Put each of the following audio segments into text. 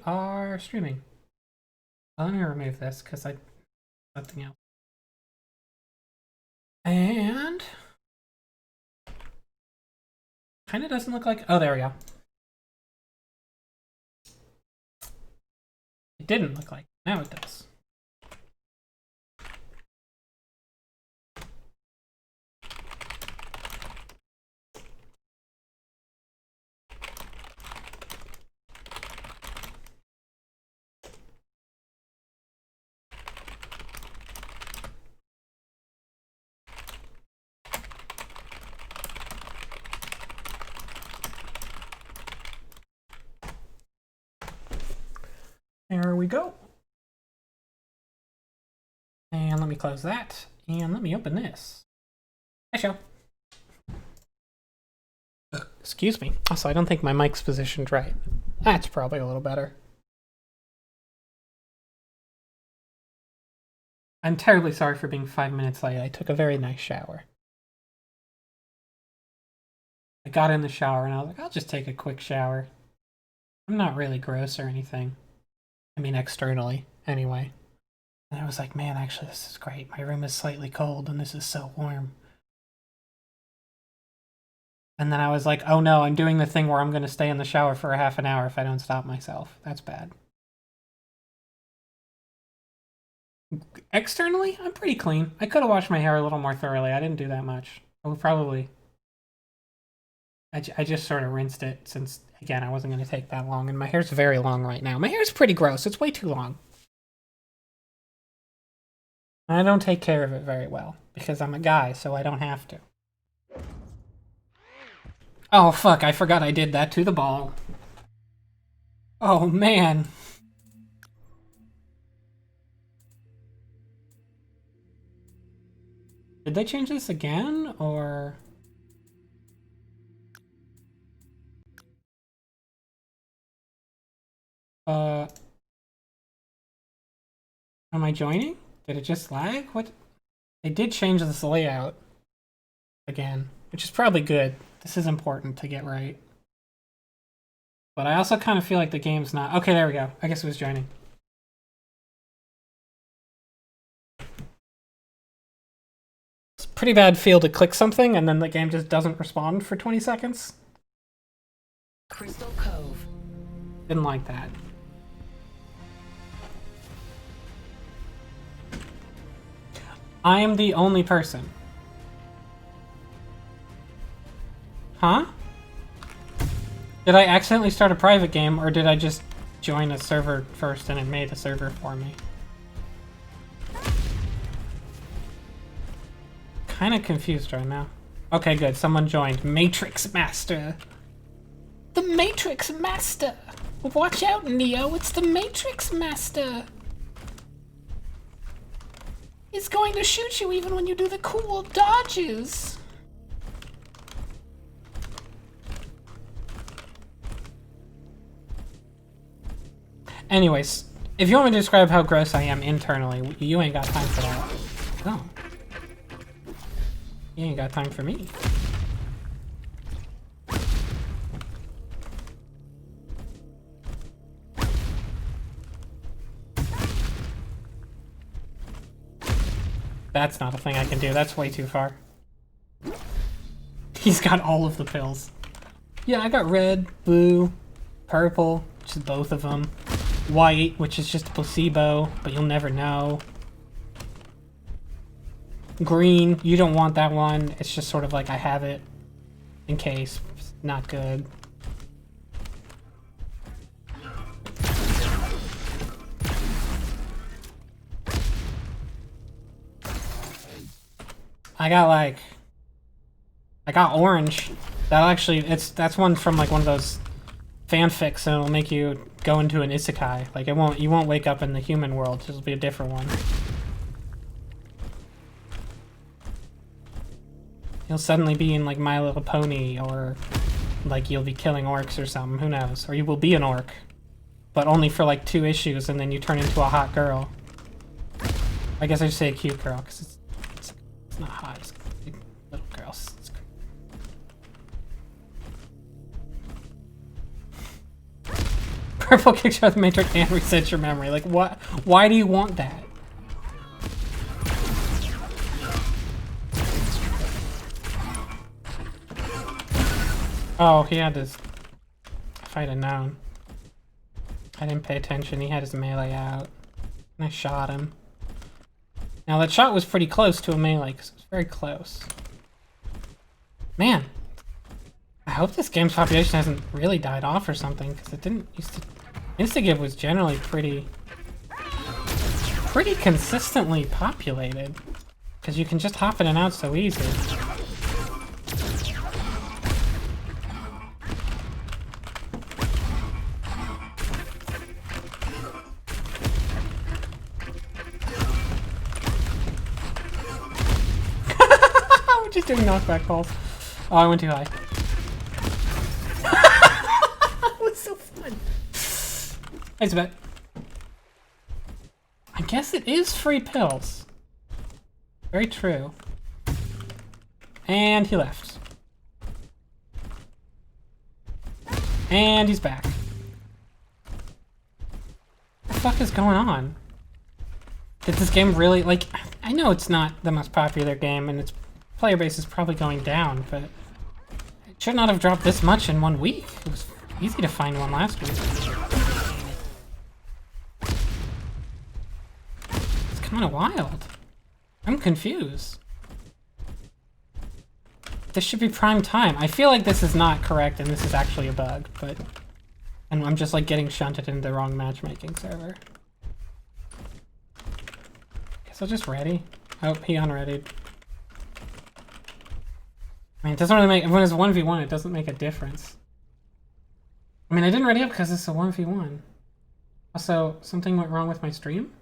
are streaming. Let me remove this because I something else. And kind of doesn't look like. Oh, there we go. It didn't look like. Now it does. There we go. And let me close that. And let me open this. Hi, show. Excuse me. Also, I don't think my mic's positioned right. That's probably a little better. I'm terribly sorry for being 5 minutes late. I took a very nice shower. I got in the shower and I was like, I'll just take a quick shower. I'm not really gross or anything. I mean, externally, anyway. And I was like, man, actually, this is great. My room is slightly cold and this is so warm. And then I was like, oh no, I'm doing the thing where I'm going to stay in the shower for a half an hour if I don't stop myself. That's bad. Externally, I'm pretty clean. I could have washed my hair a little more thoroughly. I didn't do that much. I would probably... I just sort of rinsed it since, again, I wasn't going to take that long. And my hair's very long right now. My hair's pretty gross. It's way too long. I don't take care of it very well because I'm a guy, so I don't have to. Oh, fuck. I forgot I did that to the ball. Oh, man. Did they change this again, or... Am I joining? Did it just lag? What? They did change this layout again, which is probably good. This is important to get right. But I also kind of feel like the game's not... Okay, there we go. I guess it was joining. It's a pretty bad feel to click something and then the game just doesn't respond for 20 seconds. Crystal Cove. Didn't like that. I am the only person. Huh? Did I accidentally start a private game, or did I just join a server first and it made a server for me? Kind of confused right now. Okay, good. Someone joined. Matrix Master. The Matrix Master! Watch out, Neo. It's the Matrix Master! He's going to shoot you even when you do the cool dodges! Anyways, if you want me to describe how gross I am internally, you ain't got time for that. Oh. You ain't got time for me. That's not a thing I can do. That's way too far. He's got all of the pills. Yeah, I got red, blue, purple, which is both of them. White, which is just a placebo, but you'll never know. Green, you don't want that one. It's just sort of like I have it in case. It's not good. I got orange. That's one from like one of those fanfics, and it'll make you go into an isekai. Like you won't wake up in the human world. It'll be a different one. You'll suddenly be in like My Little Pony, or like you'll be killing orcs or something. Who knows? Or you will be an orc, but only for like 2 issues, and then you turn into a hot girl. I guess I should say a cute girl, because it's not hot. It's little girls. Purple kicks you out of the Matrix and resets your memory. Like, what? Why do you want that? Oh, he had his... If I'd have known. I didn't pay attention. He had his melee out. And I shot him. Now, that shot was pretty close to a melee, because it was very close. Man. I hope this game's population hasn't really died off or something, because it didn't used to... Instagive was generally pretty consistently populated. Because you can just hop in and out so easy. We're just doing knockback calls. Oh, I went too high. That was so fun. Thanks, bet. I guess it is free pills. Very true. And he left. And he's back. What the fuck is going on? Did this game really, like, I know it's not the most popular game and its player base is probably going down, but it should not have dropped this much in 1 week. It was easy to find one last week. It's kind of wild. I'm confused. This should be prime time. I feel like this is not correct and this is actually a bug, but... And I'm just like getting shunted into the wrong matchmaking server. Guess I'll just ready. Oh, he unreadied. I mean, it doesn't really make... When it's 1v1, it doesn't make a difference. I mean, I didn't ready up because it's a 1v1. Also, something went wrong with my stream?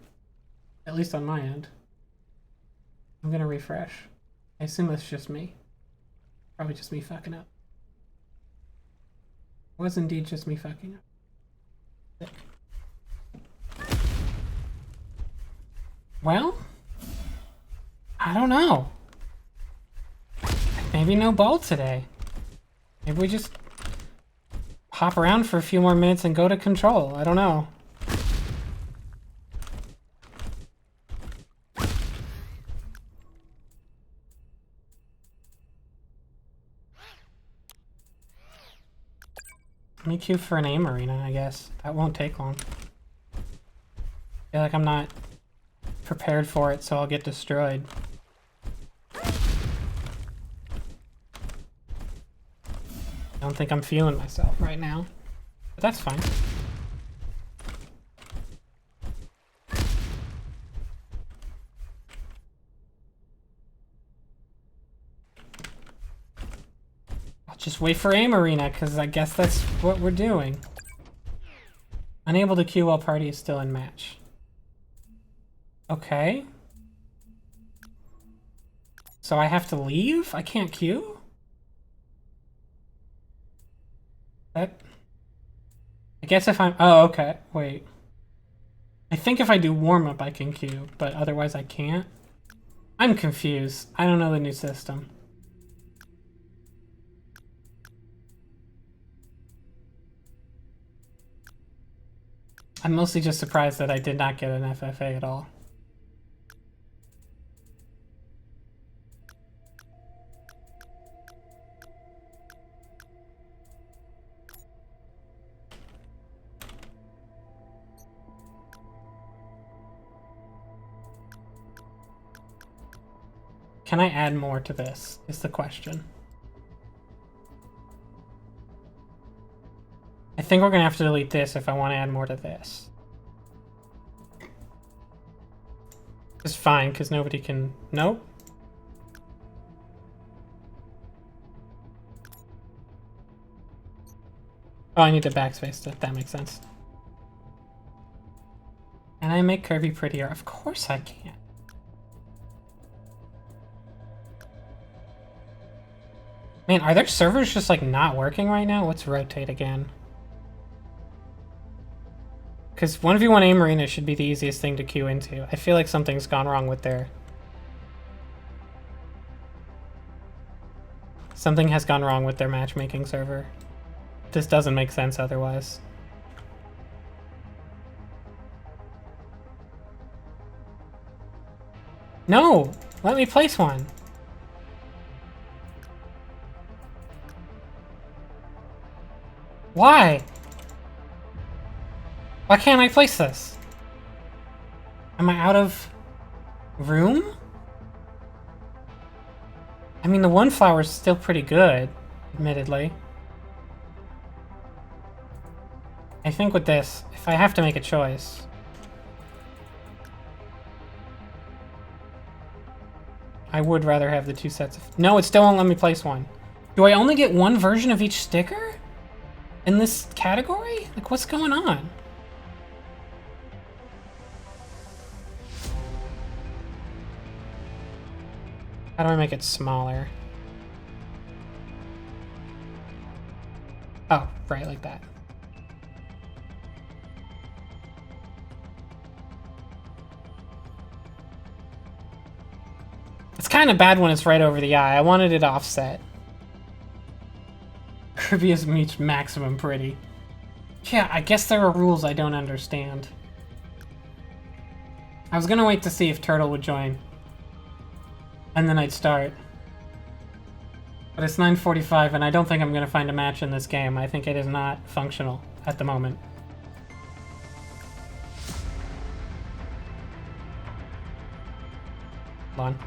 At least on my end. I'm gonna refresh. I assume that's just me. Probably just me fucking up. It was indeed just me fucking up. Sick. Well, I don't know. Maybe no ball today. Maybe we just hop around for a few more minutes and go to control. I don't know. Let me queue for an aim arena, I guess. That won't take long. I feel like I'm not prepared for it, so I'll get destroyed. I don't think I'm feeling myself right now, but that's fine. I'll just wait for aim arena, because I guess that's what we're doing. Unable to queue while party is still in match. Okay. So I have to leave? I can't queue? That... I guess if I'm... Oh, okay. Wait. I think if I do warm-up I can queue, but otherwise I can't. I'm confused. I don't know the new system. I'm mostly just surprised that I did not get an FFA at all. Can I add more to this, is the question. I think we're gonna have to delete this if I want to add more to this. It's fine, because nobody can... Nope. Oh, I need to backspace that. That makes sense. Can I make Kirby prettier? Of course I can. Man, are their servers just like not working right now? Let's rotate again. Because 1v1 aim arena should be the easiest thing to queue into. I feel like something's gone wrong with their... Something has gone wrong with their matchmaking server. This doesn't make sense otherwise. No! Let me place one. Why? Why can't I place this? Am I out of room? I mean, the one flower's still pretty good, admittedly. I think with this, if I have to make a choice... I would rather have the two sets of... No, it still won't let me place one. Do I only get one version of each sticker? In this category? Like, what's going on? How do I make it smaller? Oh, right, like that. It's kind of bad when it's right over the eye. I wanted it offset. Kirby is reached maximum pretty. Yeah, I guess there are rules I don't understand. I was gonna wait to see if Turtle would join. And then I'd start. But it's 9:45 and I don't think I'm gonna find a match in this game. I think it is not functional at the moment. Hold on.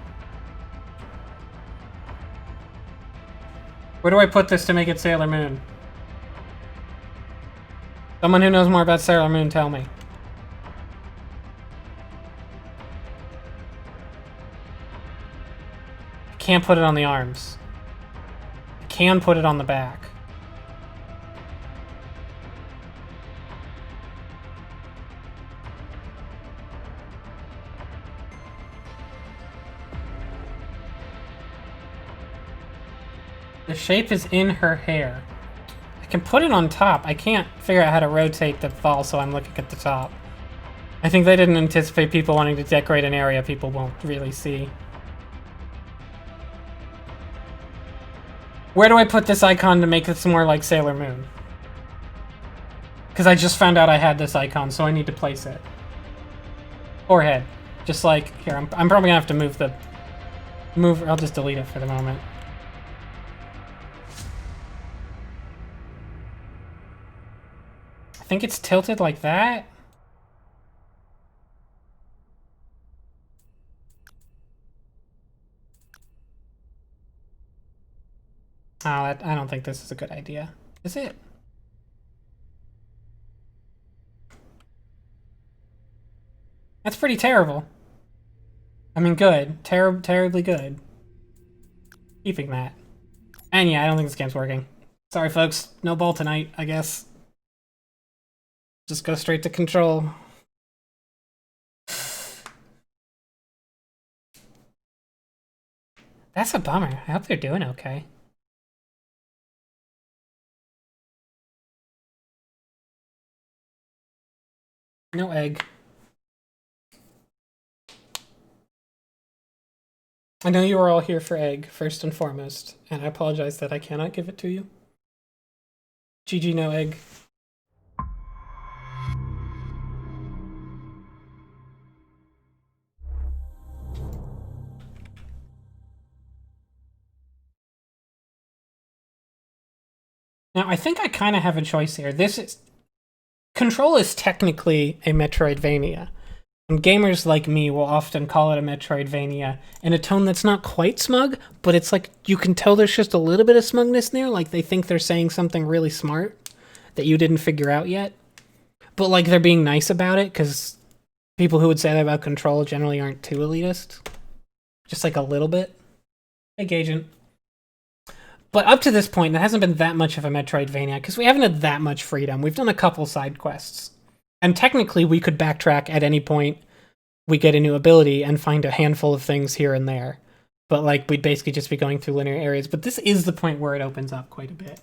Where do I put this to make it Sailor Moon? Someone who knows more about Sailor Moon, tell me. I can't put it on the arms. I can put it on the back. The shape is in her hair. I can put it on top. I can't figure out how to rotate the ball so I'm looking at the top. I think they didn't anticipate people wanting to decorate an area people won't really see. Where do I put this icon to make this more like Sailor Moon? Because I just found out I had this icon, so I need to place it. Forehead. Just like, here, I'm probably gonna have to move, I'll just delete it for the moment. I think it's tilted like that. Oh, I don't think this is a good idea. Is it? That's pretty terrible. I mean, good. Terribly good. Keeping that. And yeah, I don't think this game's working. Sorry, folks. No ball tonight, I guess. Just go straight to control. That's a bummer. I hope they're doing okay. No egg. I know you are all here for egg, first and foremost, and I apologize that I cannot give it to you. GG, no egg. Now, I think I kind of have a choice here. Control is technically a Metroidvania. And gamers like me will often call it a Metroidvania in a tone that's not quite smug, but it's like you can tell there's just a little bit of smugness there, like they think they're saying something really smart that you didn't figure out yet. But like they're being nice about it, because people who would say that about Control generally aren't too elitist. Just like a little bit. Hey, Gagent. But up to this point, it hasn't been that much of a Metroidvania, because we haven't had that much freedom. We've done a couple side quests. And technically, we could backtrack at any point we get a new ability and find a handful of things here and there. But, like, we'd basically just be going through linear areas. But this is the point where it opens up quite a bit.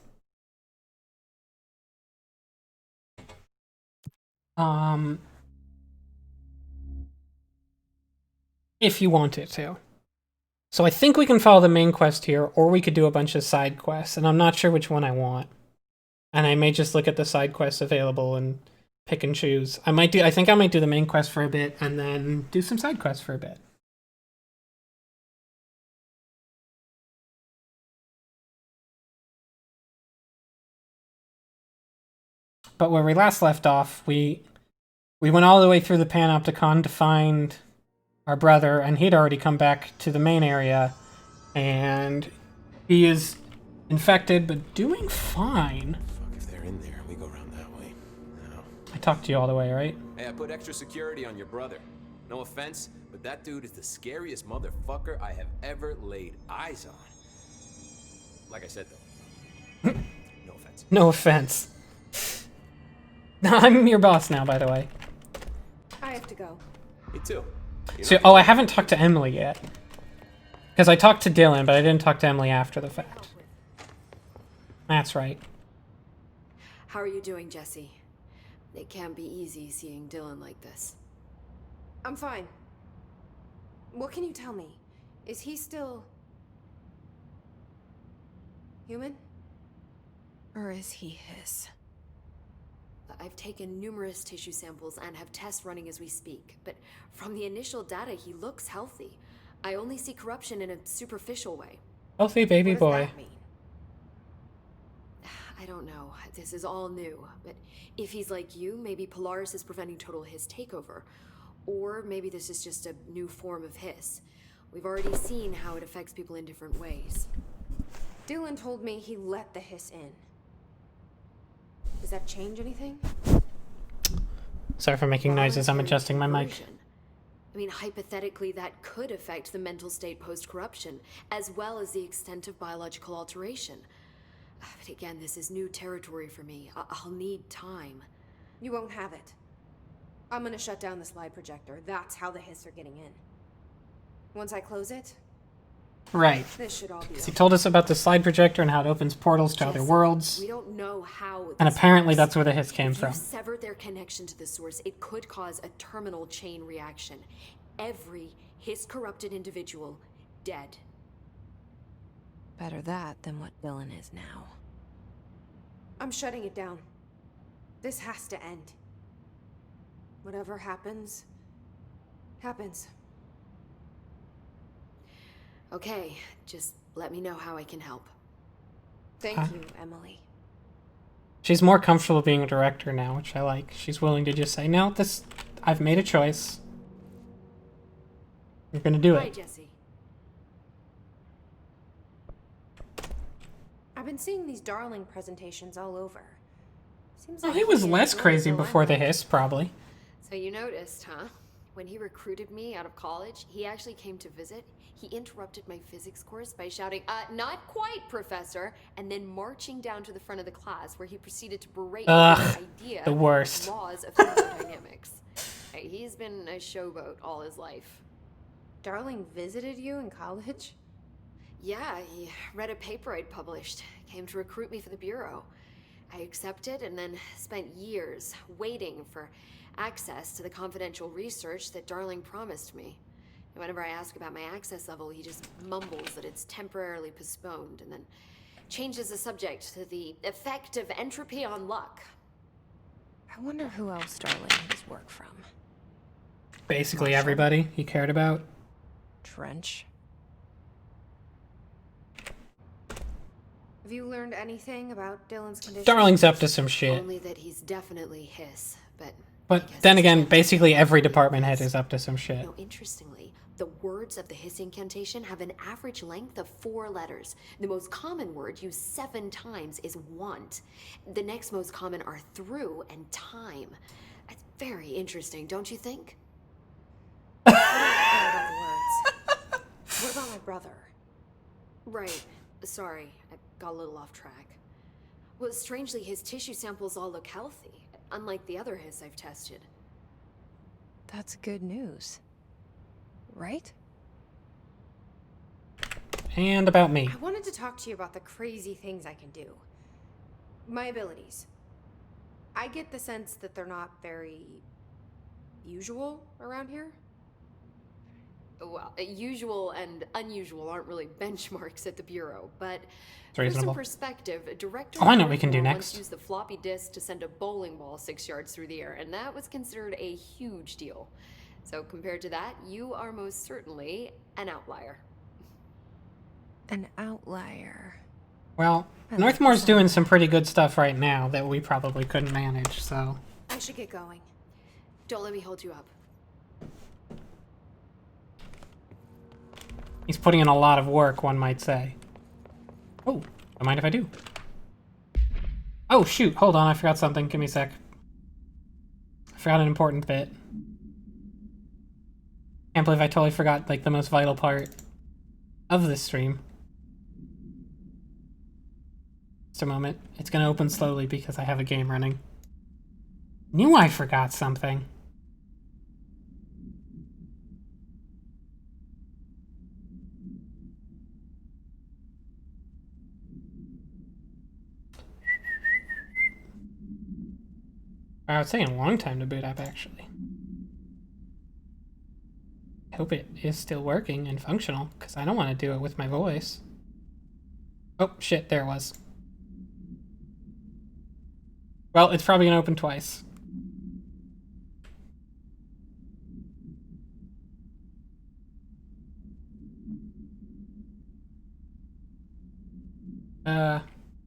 If you want it to. So I think we can follow the main quest here, or we could do a bunch of side quests, and I'm not sure which one I want. And I may just look at the side quests available and pick and choose. I think I might do the main quest for a bit, and then do some side quests for a bit. But where we last left off, we went all the way through the Panopticon to find our brother, and he'd already come back to the main area, and he is infected, but doing fine. Fuck, if they're in there, we go around that way. No. I talked to you all the way, right? Hey, I put extra security on your brother. No offense, but that dude is the scariest motherfucker I have ever laid eyes on. Like I said, though. No offense. No offense. I'm your boss now, by the way. I have to go. Me too. So, oh, I haven't talked to Emily yet. Because I talked to Dylan, but I didn't talk to Emily after the fact. That's right. How are you doing, Jesse? It can't be easy seeing Dylan like this. I'm fine. What can you tell me? Is he still... human? Or is he his? I've taken numerous tissue samples and have tests running as we speak, but from the initial data, he looks healthy. I only see corruption in a superficial way. Healthy baby What does boy. that mean? I don't know. This is all new, but if he's like you, maybe Polaris is preventing total Hiss takeover. Or maybe this is just a new form of Hiss. We've already seen how it affects people in different ways. Dylan told me he let the hiss in. Does that change anything? Sorry for making noises. I'm adjusting my mic. Version. I mean, hypothetically, that could affect the mental state post-corruption, as well as the extent of biological alteration. But again, this is new territory for me. I'll need time. You won't have it. I'm gonna shut down the slide projector. That's how the hiss are getting in. Once I close it, Right. this should all be He over. told us about the slide projector and how it opens portals to other Jesse, worlds. We don't know how. And this apparently works. that's where the hiss came If from. you severed their connection to the source, it could cause a terminal chain reaction. Every hiss-corrupted individual dead. Better that than what Dylan is now. I'm shutting it down. This has to end. Whatever happens, happens. Okay, just let me know how I can help. Thank Huh? you, Emily. She's more comfortable being a director now, which I like. She's willing to just say, no, I've made a choice. You're gonna do Hi, it. Jesse. I've been seeing these darling presentations all over. Seems Well, like he was he less enjoys crazy the before the limelight. hiss, probably. So you noticed, huh? When he recruited me out of college, he actually came to visit. He interrupted my physics course by shouting, not quite, Professor, and then marching down to the front of the class where he proceeded to berate me Ugh, with the idea the worst. of laws of thermodynamics. Hey, he's been a showboat all his life. Darling visited you in college? Yeah, he read a paper I'd published, came to recruit me for the Bureau. I accepted and then spent years waiting for access to the confidential research that Darling promised me. And whenever I ask about my access level, he just mumbles that it's temporarily postponed and then changes the subject to the effect of entropy on luck. I wonder who else Darling has work from. Basically Marshall. everybody he cared about. Trench. Have you learned anything about Dylan's condition? Darling's up to some shit. Only that he's definitely Hiss, but... I But guess then it's again, just- basically every department head is up to some shit. No, interestingly, the words of the Hiss incantation have an average length of 4 letters. The most common word used 7 times is want. The next most common are through and time. That's very interesting, don't you think? I don't care about the words. What about my brother? Right. Sorry, I got a little off track. Well, strangely, his tissue samples all look healthy, unlike the other Hiss I've tested. That's good news. Right? And about me. I wanted to talk to you about the crazy things I can do. My abilities. I get the sense that they're not very usual around here. Well, usual and unusual aren't really benchmarks at the Bureau, but It's for some reasonable. perspective, Director Oh, I know what we can do Barrymore next. once used the floppy disk to send a bowling ball 6 yards through the air, and that was considered a huge deal. So compared to that, you are most certainly an outlier. An outlier. Well, Northmore's doing some pretty good stuff right now that we probably couldn't manage, so... I should get going. Don't let me hold you up. He's putting in a lot of work, one might say. Oh, don't mind if I do. Oh, shoot, hold on, I forgot something. Give me a sec. I forgot an important bit. Can't believe I totally forgot, like, the most vital part of this stream. Just a moment. It's gonna open slowly because I have a game running. Knew I forgot something. Wow, it's taking a long time to boot up, actually. I hope it is still working and functional, because I don't want to do it with my voice. Oh, shit, there it was. Well, it's probably going to open twice.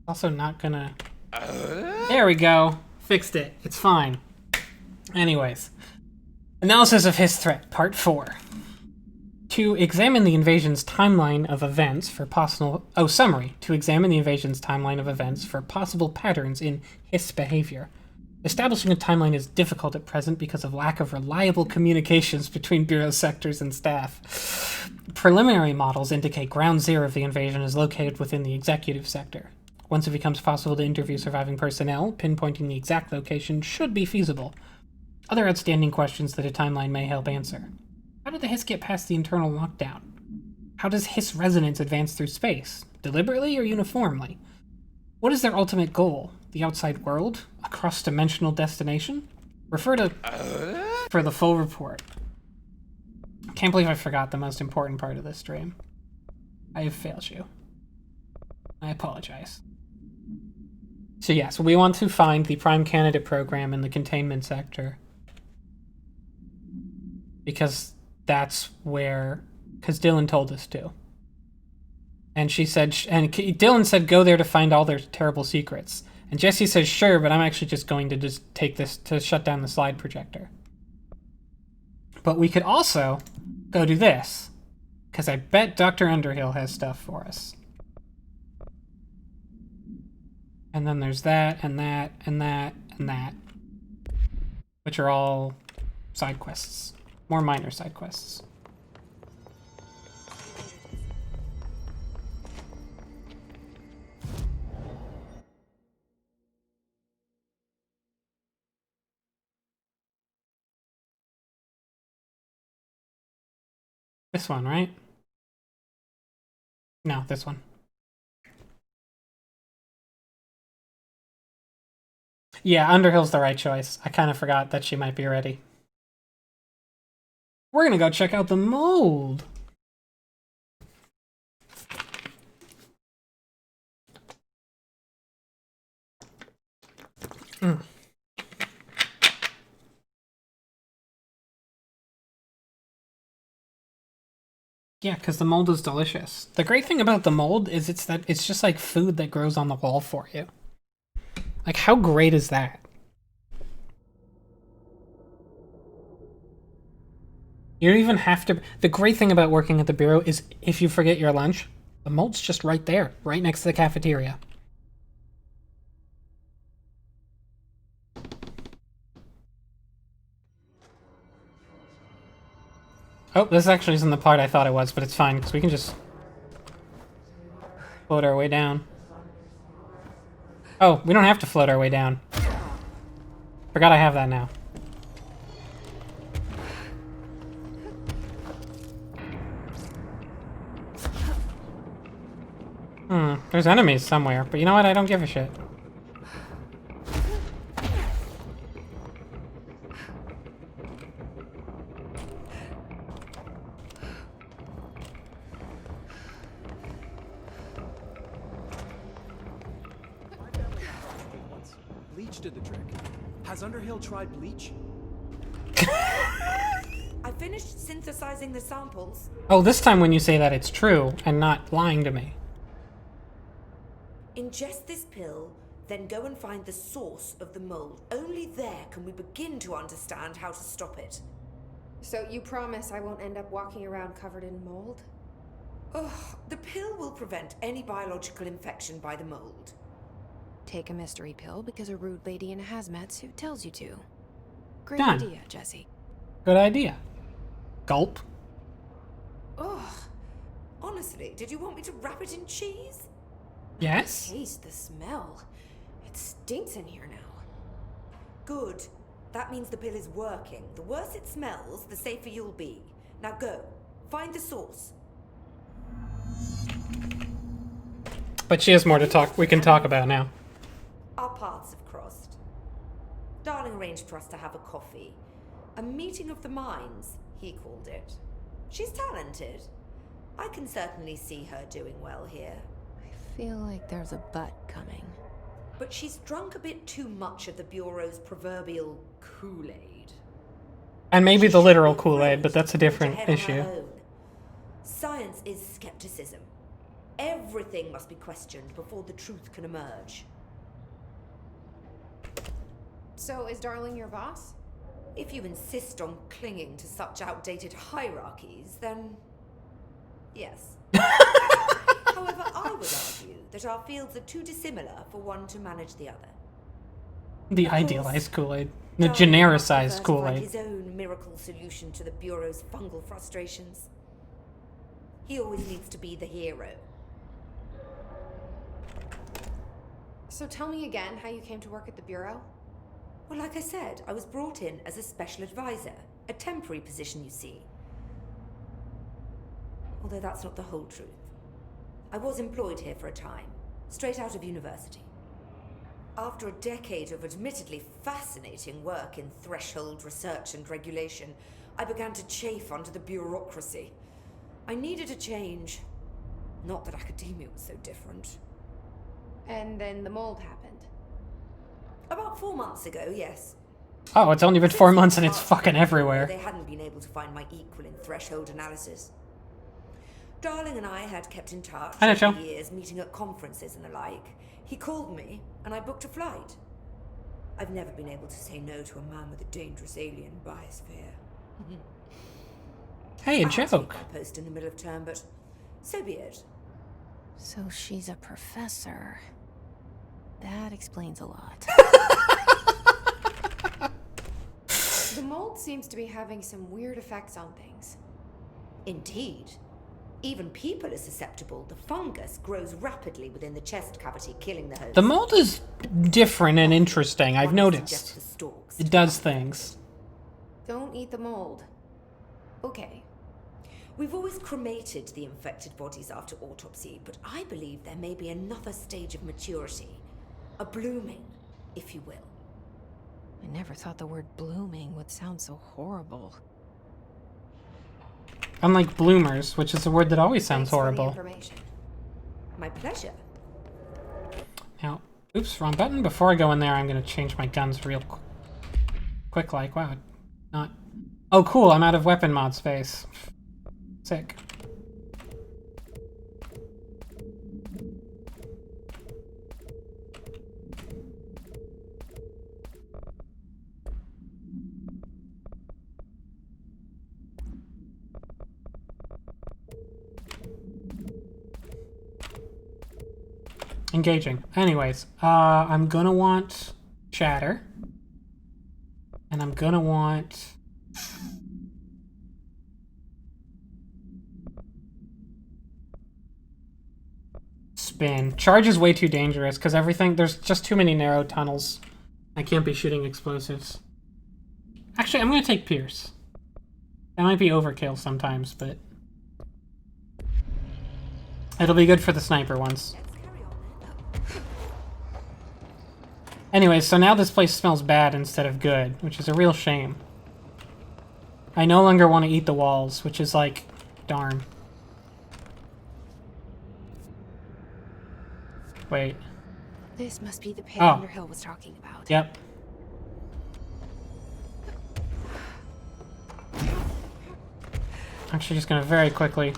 Also not gonna... There we go. Fixed it. It's fine. Anyways. Analysis of his threat, Part 4. To examine the invasion's timeline of events for possible... Oh, summary. To examine the invasion's timeline of events for possible patterns in Hiss behavior. Establishing a timeline is difficult at present because of lack of reliable communications between Bureau sectors and staff. Preliminary models indicate ground zero of the invasion is located within the executive sector. Once it becomes possible to interview surviving personnel, pinpointing the exact location should be feasible. Other outstanding questions that a timeline may help answer. How did the Hiss get past the internal lockdown? How does Hiss resonance advance through space? Deliberately or uniformly? What is their ultimate goal? The outside world? A cross-dimensional destination? Refer to... for the full report. Can't believe I forgot the most important part of this stream. I have failed you. I apologize. So yes, we want to find the prime candidate program in the containment sector. Because that's where... Because Dylan told us to. And she said... And Dylan said go there to find all their terrible secrets. And Jesse says sure, but I'm actually just going to just take this to shut down the slide projector. But we could also go do this. Because I bet Dr. Underhill has stuff for us. And then there's that, and that, and that, and that. Which are all side quests. More minor side quests. This one, right? No, this one. Yeah, Underhill's the right choice. I kind of forgot that she might be ready. We're gonna go check out the mold. Yeah, because the mold is delicious. The great thing about the mold is it's just like food that grows on the wall for you. Like, how great is that? You don't even have to... The great thing about working at the Bureau is if you forget your lunch, the mold's just right there, right next to the cafeteria. Oh, this actually isn't the part I thought it was, but it's fine, because we can just float our way down. Oh, we don't have to float our way down. Forgot I have that now. There's enemies somewhere, but you know what? I don't give a shit. Bleach did the trick. Has Underhill tried bleach? I finished synthesizing the samples. Oh, this time when you say that, it's true and not lying to me. ingest this pill, then go and find the source of the mold. Only there can we begin to understand how to stop it. So you promise I won't end up walking around covered in mold? Ugh, the pill will prevent any biological infection by the mold. Take a mystery pill because a rude lady in a hazmat suit tells you to. Great Done. idea, Jesse. Good idea. Gulp. Ugh. Honestly, did you want me to wrap it in cheese? Yes? Taste the smell. It stinks in here now. Good. That means the pill is working. The worse it smells, the safer you'll be. Now go. Find the source. But she has more to talk. We can talk about now. Our paths have crossed. Darling arranged for us to have a coffee. A meeting of the minds, he called it. She's talented. I can certainly see her doing well here. I feel like there's a but coming. But she's drunk a bit too much of the Bureau's proverbial Kool-Aid. And maybe the literal Kool-Aid, but that's a different Ahead on her issue. own. Science is skepticism. Everything must be questioned before the truth can emerge. So is Darling your boss? If you insist on clinging to such outdated hierarchies, then yes. However, I would argue that our fields are too dissimilar for one to manage the other. The Of course, idealized Kool-Aid. The Darling prefers genericized to find Kool-Aid. his own miracle solution to the Bureau's fungal frustrations. He always needs to be the hero. So tell me again how you came to work at the Bureau? Well, like I said, I was brought in as a special advisor. A temporary position, you see. Although that's not the whole truth. I was employed here for a time, straight out of university. After a decade of admittedly fascinating work in threshold research and regulation, I began to chafe under the bureaucracy. I needed a change. Not that academia was so different. And then the mold happened. About 4 months ago, yes. Oh, it's only been 4 months and it's fucking everywhere. They hadn't been able to find my equal in threshold analysis. Darling and I had kept in touch I know, over Joe. the years, meeting at conferences and the like. He called me, and I booked a flight. I've never been able to say no to a man with a dangerous alien biosphere. Hey, a I had to leave joke. my post in the middle of term, but so be it. So she's a professor. That explains a lot. The mold seems to be having some weird effects on things. Indeed. Even people are susceptible. The fungus grows rapidly within the chest cavity, killing the host. The mold is different and interesting, I've One isn't just noticed. the stalks. It does things. Don't eat the mold. Okay. We've always cremated the infected bodies after autopsy, but I believe there may be another stage of maturity. A blooming, if you will. I never thought the word blooming would sound so horrible. Unlike bloomers, which is a word that always sounds Thanks for the horrible. information. My pleasure. Now, oops, wrong button. Before I go in there, I'm gonna change my guns real quick. Like, wow, not. Oh, cool! I'm out of weapon mod space. Sick. Engaging. Anyways, I'm gonna want chatter. And I'm gonna want... spin. Charge is way too dangerous, because everything... there's just too many narrow tunnels. I can't be shooting explosives. Actually, I'm gonna take Pierce. That might be overkill sometimes, but... it'll be good for the sniper ones. Anyways, so now this place smells bad instead of good, which is a real shame. I no longer want to eat the walls, which is like, darn. Wait. This must be the pit Oh. Underhill was talking about. Yep. Actually, just gonna very quickly...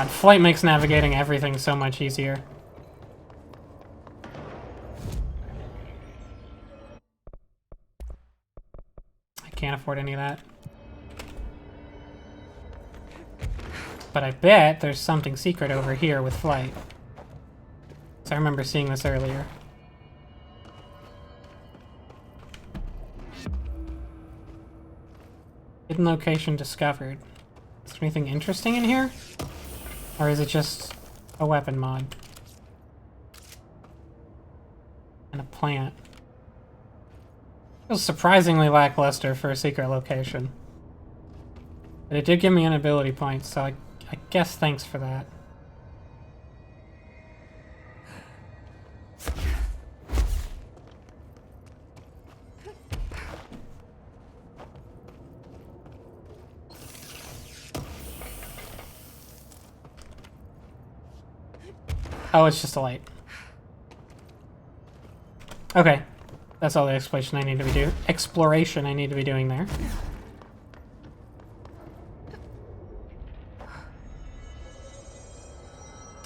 God, flight makes navigating everything so much easier. I can't afford any of that. But I bet there's something secret over here with flight. So I remember seeing this earlier. Hidden location discovered. Is there anything interesting in here? Or is it just a weapon mod? And a plant. It was surprisingly lackluster for a secret location. But it did give me an ability point, so I guess thanks for that. Oh, it's just a light. Okay. That's all the exploration I need to be doing. Exploration I need to be doing there.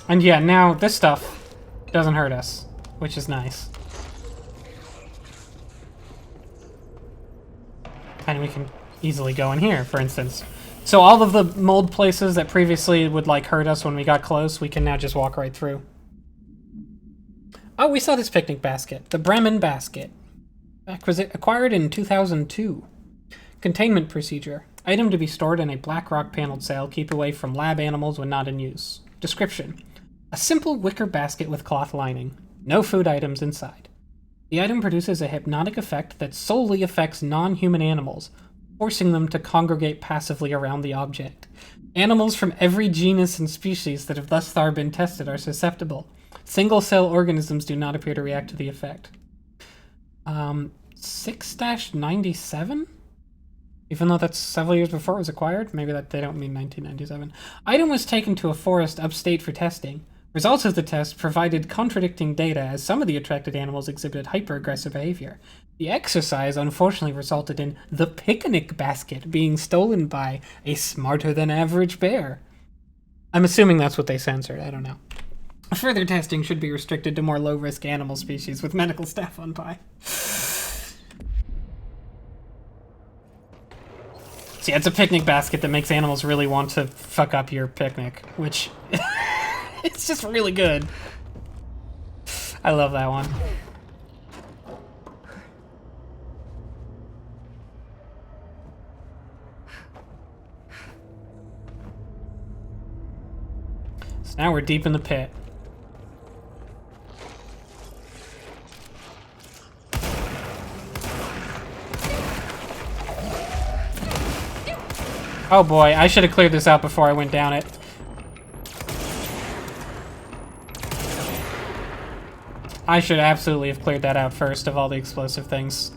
And yeah, now this stuff doesn't hurt us, which is nice. And we can easily go in here, for instance. So all of the mold places that previously would like hurt us when we got close, we can now just walk right through. Oh, we saw this picnic basket. The Bremen basket. Acquired in 2002. Containment procedure. Item to be stored in a black rock paneled cell. Keep away from lab animals when not in use. Description. A simple wicker basket with cloth lining. No food items inside. The item produces a hypnotic effect that solely affects non-human animals, forcing them to congregate passively around the object. Animals from every genus and species that have thus far been tested are susceptible. Single-cell organisms do not appear to react to the effect. 6-97? Even though that's several years before it was acquired? Maybe that they don't mean 1997. Item was taken to a forest upstate for testing. Results of the test provided contradicting data as some of the attracted animals exhibited hyper-aggressive behavior. The exercise unfortunately resulted in the picnic basket being stolen by a smarter-than-average bear. I'm assuming that's what they censored. I don't know. Further testing should be restricted to more low-risk animal species with medical staff on by. So yeah, it's a picnic basket that makes animals really want to fuck up your picnic, which it's just really good. I love that one. So now we're deep in the pit. Oh boy, I should have cleared this out before I went down it. I should absolutely have cleared that out first of all the explosive things.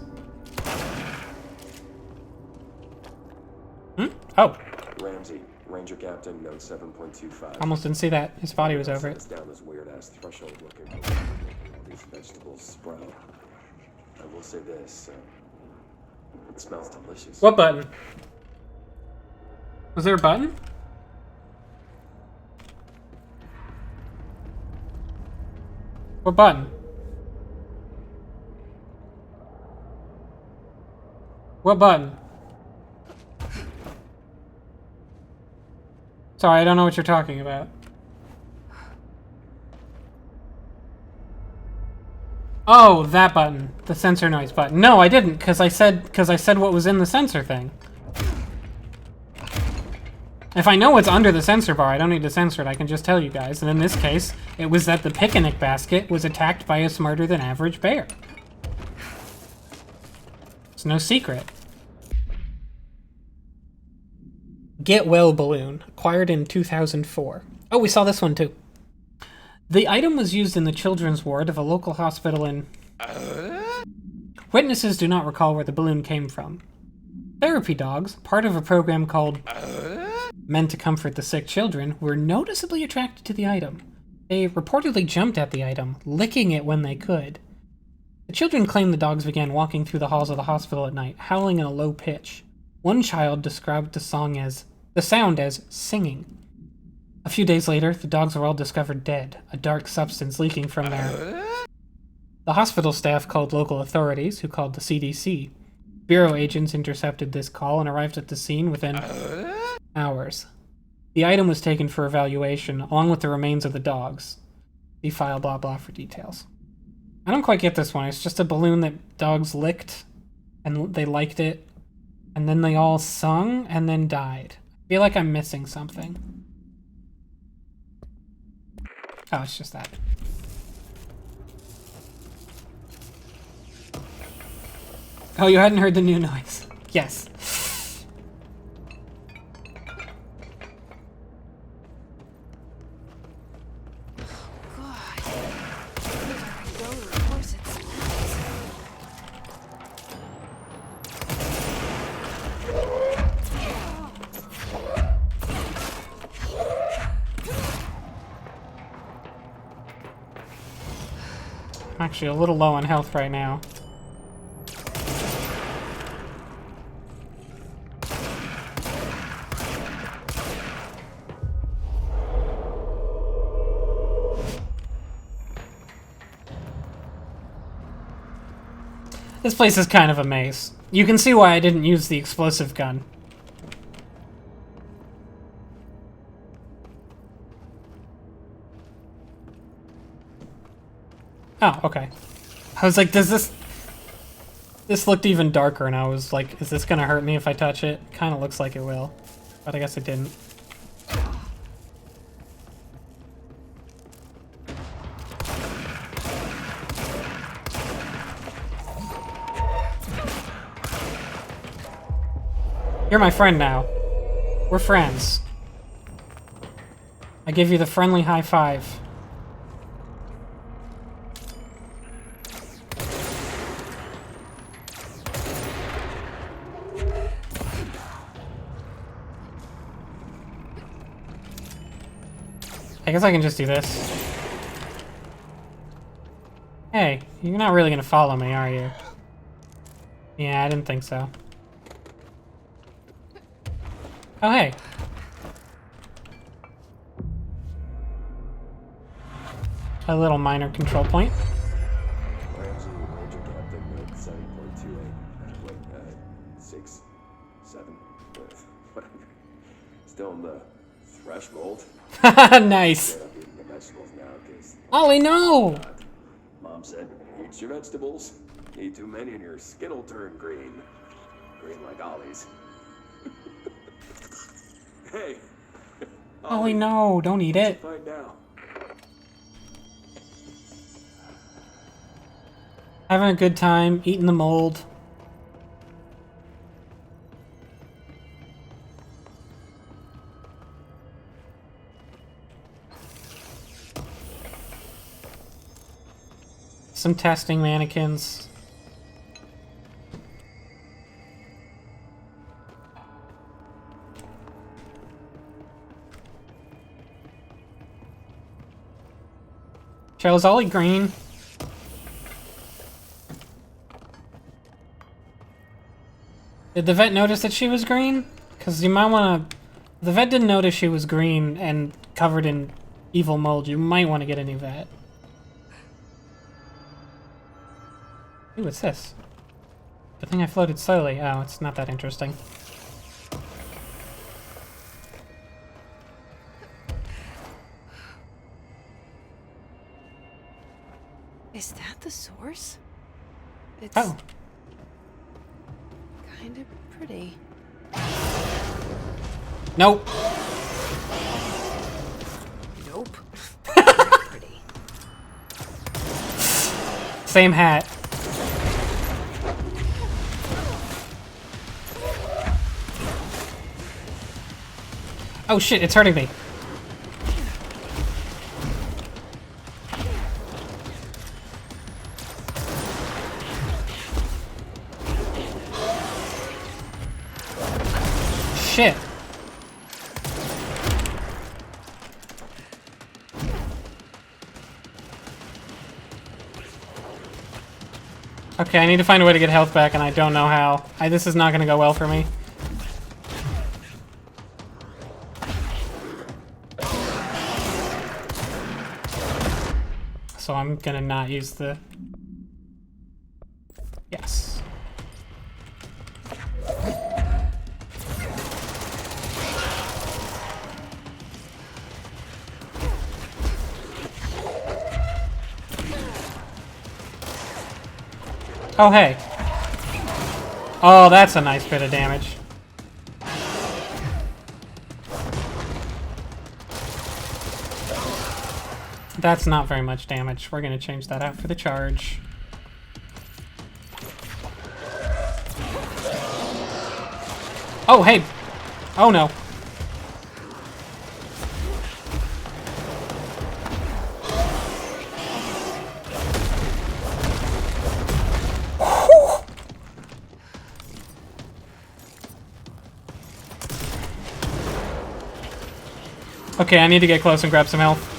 Oh. Ramsey, Ranger Captain, note 7.25. Almost didn't see that. His body was over it. Down this weird-ass threshold looking. These vegetables sprout. I will say this, it smells delicious. What button? Was there a button? What button? What button? Sorry, I don't know what you're talking about. Oh, that button. The sensor noise button. No, I didn't, because I said what was in the sensor thing. If I know what's under the sensor bar, I don't need to censor it, I can just tell you guys. And in this case, it was that the picnic basket was attacked by a smarter-than-average bear. It's no secret. Get Well balloon, acquired in 2004. Oh, we saw this one too. The item was used in the children's ward of a local hospital in... Witnesses do not recall where the balloon came from. Therapy dogs, part of a program called... meant to comfort the sick children, were noticeably attracted to the item. They reportedly jumped at the item, licking it when they could. The children claimed the dogs began walking through the halls of the hospital at night, howling in a low pitch. One child described the sound as singing. A few days later, the dogs were all discovered dead, a dark substance leaking from there. The hospital staff called local authorities, who called the CDC. Bureau agents intercepted this call and arrived at the scene within hours. The item was taken for evaluation, along with the remains of the dogs. See file blah blah for details. I don't quite get this one. It's just a balloon that dogs licked, and they liked it, and then they all sung, and then died. I feel like I'm missing something. Oh, it's just that. Oh, you hadn't heard the new noise. Yes. I'm actually a little low on health right now. This place is kind of a maze. You can see why I didn't use the explosive gun. Oh, okay. I was like, does this... This looked even darker, and I was like, is this gonna hurt me if I touch it? Kinda looks like it will. But I guess it didn't. You're my friend now. We're friends. I give you the friendly high five. I guess I can just do this. Hey, you're not really gonna follow me, are you? Yeah, I didn't think so. Oh, hey. A little minor control point. Ramsey, Major Captain, 7.28. Wait, 6, 7, whatever. Still in the threshold. Nice. I'm eating the vegetables now, because... Ollie, no! Mom said, eat your vegetables. Eat too many and your skin will turn green. Green like Ollie's. Hey! Ollie, no, don't eat it. Find out. Having a good time, eating the mold. Some testing mannequins. Cheryl, is Ollie green? Did the vet notice that she was green? Because you might want to... The vet didn't notice she was green and covered in evil mold. You might want to get a new vet. Ooh, what's this? Good thing I floated slowly. Oh, it's not that interesting. Is that the source? It's Oh. kind of pretty. Nope. Nope. Pretty. Same hat. Oh shit, it's hurting me. Shit. Okay, I need to find a way to get health back, and I don't know how. This is not gonna go well for me. so I'm gonna not use the... Yes. Oh, hey. Oh, that's a nice bit of damage. That's not very much damage. We're gonna change that out for the charge. Oh, hey! Oh, no. Okay, I need to get close and grab some health.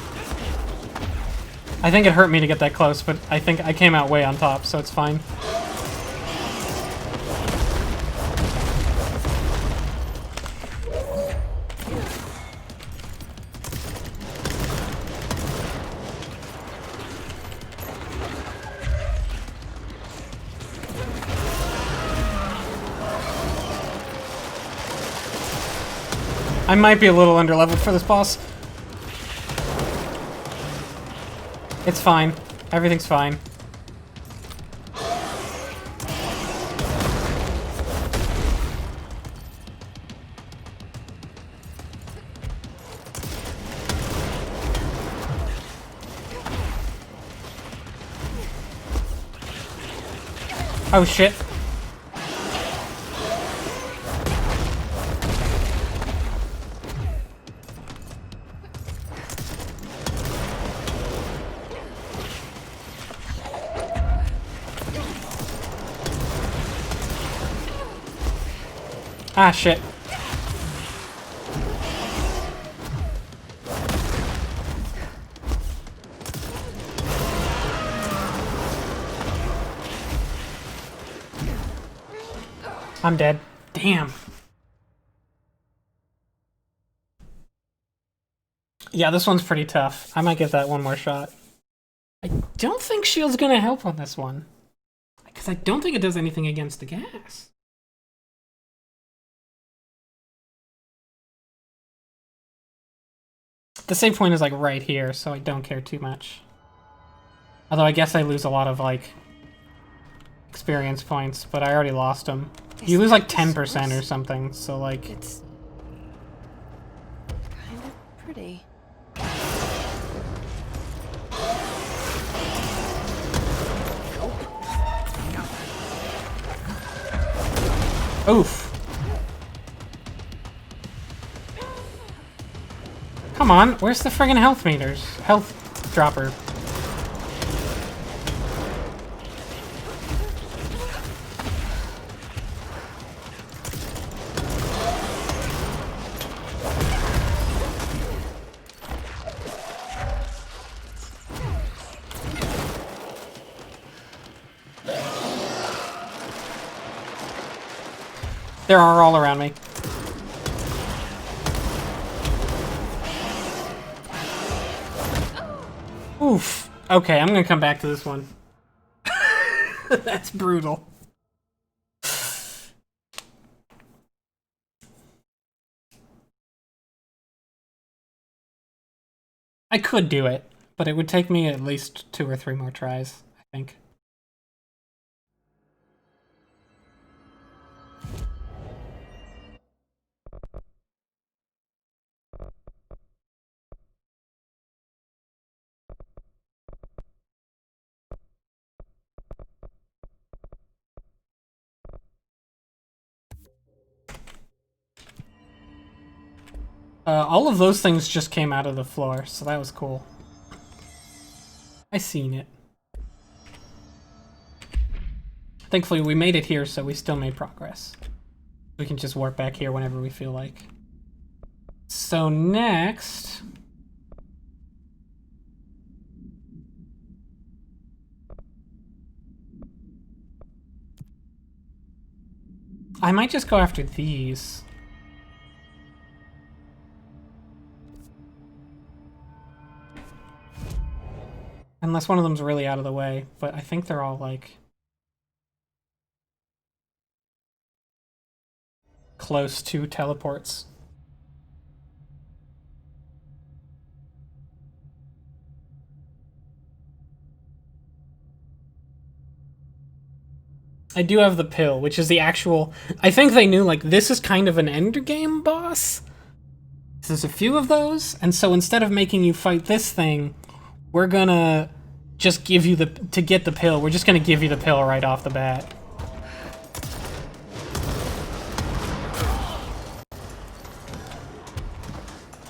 I think it hurt me to get that close, but I think I came out way on top, so it's fine. I might be a little underleveled for this boss. It's fine. Everything's fine. Oh shit. Ah, shit. I'm dead. Damn. Yeah, this one's pretty tough. I might give that one more shot. I don't think shield's gonna help on this one. Because I don't think it does anything against the gas. The save point is like right here, so I don't care too much. Although I guess I lose a lot of like experience points, but I already lost them. You lose like 10% or something, so like... It's kind of pretty. Oof. Come on, where's the friggin' health meters? Health dropper. There are all around me. Oof. Okay, I'm gonna come back to this one. That's brutal. I could do it, but it would take me at least 2 or 3 more tries, I think. All of those things just came out of the floor, so that was cool. I seen it. Thankfully, we made it here, so we still made progress. We can just warp back here whenever we feel like. So next... I might just go after these. Unless one of them's really out of the way, but I think they're all, like, close to teleports. I do have the pill, which is the actual... I think they knew, like, this is kind of an endgame boss. There's a few of those, and so instead of making you fight this thing, we're gonna just give you the... To get the pill, we're just gonna give you the pill right off the bat.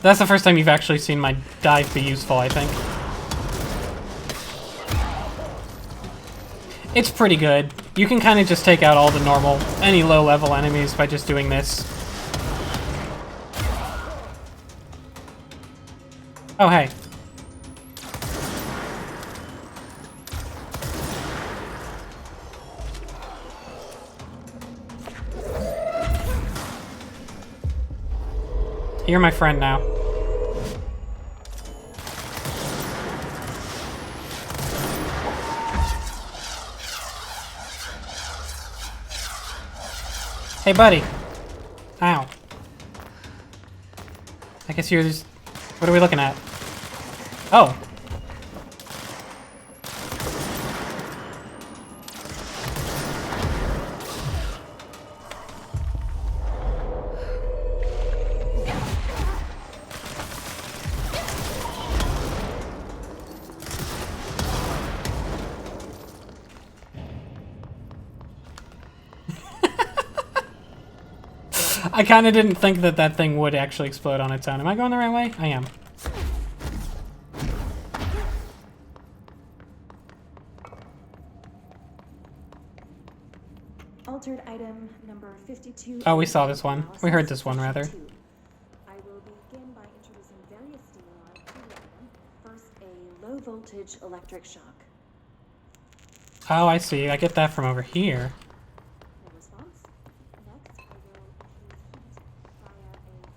That's the first time you've actually seen my dive be useful, I think. It's pretty good. You can kind of just take out all the normal, any low-level enemies by just doing this. Oh, hey. You're my friend now. Hey, buddy. Ow. I guess you're just... What are we looking at? Oh. I kind of didn't think that that thing would actually explode on its own. Am I going the right way? I am. Altered item number 52. Oh, we saw this one. We heard this one, rather. I will begin by introducing various stimuli to the item. First, a low voltage electric shock. Oh, I see. I get that from over here. No response. Next, I will infuse heat via a standard.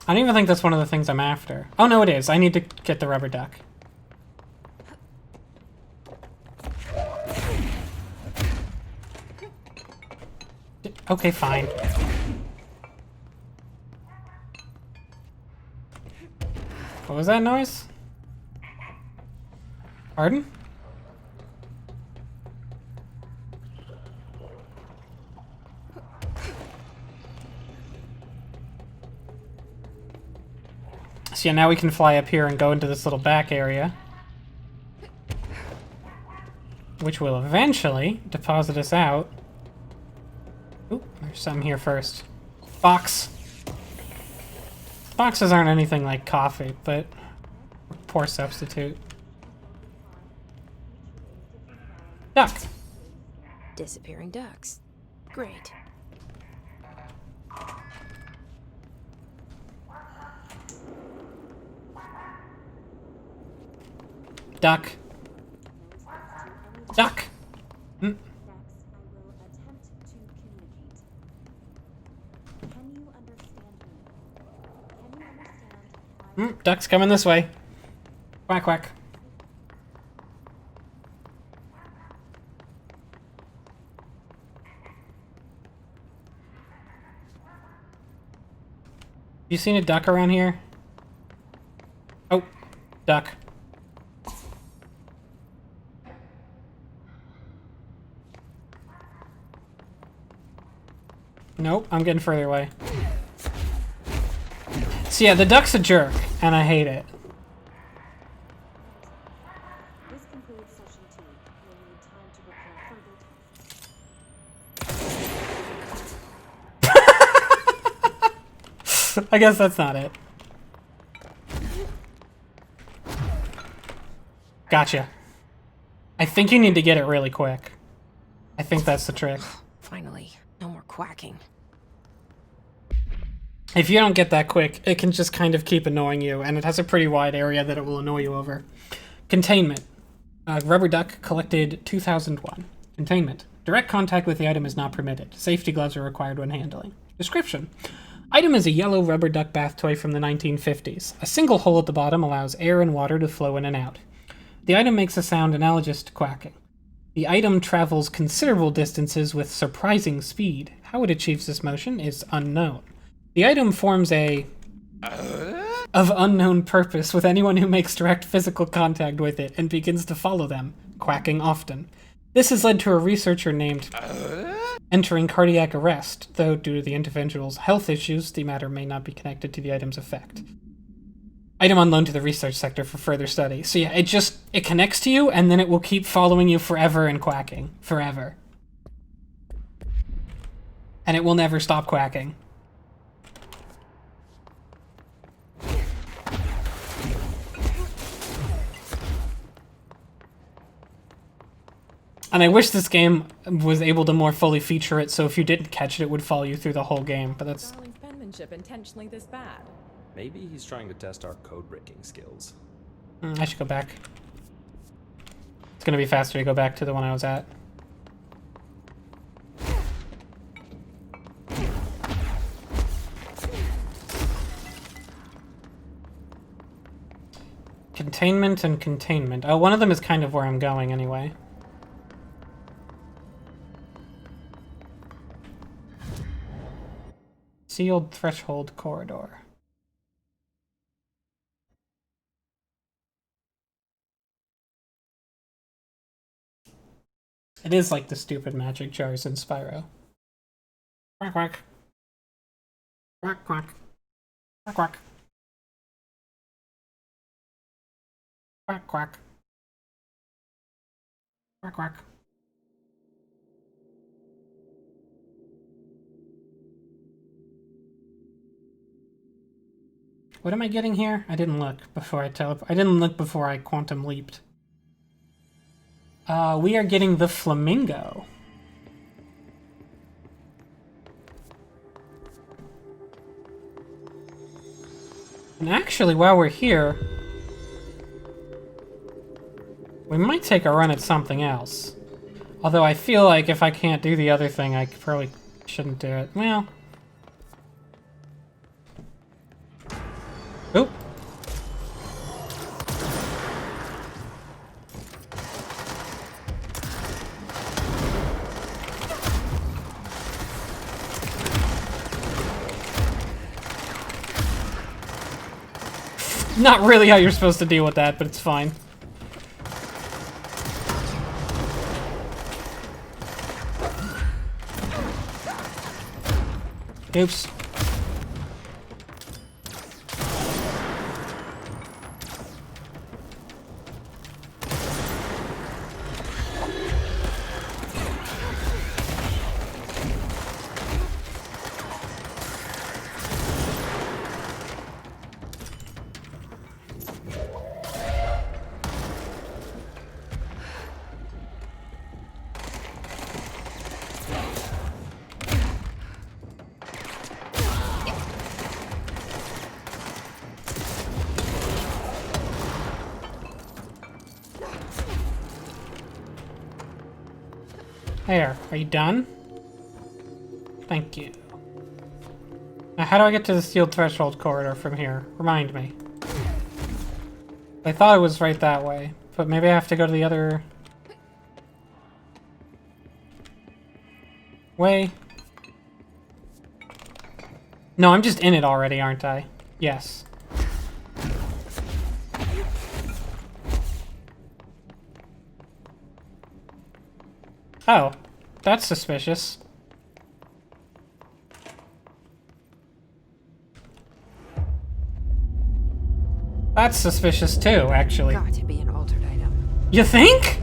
I don't even think that's one of the things I'm after. Oh, no, it is. I need to get the rubber duck. Okay, fine. What was that noise? Pardon? So yeah, now we can fly up here and go into this little back area, which will eventually deposit us out. Oop, there's some here first. Box. Boxes aren't anything like coffee, but poor substitute. Duck. Disappearing ducks. Great. Duck. Duck. Hmm. Next, I will attempt to communicate. Can you understand me? Can you understand my Duck's coming this way. Quack, quack. You seen a duck around here? Oh, duck. Nope, I'm getting further away. So yeah, the duck's a jerk, and I hate it. This concludes session 2. You'll need time to prepare further tasks. I guess that's not it. Gotcha. I think you need to get it really quick. I think that's the trick. Finally, no more quacking. If you don't get that quick, it can just kind of keep annoying you, and it has a pretty wide area that it will annoy you over. Containment. Rubber duck collected 2001. Containment. Direct contact with the item is not permitted. Safety gloves are required when handling. Description. Item is a yellow rubber duck bath toy from the 1950s. A single hole at the bottom allows air and water to flow in and out. The item makes a sound analogous to quacking. The item travels considerable distances with surprising speed. How it achieves this motion is unknown. The item forms a of unknown purpose with anyone who makes direct physical contact with it and begins to follow them, quacking often. This has led to a researcher named entering cardiac arrest, though due to the individual's health issues, the matter may not be connected to the item's effect. Item on loan to the research sector for further study. So yeah, it connects to you, and then it will keep following you forever and quacking. Forever. And it will never stop quacking. And I wish this game was able to more fully feature it, so if you didn't catch it, it would follow you through the whole game, but that's... Darling's penmanship intentionally this bad. Maybe he's trying to test our code-breaking skills. I should go back. It's gonna be faster to go back to the one I was at. Containment and containment. Oh, one of them is kind of where I'm going anyway. Sealed threshold corridor. It is like the stupid magic jars in Spyro. Quack quack. Quack quack. Quack quack. Quack quack. Quack quack. What am I getting here? I didn't look before I didn't look before I quantum leaped. We are getting the flamingo. And actually, while we're here, we might take a run at something else. Although I feel like if I can't do the other thing, I probably shouldn't do it. Well... Oop. Not really how you're supposed to deal with that, but it's fine. Oops. There, are you done? Thank you. Now how do I get to the sealed threshold corridor from here? Remind me. I thought it was right that way, but maybe I have to go to the other... way? No, I'm just in it already, aren't I? Yes. Oh, that's suspicious. That's suspicious too, actually. Got to be an altered item. You think?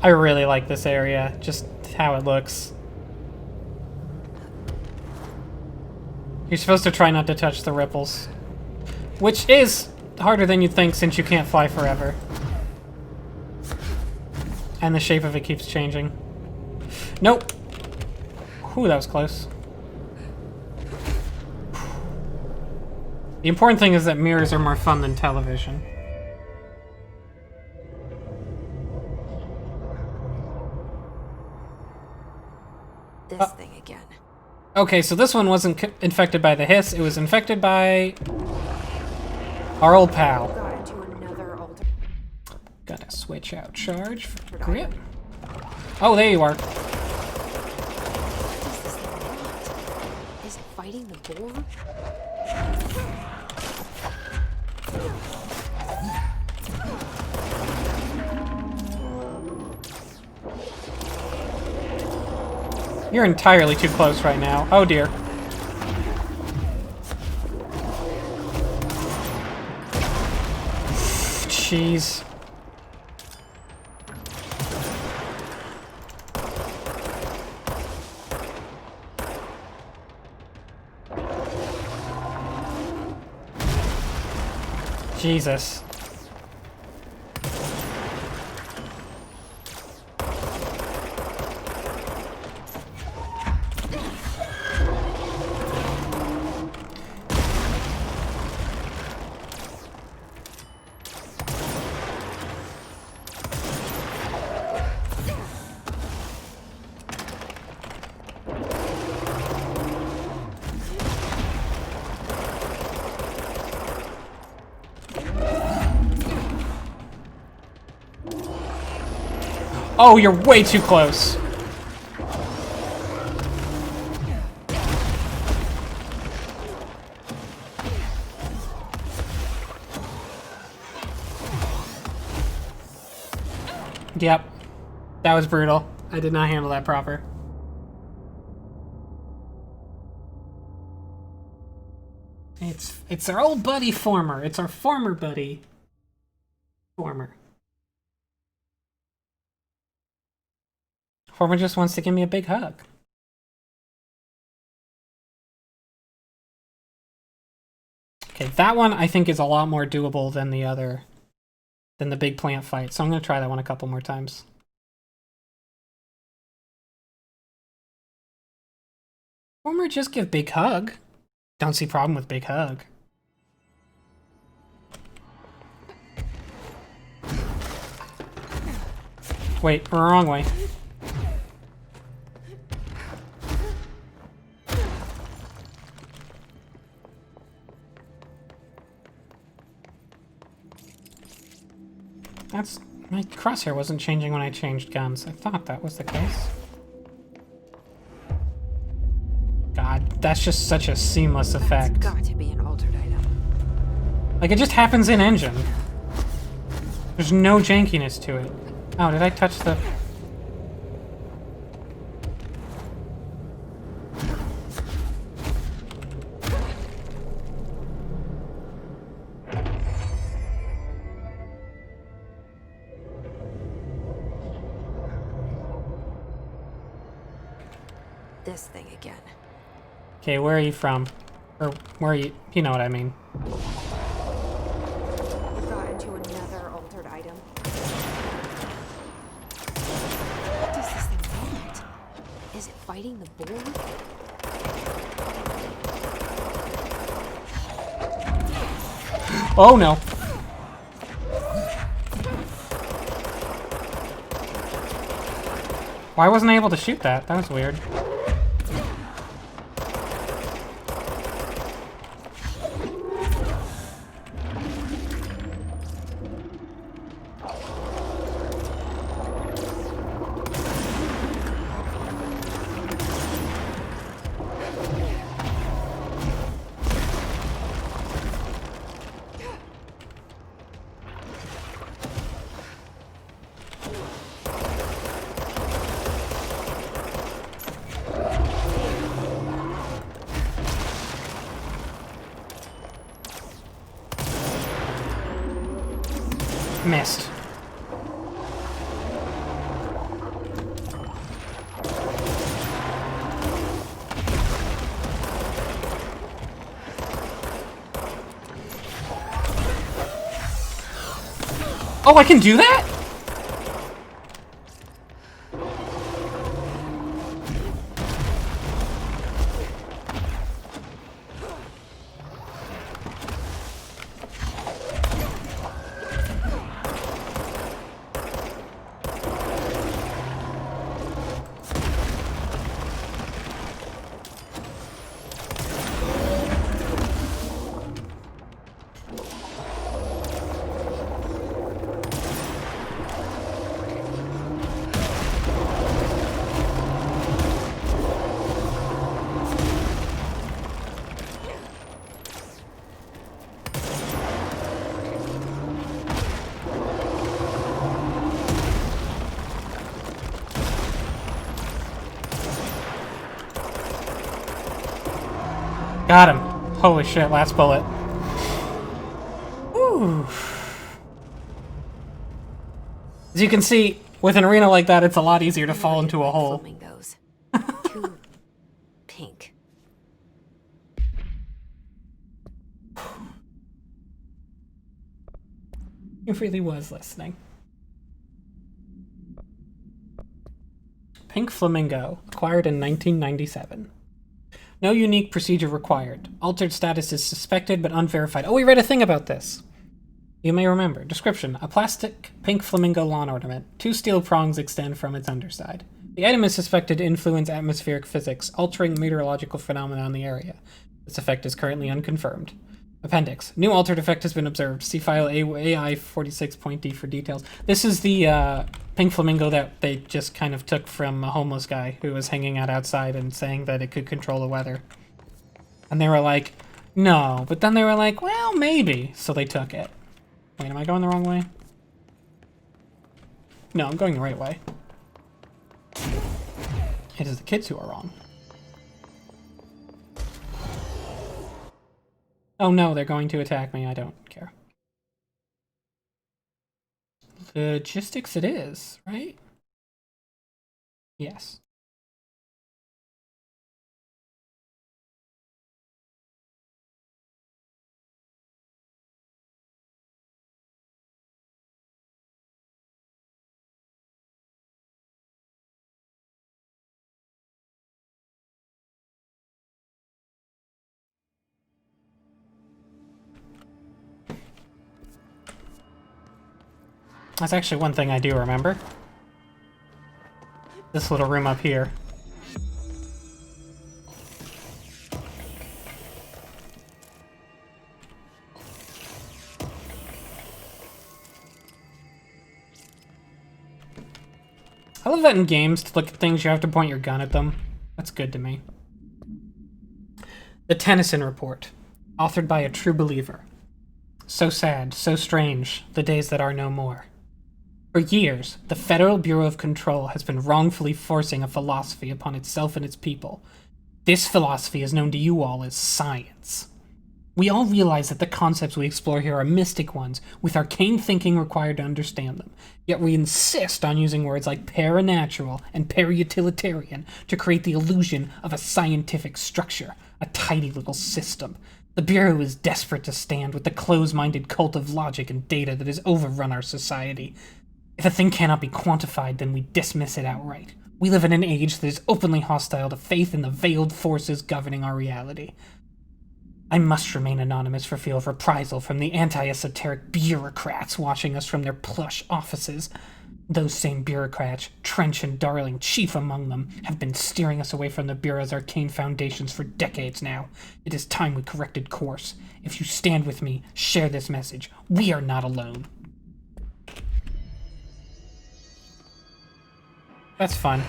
I really like this area, just how it looks. You're supposed to try not to touch the ripples. Which is harder than you'd think since you can't fly forever. And the shape of it keeps changing. Nope. Whew, that was close. The important thing is that mirrors are more fun than television. This thing again. Okay, so this one wasn't infected by the hiss, it was infected by... Our old pal. Got into another alter. Gotta switch out charge for grip. Oh, there you are. What is this thing not? Is it fighting the boar? You're entirely too close right now. Oh dear. Jeez. Jesus. Oh, you're way too close. Yep. That was brutal. I did not handle that proper. It's our old buddy Former. It's our former buddy. Former. Former just wants to give me a big hug. Okay, that one I think is a lot more doable than the other, than the big plant fight. So I'm gonna try that one a couple more times. Former just give big hug. Don't see problem with big hug. Wait, we're wrong way. That's... my crosshair wasn't changing when I changed guns. I thought that was the case. God, that's just such a seamless effect. That's got to be an altered item. Like, it just happens in engine. There's no jankiness to it. Oh, did I touch the... This thing again. Okay, where are you from? Or where are you... you know what I mean. Got into another altered item. What does this thing want? Is it fighting the boar? Oh no. Why wasn't I able to shoot that? That was weird. Missed. Oh, I can do that? Got him. Holy shit, last bullet. Ooh. As you can see, with an arena like that, it's a lot easier to fall into a hole. Flamingos. Too pink. He really was listening. Pink Flamingo, acquired in 1997. No unique procedure required. Altered status is suspected but unverified. Oh, we read a thing about this. You may remember. Description. A plastic pink flamingo lawn ornament. 2 steel prongs extend from its underside. The item is suspected to influence atmospheric physics, altering meteorological phenomena in the area. This effect is currently unconfirmed. Appendix. New altered effect has been observed. See file AI46.d for details. This is the pink flamingo that they just kind of took from a homeless guy who was hanging out outside and saying that it could control the weather. And they were like, no. But then they were like, well, maybe. So they took it. Wait, am I going the wrong way? No, I'm going the right way. It is the kids who are wrong. Oh no, they're going to attack me. I don't care. Logistics it is, right? Yes. That's actually one thing I do remember. This little room up here. I love that in games, to look at things you have to point your gun at them. That's good to me. The Tennyson Report, authored by a true believer. So sad, so strange, the days that are no more. For years, the Federal Bureau of Control has been wrongfully forcing a philosophy upon itself and its people. This philosophy is known to you all as science. We all realize that the concepts we explore here are mystic ones, with arcane thinking required to understand them. Yet we insist on using words like paranatural and para-utilitarian to create the illusion of a scientific structure, a tidy little system. The Bureau is desperate to stand with the close-minded cult of logic and data that has overrun our society. If a thing cannot be quantified, then we dismiss it outright. We live in an age that is openly hostile to faith in the veiled forces governing our reality. I must remain anonymous for fear of reprisal from the anti-esoteric bureaucrats watching us from their plush offices. Those same bureaucrats, Trench and Darling chief among them, have been steering us away from the Bureau's arcane foundations for decades now. It is time we corrected course. If you stand with me, share this message. We are not alone. That's fun.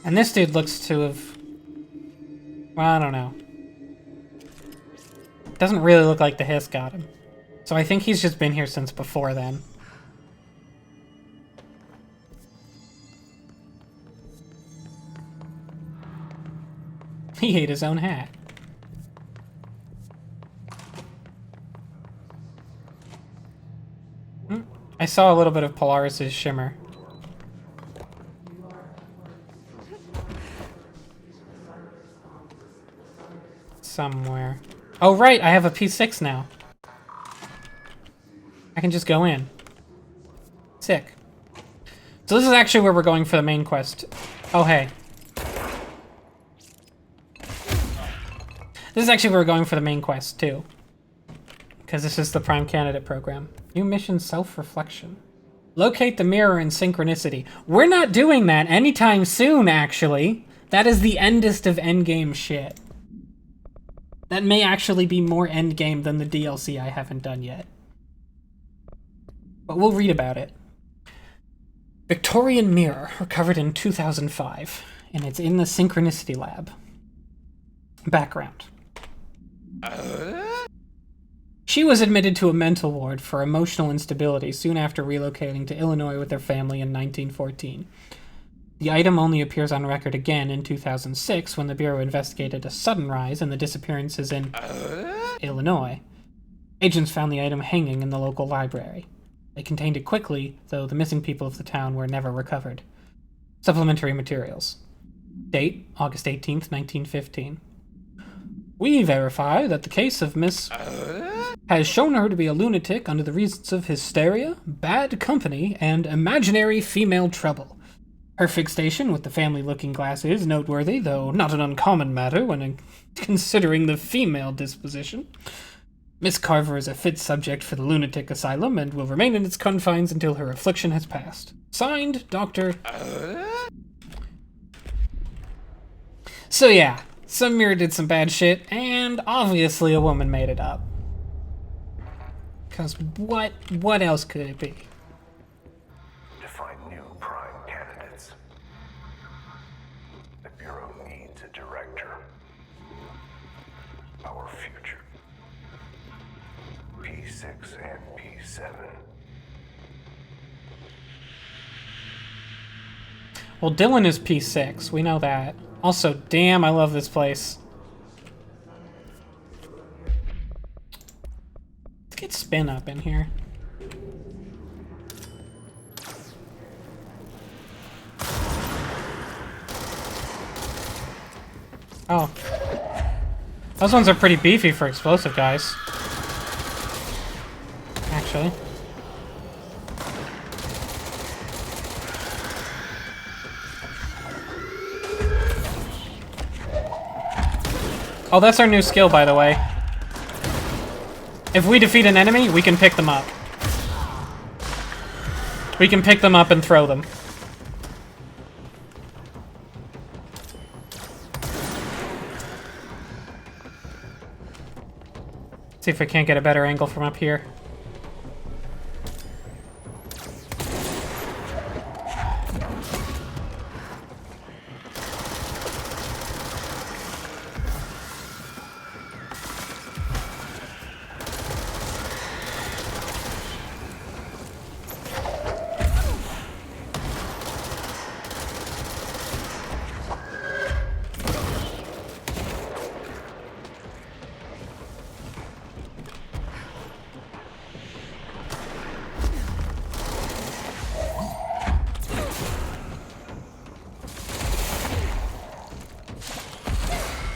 And this dude looks to have... Well, I don't know. Doesn't really look like the hiss got him. So I think he's just been here since before then. He ate his own hat. I saw a little bit of Polaris's shimmer. Somewhere. Oh right, I have a P6 now. I can just go in. Sick. So this is actually where we're going for the main quest. Oh hey. This is actually where we're going for the main quest too. Because this is the Prime Candidate program. New mission, self-reflection. Locate the mirror in synchronicity. We're not doing that anytime soon, actually. That is the endest of endgame shit. That may actually be more endgame than the DLC I haven't done yet. But we'll read about it. Victorian mirror, recovered in 2005. And it's in the Synchronicity Lab. Background. She was admitted to a mental ward for emotional instability soon after relocating to Illinois with their family in 1914. The item only appears on record again in 2006 when the Bureau investigated a sudden rise in the disappearances in Illinois. Agents found the item hanging in the local library. They contained it quickly, though the missing people of the town were never recovered. Supplementary materials. Date, August 18th, 1915. We verify that the case of Miss has shown her to be a lunatic under the reasons of hysteria, bad company, and imaginary female trouble. Her fixation with the family looking glass is noteworthy, though not an uncommon matter when considering the female disposition. Miss Carver is a fit subject for the lunatic asylum and will remain in its confines until her affliction has passed. Signed, Dr. So yeah, some mirror did some bad shit, and obviously a woman made it up. Because what else could it be? To find new prime candidates, the Bureau needs a director. Our future. P6 and P7. Well, Dylan is P6, we know that. Also, damn, I love this place. Let's get spin up in here. Oh. Those ones are pretty beefy for explosive guys. Actually. Oh, that's our new skill, by the way. If we defeat an enemy, we can pick them up. We can pick them up and throw them. See if I can't get a better angle from up here.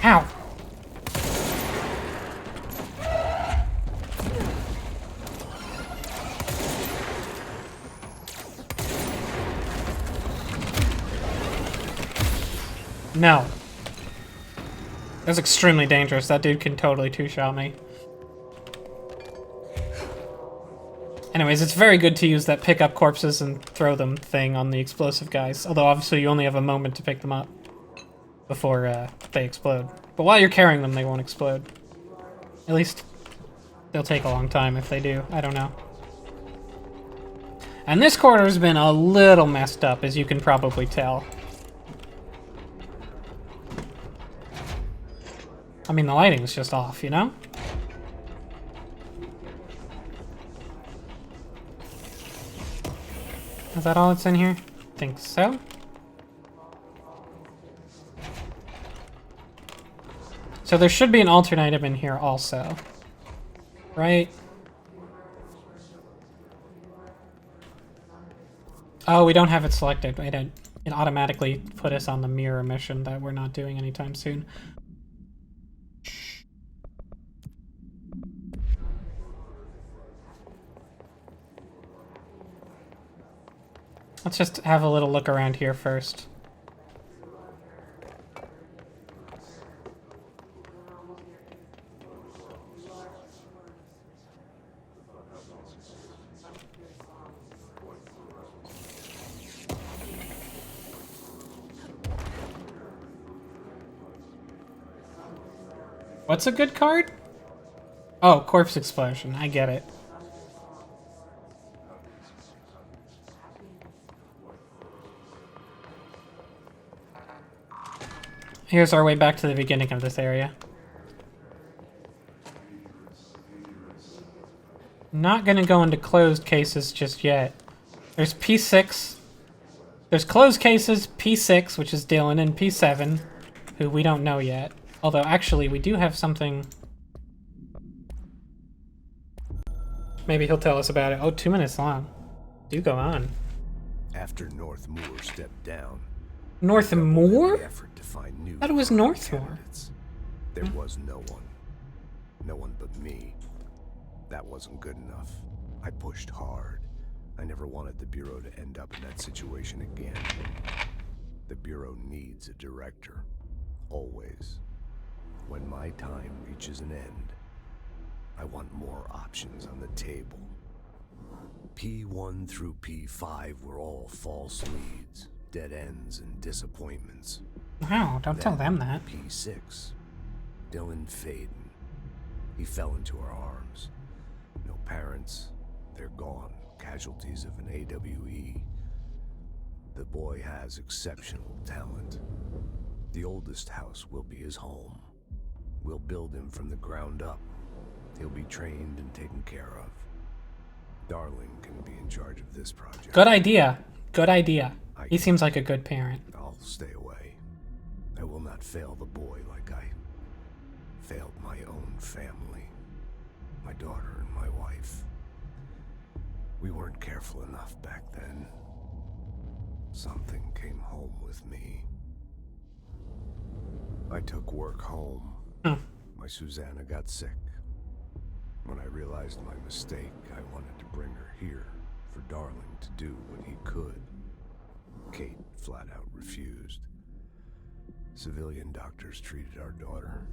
Ow! No. That's extremely dangerous. That dude can totally two-shot me. Anyways, it's very good to use that pick up corpses and throw them thing on the explosive guys. Although obviously you only have a moment to pick them up before they explode. But while you're carrying them, they won't explode. At least they'll take a long time if they do. I don't know. And this corridor's been a little messed up, as you can probably tell. I mean, the lighting's just off, you know? Is that all that's in here? Think so. So there should be an alternate item in here also. Right? Oh, we don't have it selected. Wait, it automatically put us on the mirror mission that we're not doing anytime soon. Let's just have a little look around here first. What's a good card? Oh, corpse explosion. I get it. Here's our way back to the beginning of this area. Not gonna go into closed cases just yet. There's P6 There's closed cases, P6, which is Dylan, and P7, who we don't know yet. Although, actually, we do have something... Maybe he'll tell us about it. Oh, 2 minutes long. Do go on. After Northmoor stepped down... Northmoor? Effort to find new I thought it was Northmoor. candidates. There was no one. No one but me. That wasn't good enough. I pushed hard. I never wanted the Bureau to end up in that situation again. The Bureau needs a director. Always. When my time reaches an end, I want more options on the table. P1 through P5 were all false leads, dead ends, and disappointments. Wow, don't tell them that. P6. Dylan Faden. He fell into our arms. No parents. They're gone. Casualties of an AWE. The boy has exceptional talent. The oldest house will be his home. We'll build him from the ground up. He'll be trained and taken care of. Darling can be in charge of this project. Good idea. Good idea. He seems like a good parent. I'll stay away. I will not fail the boy like I failed my own family. My daughter and my wife. We weren't careful enough back then. Something came home with me. I took work home. My Susanna got sick. When I realized my mistake, I wanted to bring her here for Darling to do what he could. Kate flat out refused. Civilian doctors treated our daughter,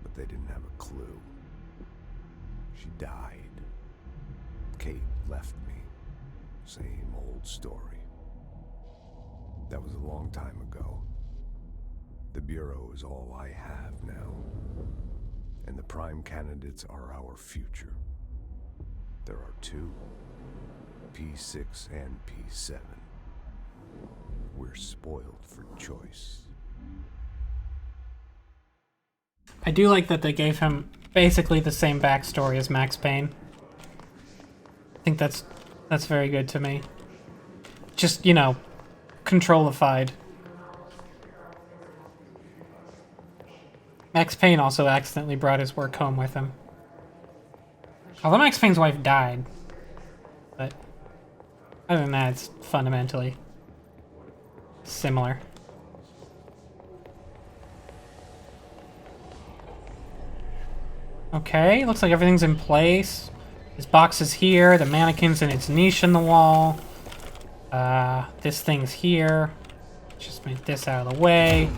but they didn't have a clue. She died. Kate left me. Same old story. That was a long time ago. The Bureau is all I have now. And the prime candidates are our future. There are two. P6 and P7. We're spoiled for choice. I do like that they gave him basically the same backstory as Max Payne. I think that's very good to me. Just, you know, controlified. Max Payne also accidentally brought his work home with him. Although Max Payne's wife died. But other than that, it's fundamentally similar. Okay, looks like everything's in place. His box is here, the mannequin's in its niche in the wall. This thing's here. Just make this out of the way.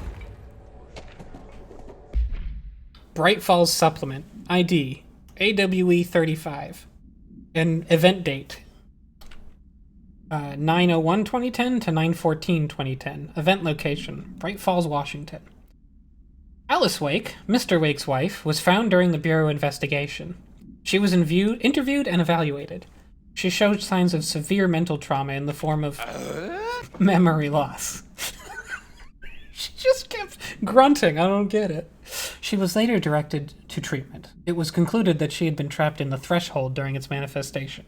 Bright Falls Supplement. ID. AWE 35. And event date. 9/01/2010 to 9/14/2010. Event location. Bright Falls, Washington. Alice Wake, Mr. Wake's wife, was found during the Bureau investigation. She was interviewed and evaluated. She showed signs of severe mental trauma in the form of memory loss. She just kept grunting. I don't get it. She was later directed to treatment. It was concluded that she had been trapped in the threshold during its manifestation.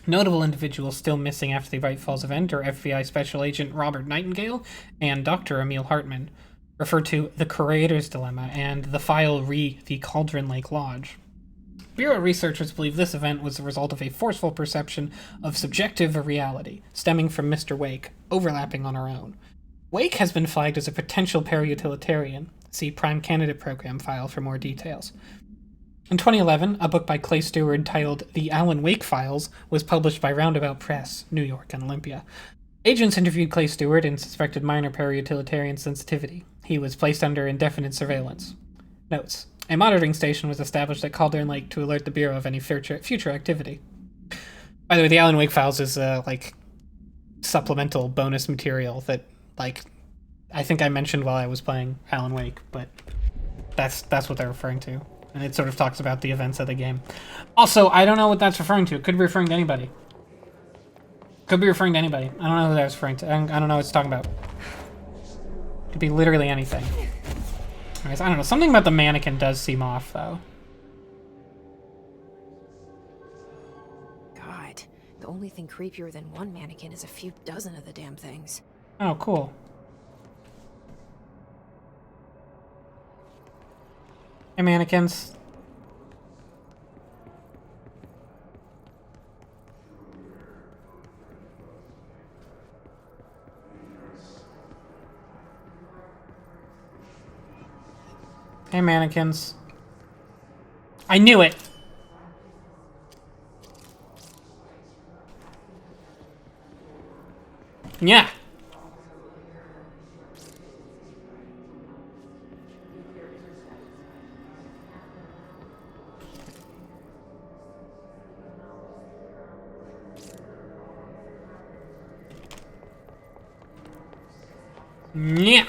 Notable individuals still missing after the Bright Falls event are FBI Special Agent Robert Nightingale and Dr. Emil Hartman, referred to the Curator's Dilemma and the file re the Cauldron Lake Lodge. Bureau researchers believe this event was the result of a forceful perception of subjective reality, stemming from Mr. Wake, overlapping on our own. Wake has been flagged as a potential para-utilitarian. See Prime Candidate Program file for more details. In 2011, a book by Clay Stewart titled The Alan Wake Files was published by Roundabout Press, New York and Olympia. Agents interviewed Clay Stewart and suspected minor para-utilitarian sensitivity. He was placed under indefinite surveillance. Notes. A monitoring station was established at Cauldron Lake to alert the Bureau of any future activity. By the way, the Alan Wake Files is, supplemental bonus material that, I think I mentioned while I was playing Alan Wake, but that's what they're referring to. And it sort of talks about the events of the game. Also, I don't know what that's referring to. It could be referring to anybody. Could be referring to anybody. I don't know who that's referring to. I don't know what it's talking about. Could be literally anything. Anyways, I don't know. Something about the mannequin does seem off, though. God, The only thing creepier than one mannequin is a few dozen of the damn things. Oh, cool. Hey, mannequins. Hey, mannequins. I knew it! Yeah. Yeah.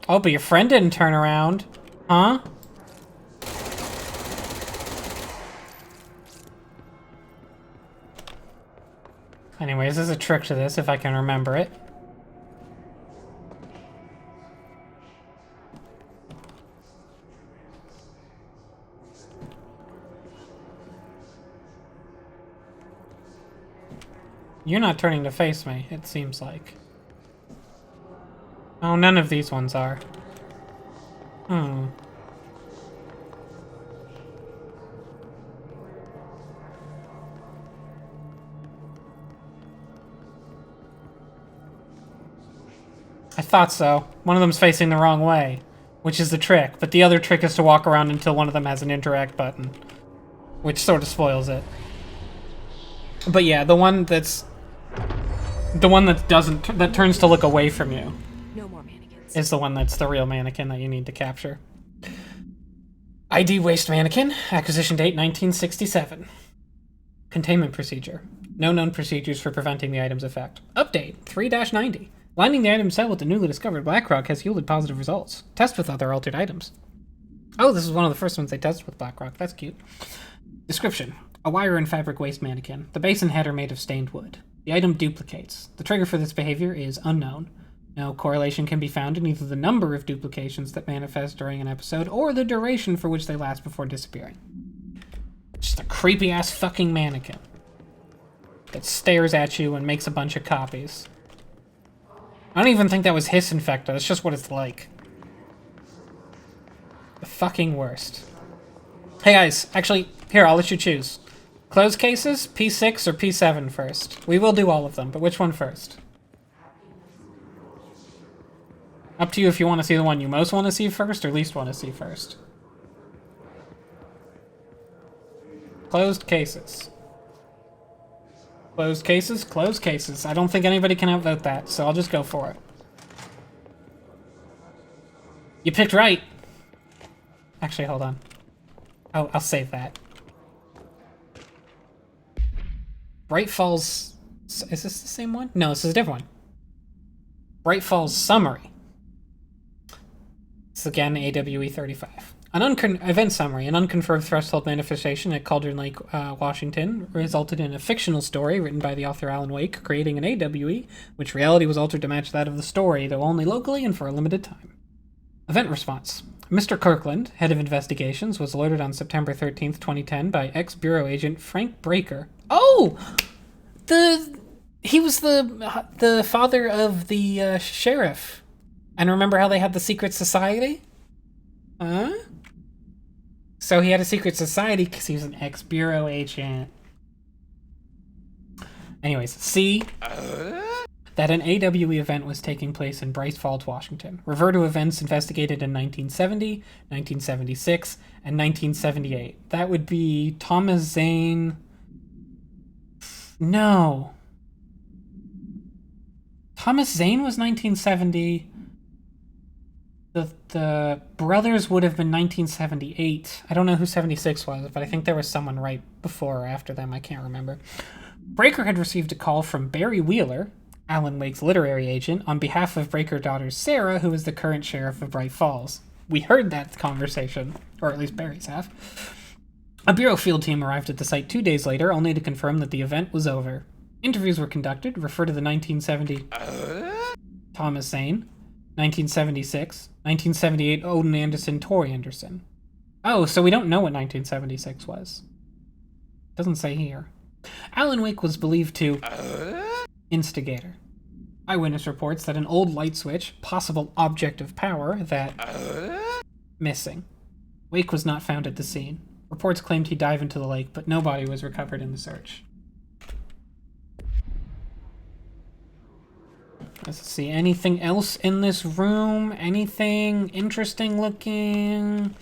Oh, but your friend didn't turn around. Huh? Anyways, there's a trick to this if I can remember it. You're not turning to face me, it seems like. Oh, none of these ones are. Hmm. I thought so. One of them's facing the wrong way, which is the trick. But the other trick is to walk around until one of them has an interact button, which sort of spoils it. But yeah, the one that doesn't, that turns to look away from you. No more mannequins. Is the one that's the real mannequin that you need to capture. ID waste mannequin, acquisition date 1967. Containment procedure. No known procedures for preventing the item's effect. Update 3-90. Lining the item cell with the newly discovered black rock has yielded positive results. Test with other altered items. Oh, this is one of the first ones they tested with black rock. That's cute. Description. A wire and fabric waste mannequin. The base and head are made of stained wood. The item duplicates. The trigger for this behavior is unknown. No correlation can be found in either the number of duplications that manifest during an episode or the duration for which they last before disappearing. Just a creepy-ass fucking mannequin that stares at you and makes a bunch of copies. I don't even think that was hiss infected. That's just what it's like. The fucking worst. Hey guys, actually, here, I'll let you choose. Closed cases, P6 or P7 first. We will do all of them, but which one first? Up to you if you want to see the one you most want to see first or least want to see first. Closed cases. Closed cases, closed cases. I don't think anybody can outvote that, so I'll just go for it. You picked right. Actually, hold on. Oh, I'll save that. Bright Falls... Is this the same one? No, this is a different one. Bright Falls Summary. This is again AWE 35. Event summary. An unconfirmed threshold manifestation at Cauldron Lake, Washington, resulted in a fictional story written by the author Alan Wake, creating an AWE, which reality was altered to match that of the story, though only locally and for a limited time. Event response. Mr. Kirkland, head of investigations, was alerted on September 13th, 2010 by ex-bureau agent Frank Breaker. Oh! He was the father of the sheriff. And remember how they had the secret society? Huh? So he had a secret society because he was an ex-bureau agent. Anyways, C. That an AWE event was taking place in Bright Falls, Washington. Refer to events investigated in 1970, 1976, and 1978. That would be Thomas Zane... No. Thomas Zane was 1970... The brothers would have been 1978. I don't know who 76 was, but I think there was someone right before or after them. I can't remember. Breaker had received a call from Barry Wheeler, Alan Wake's literary agent, on behalf of Breaker's daughter Sarah, who is the current sheriff of Bright Falls. We heard that conversation, or at least Barry's half. A bureau field team arrived at the site 2 days later, only to confirm that the event was over. Interviews were conducted. Refer to the 1970 Thomas Zane. 1976. 1978, Odin Anderson, Tori Anderson. Oh, so we don't know what 1976 was. Doesn't say here. Alan Wake was believed to... Instigator. Eyewitness reports that an old light switch, possible object of power, that... Missing. Wake was not found at the scene. Reports claimed he dived into the lake, but no body was recovered in the search. Let's see, anything else in this room? Anything interesting looking?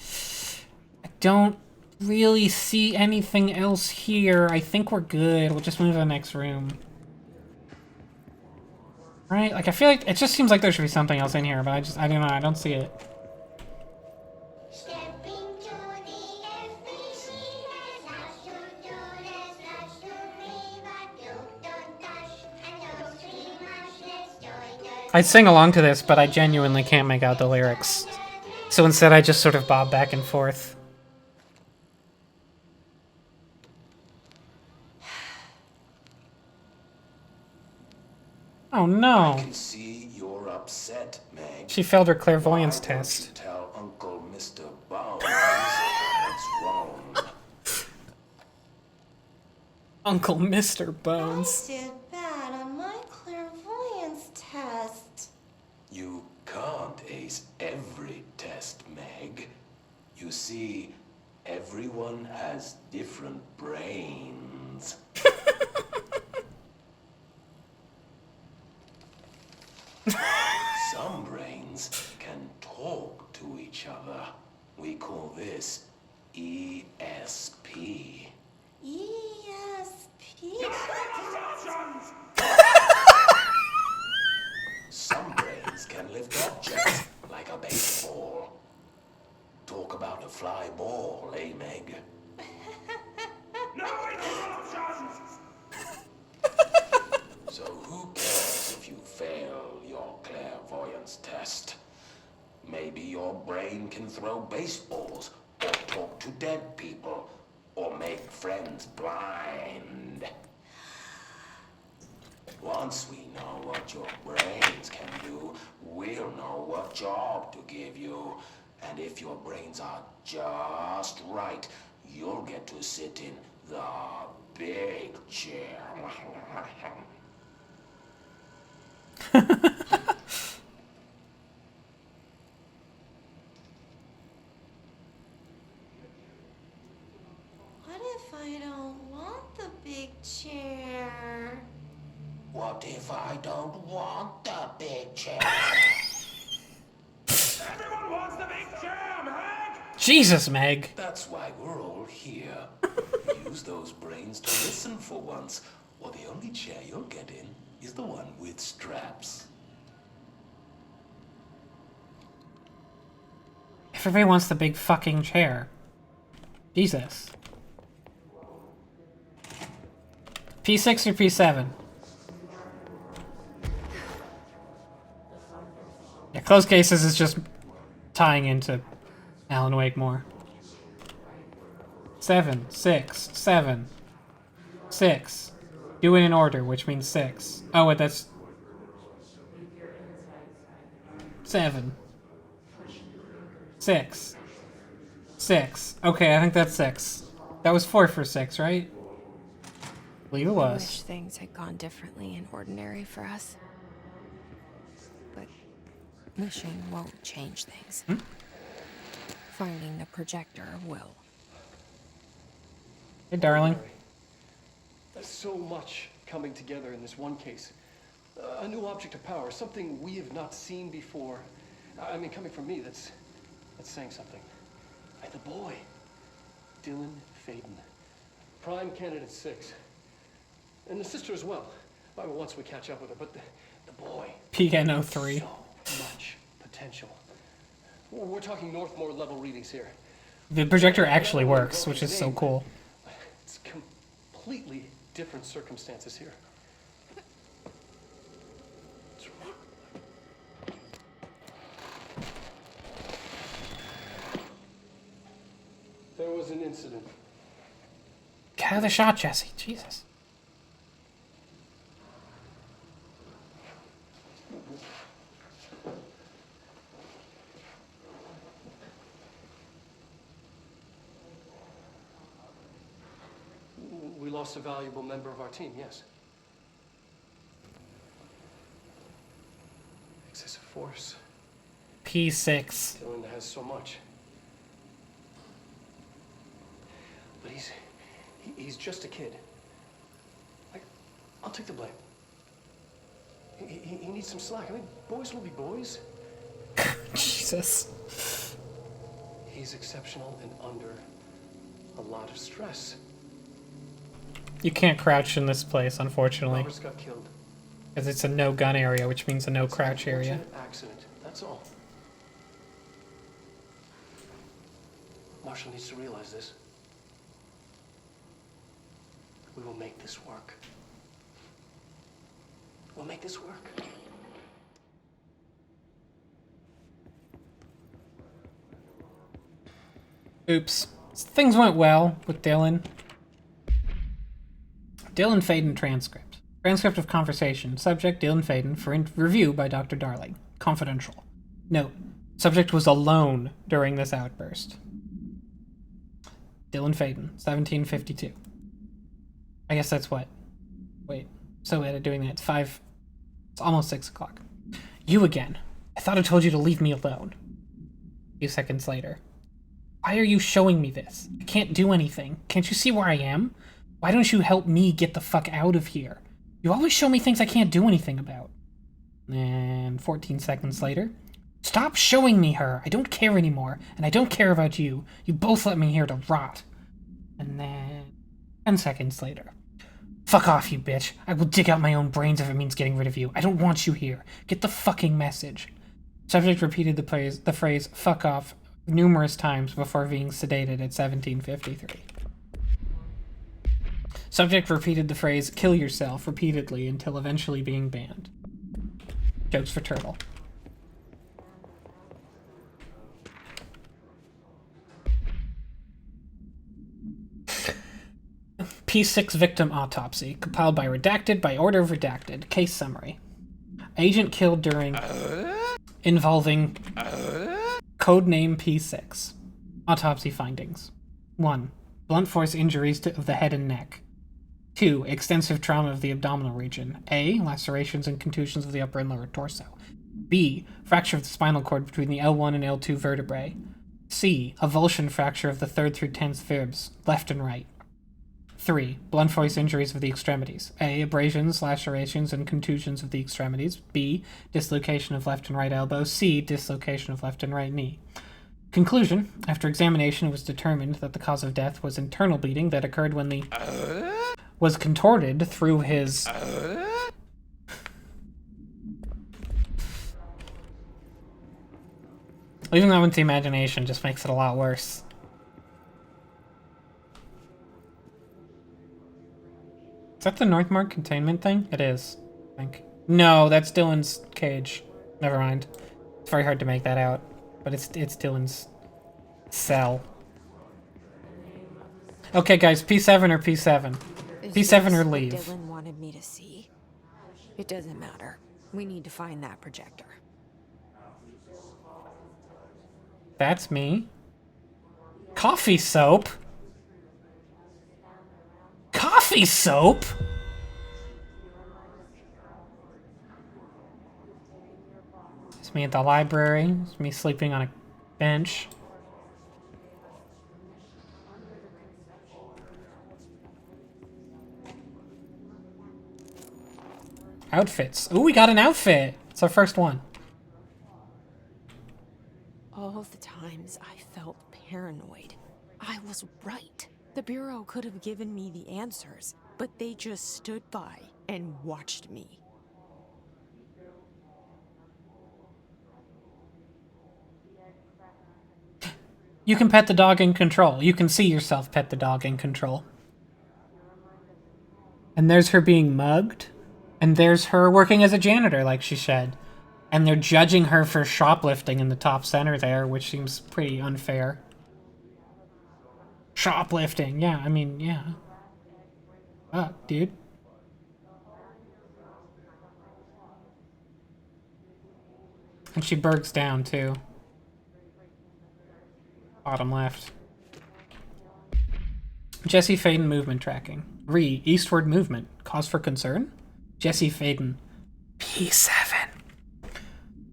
I don't really see anything else here. I think we're good. We'll just move to the next room. Right? Like, I feel like it just seems like there should be something else in here, but I don't know, I don't see it. I'd sing along to this, but I genuinely can't make out the lyrics. So instead I just sort of bob back and forth. Oh no. I can see you're upset, Meg. She failed her clairvoyance test. Tell Uncle Mr. Bones what's wrong. Uncle Mr. Bones. I did bad on my clairvoyance test. You can't ace every test, Meg. You see, everyone has different brains. Some brains can talk to each other. We call this ESP. ESP? Some brains can lift objects like a baseball. Talk about a fly ball, eh, Meg? No interruptions! So who cares if you fail your clairvoyance test? Maybe your brain can throw baseballs, or talk to dead people, or make friends blind. Once we know what your brains can do, we'll know what job to give you. And if your brains are just right, you'll get to sit in the big chair. What if I don't want the big chair? What if I don't want the big chair? Everyone wants the big chair, Meg! Jesus, Meg. That's why we're all here. Use those brains to listen for once, or the only chair you'll get in is the one with straps. Everybody wants the big fucking chair. Jesus. P6 or P7? Yeah, closed cases is just tying into Alan Wake more. 7, 6, 7, 6. Do it in order, which means 6. Oh, wait, that's 7, 6, 6. Okay, I think that's 6. That was 4 for 6, right? I believe it I was. wish things had gone differently and ordinary for us. But wishing won't change things. Finding the projector will. Hey, darling. There's so much coming together in this one case. A new object of power, something we have not seen before. I mean, coming from me, that's saying something. And the boy, Dylan Faden, prime candidate 6. And the sister as well. Once we catch up with her, but the boy. PN03. So much potential. We're talking Northmore level readings here. The projector actually works, which is so cool. It's completely different circumstances here. There was an incident. Get out of the shot, Jesse. Jesus. lost a valuable member of our team, yes. Excessive force. P6. Dylan has so much. But he's just a kid. I'll take the blame. He needs some slack. I mean, boys will be boys. Jesus. He's exceptional and under a lot of stress. You can't crouch in this place, unfortunately. Roberts got killed. Because it's a no-gun area, which means a no-crouch area. It's an unfortunate accident, that's all. Marshall needs to realize this. We will make this work. We'll make this work. Oops. Things went well with Dylan. Dylan Faden transcript. Transcript of conversation. Subject Dylan Faden for review by Dr. Darling. Confidential. Note. Subject was alone during this outburst. Dylan Faden, 1752. I guess that's what? Wait. So at doing that, it's almost 6 o'clock. You again. I thought I told you to leave me alone. A few seconds later. Why are you showing me this? I can't do anything. Can't you see where I am? Why don't you help me get the fuck out of here? You always show me things I can't do anything about. And 14 seconds later. Stop showing me her. I don't care anymore. And I don't care about you. You both let me here to rot. And then 10 seconds later. Fuck off, you bitch. I will dig out my own brains if it means getting rid of you. I don't want you here. Get the fucking message. Subject repeated the phrase fuck off numerous times before being sedated at 1753. Subject repeated the phrase kill yourself repeatedly until eventually being banned. Jokes for Turtle. P6 victim autopsy, compiled by Redacted by order of Redacted. Case summary. Agent killed during involving codename P6. Autopsy findings. 1. Blunt force injuries of the head and neck. 2. Extensive trauma of the abdominal region. A. Lacerations and contusions of the upper and lower torso. B. Fracture of the spinal cord between the L1 and L2 vertebrae. C. Avulsion fracture of the 3rd through 10th fibs, left and right. 3. Blunt force injuries of the extremities. A. Abrasions, lacerations, and contusions of the extremities. B. Dislocation of left and right elbow. C. Dislocation of left and right knee. Conclusion. After examination, it was determined that the cause of death was internal bleeding that occurred when the was contorted through his leaving that with the imagination just makes it a lot worse. Is that the Northmark containment thing? It is, I think. No, that's Dylan's cage. Never mind. It's very hard to make that out. But it's Dylan's cell. Okay, guys, P7 or P7? P7 or leave? Dylan wanted me to see. It doesn't matter. We need to find that projector. That's me. Coffee soap? Coffee soap? It's me at the library. It's me sleeping on a bench. Outfits. Ooh, we got an outfit. It's our first one. All the times I felt paranoid, I was right. The Bureau could have given me the answers, but they just stood by and watched me. You can pet the dog in Control. You can see yourself pet the dog in Control. And there's her being mugged. And there's her working as a janitor, like she said. And they're judging her for shoplifting in the top center there, which seems pretty unfair. Shoplifting, yeah, I mean, yeah. Dude. And she burgs down, too. Bottom left. Jesse Faden movement tracking. Eastward movement. Cause for concern? Jesse Faden. P7.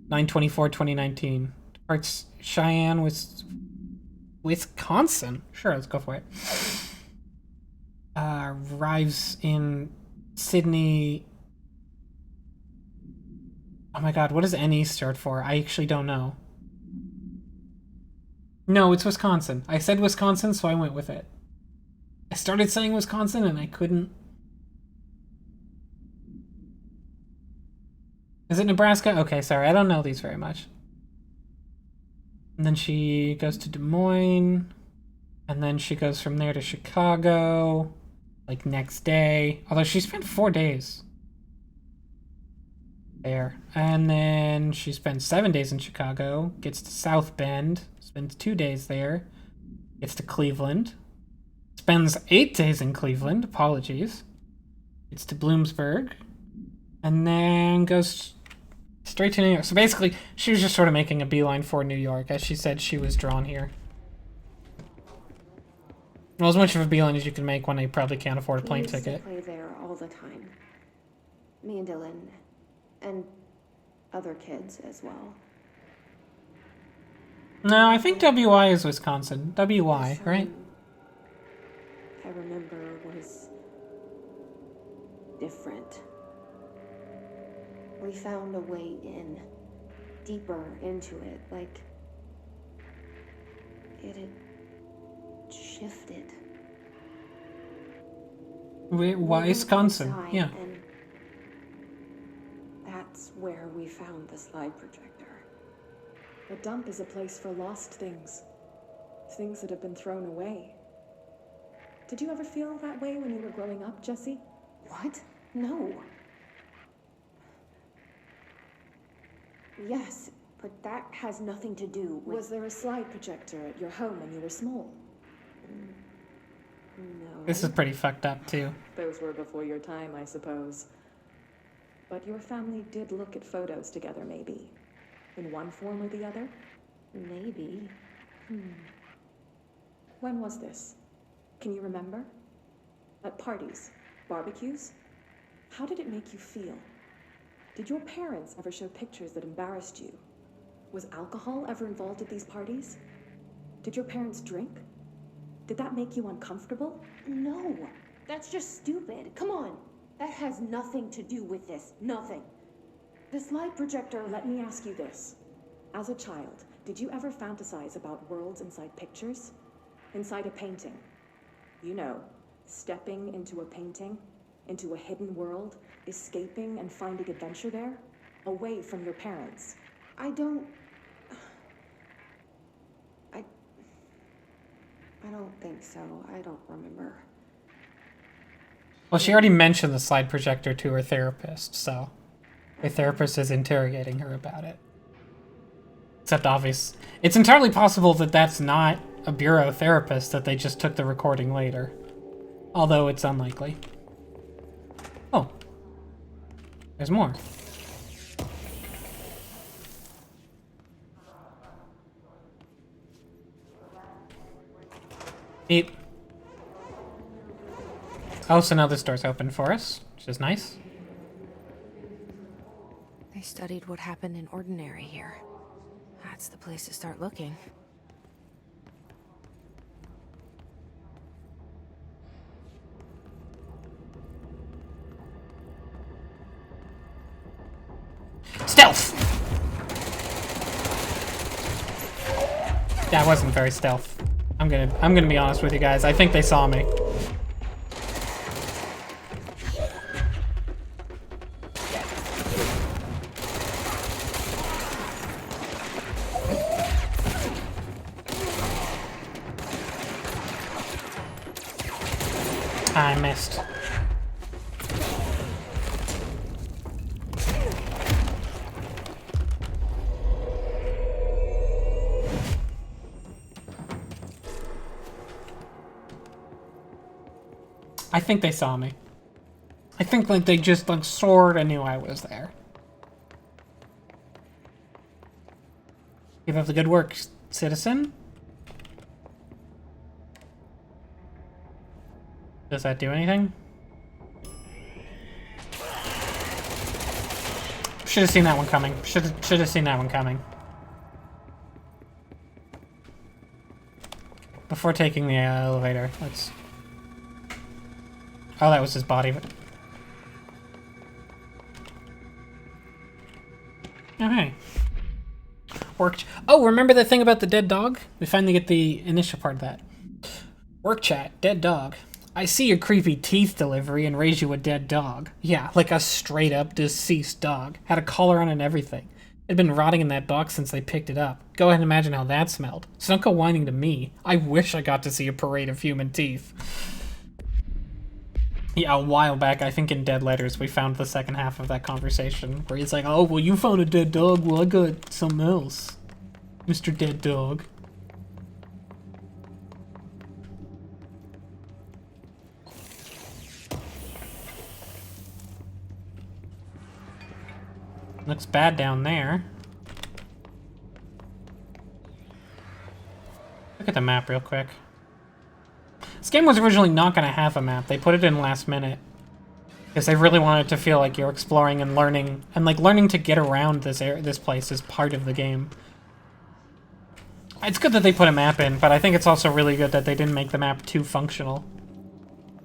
9/24/2019. Departs Cheyenne, Wisconsin. Sure, let's go for it. Arrives in Sydney. Oh my god, what does NE start for? I actually don't know. No, it's Wisconsin. I said Wisconsin, so I went with it. I started saying Wisconsin and I couldn't. Is it Nebraska? Okay, sorry, I don't know these very much. And then she goes to Des Moines. And then she goes from there to Chicago. Like next day. Although she spent 4 days there. And then she spends 7 days in Chicago. Gets to South Bend. Spends 2 days there. Gets to Cleveland. Spends 8 days in Cleveland. Apologies. Gets to Bloomsburg. And then goes straight to New York. So basically, she was just sort of making a beeline for New York. As she said, she was drawn here. Well, as much of a beeline as you can make when they probably can't afford a plane ticket. We used to play there all the time. Me and Dylan. And other kids as well. No, I think WI is Wisconsin. WI, right? I remember was different. We found a way in, deeper into it, like it had shifted. Wisconsin, yeah. And that's where we found the slide projector. A dump is a place for lost things. Things that have been thrown away. Did you ever feel that way when you were growing up, Jesse? What? No. Yes, but that has nothing to do with... Was there a slide projector at your home when you were small? No. This is pretty fucked up, too. Those were before your time, I suppose. But your family did look at photos together, maybe. In one form or the other? Maybe. When was this? Can you remember? At parties? Barbecues? How did it make you feel? Did your parents ever show pictures that embarrassed you? Was alcohol ever involved at these parties? Did your parents drink? Did that make you uncomfortable? No, that's just stupid. Come on. That has nothing to do with this. Nothing. The slide projector, let me ask you this. As a child, did you ever fantasize about worlds inside pictures? Inside a painting? You know, stepping into a painting, into a hidden world, escaping and finding adventure there, away from your parents. I don't think so. I don't remember. Well, she already mentioned the slide projector to her therapist, so her therapist is interrogating her about it. Except obvious. It's entirely possible that that's not a bureau therapist, that they just took the recording later. Although it's unlikely. Oh. There's more. Neat. Oh, so now this door's open for us, which is nice. They studied what happened in Ordinary here. That's the place to start looking. Stealth! That wasn't very stealth. I'm gonna be honest with you guys. I think they saw me. I missed. I think they saw me. I think like they just like sorta knew I was there. Keep up the good work, citizen. Does that do anything? Should have seen that one coming. Should have seen that one coming. Before taking the elevator, let's... Oh, that was his body. Oh, hey. Worked. Oh, remember the thing about the dead dog? We finally get the initial part of that. Work chat, dead dog. I see your creepy teeth delivery and raise you a dead dog. Yeah, like a straight up deceased dog. Had a collar on and everything. It'd been rotting in that box since they picked it up. Go ahead and imagine how that smelled. So don't go whining to me. I wish I got to see a parade of human teeth. Yeah, a while back, I think in Dead Letters, we found the second half of that conversation, where he's like, oh, well, you found a dead dog, well, I got something else. Mr. Dead Dog. Looks bad down there. Look at the map real quick. This game was originally not going to have a map. They put it in last minute. Because they really wanted it to feel like you're exploring and learning. And like learning to get around this place is part of the game. It's good that they put a map in, but I think it's also really good that they didn't make the map too functional.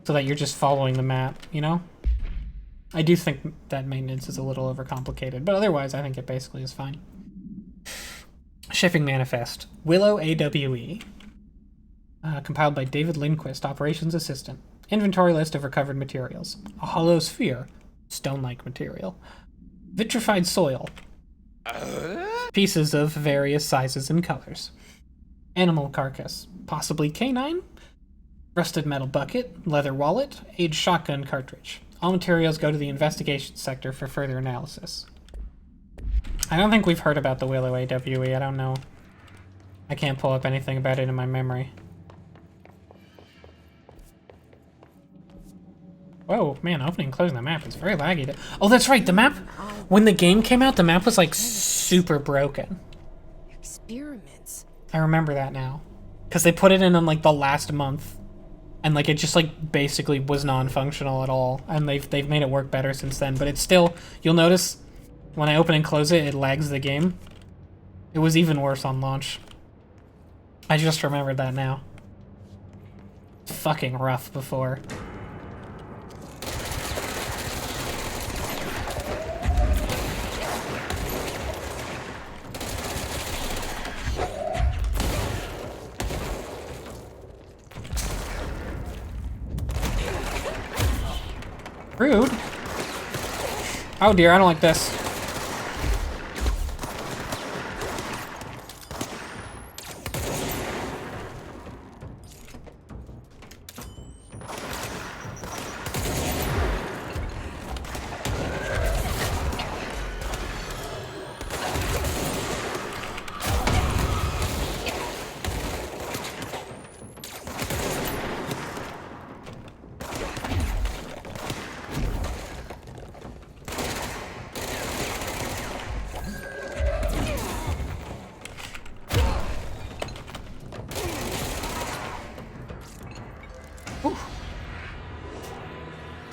So that you're just following the map, you know? I do think that maintenance is a little overcomplicated, but otherwise I think it basically is fine. Shipping Manifest. Willow AWE. Compiled by David Lindquist, Operations Assistant. Inventory list of recovered materials. A hollow sphere. Stone-like material. Vitrified soil. Pieces of various sizes and colors. Animal carcass. Possibly canine? Rusted metal bucket. Leather wallet. Aged shotgun cartridge. All materials go to the investigation sector for further analysis. I don't think we've heard about the Willow AWE. I don't know. I can't pull up anything about it in my memory. Whoa, man, opening and closing the map is very laggy. Oh, that's right, the map, when the game came out, the map was like super broken. Experiments. I remember that now. Because they put it in like the last month. And like it just like basically was non-functional at all. And they've made it work better since then. But it's still, you'll notice when I open and close it, it lags the game. It was even worse on launch. I just remembered that now. It's fucking rough before. Rude. Oh dear, I don't like this.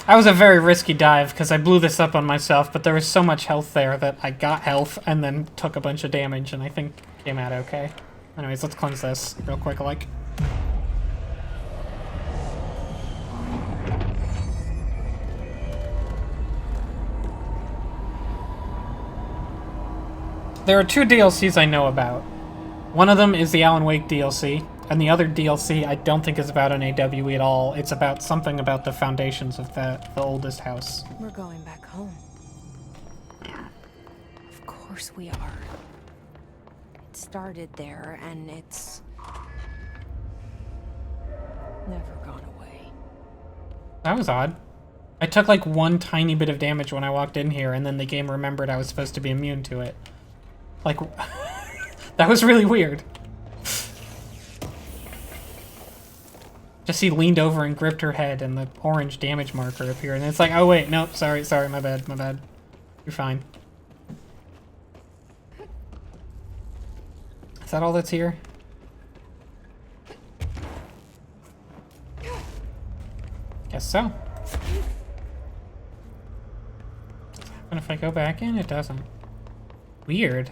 That was a very risky dive because I blew this up on myself, but there was so much health there that I got health and then took a bunch of damage and I think came out okay. Anyways, let's cleanse this real quick, like. There are 2 DLCs I know about. One of them is the Alan Wake DLC, and the other DLC I don't think is about an AWE at all. It's about something about the foundations of the oldest house. We're going back home. Of course we are. It started there, and it's never gone away. That was odd. I took like one tiny bit of damage when I walked in here, and then the game remembered I was supposed to be immune to it. Like, that was really weird. Just he leaned over and gripped her head and the orange damage marker appeared. And it's like, oh wait, nope, sorry, my bad. You're fine. Is that all that's here? Guess so. And if I go back in, it doesn't. Weird.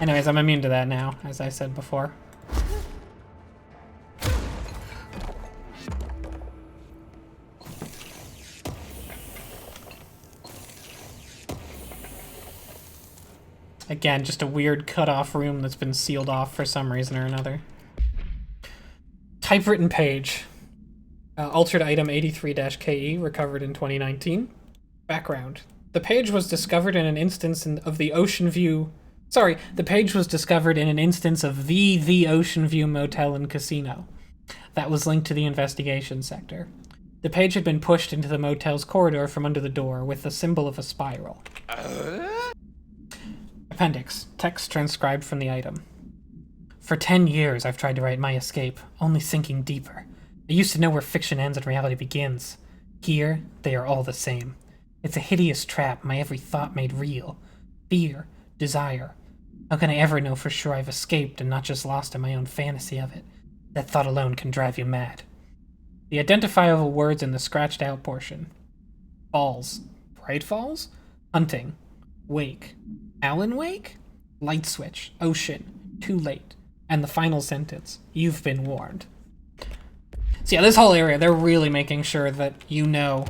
Anyways, I'm immune to that now, as I said before. Again, just a weird cut-off room that's been sealed off for some reason or another. Typewritten page. Altered item 83-KE, recovered in 2019. Background. The page was discovered in an instance of the Ocean View... Sorry, the page was discovered in an instance of the Ocean View Motel and Casino. That was linked to the investigation sector. The page had been pushed into the motel's corridor from under the door with the symbol of a spiral. Appendix. Text transcribed from the item. For 10 years, I've tried to write my escape, only sinking deeper. I used to know where fiction ends and reality begins. Here, they are all the same. It's a hideous trap, my every thought made real. Fear, desire. How can I ever know for sure I've escaped and not just lost in my own fantasy of it? That thought alone can drive you mad. The identifiable words in the scratched out portion. Falls. Bright Falls? Hunting. Wake. Alan Wake? Light switch. Ocean. Too late. And the final sentence. You've been warned. So yeah, this whole area, they're really making sure that you know.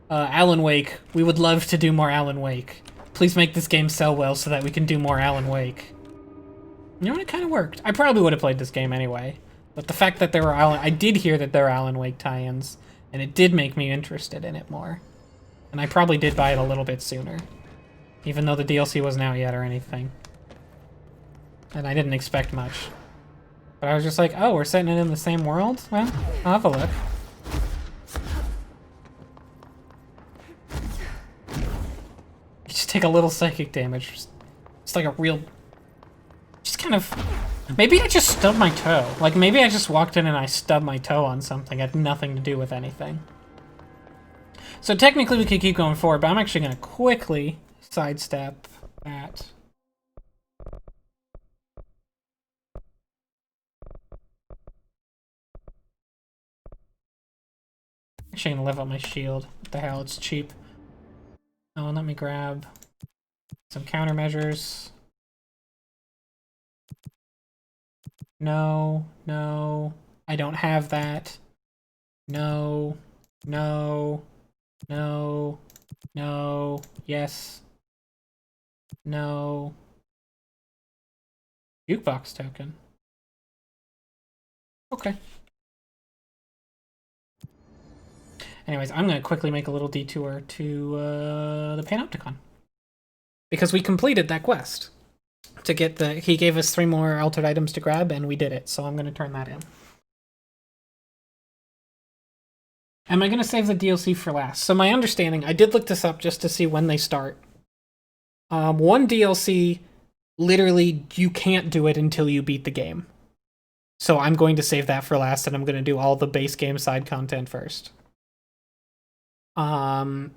Alan Wake. We would love to do more Alan Wake. Please make this game sell well so that we can do more Alan Wake. You know what? It kind of worked. I probably would have played this game anyway. But the fact that there were I did hear that there were Alan Wake tie-ins, and it did make me interested in it more. And I probably did buy it a little bit sooner. Even though the DLC wasn't out yet or anything. And I didn't expect much. But I was just like, oh, we're setting it in the same world? Well, I'll have a look. You just take a little psychic damage. It's like a real... Just kind of... Maybe I just stubbed my toe. Like, maybe I just walked in and I stubbed my toe on something. It had nothing to do with anything. So technically we could keep going forward, but I'm actually going to quickly sidestep that. Actually, I'm going to level up my shield. What the hell? It's cheap. Oh, let me grab some countermeasures. No, no, I don't have that. No, no, no, no, yes, no. Jukebox token. Okay. Anyways, I'm going to quickly make a little detour to the Panopticon. Because we completed that quest. To get the... He gave us 3 more altered items to grab, and we did it. So I'm going to turn that in. Am I going to save the DLC for last? So my understanding... I did look this up just to see when they start. One DLC, literally, you can't do it until you beat the game. So I'm going to save that for last, and I'm going to do all the base game side content first. The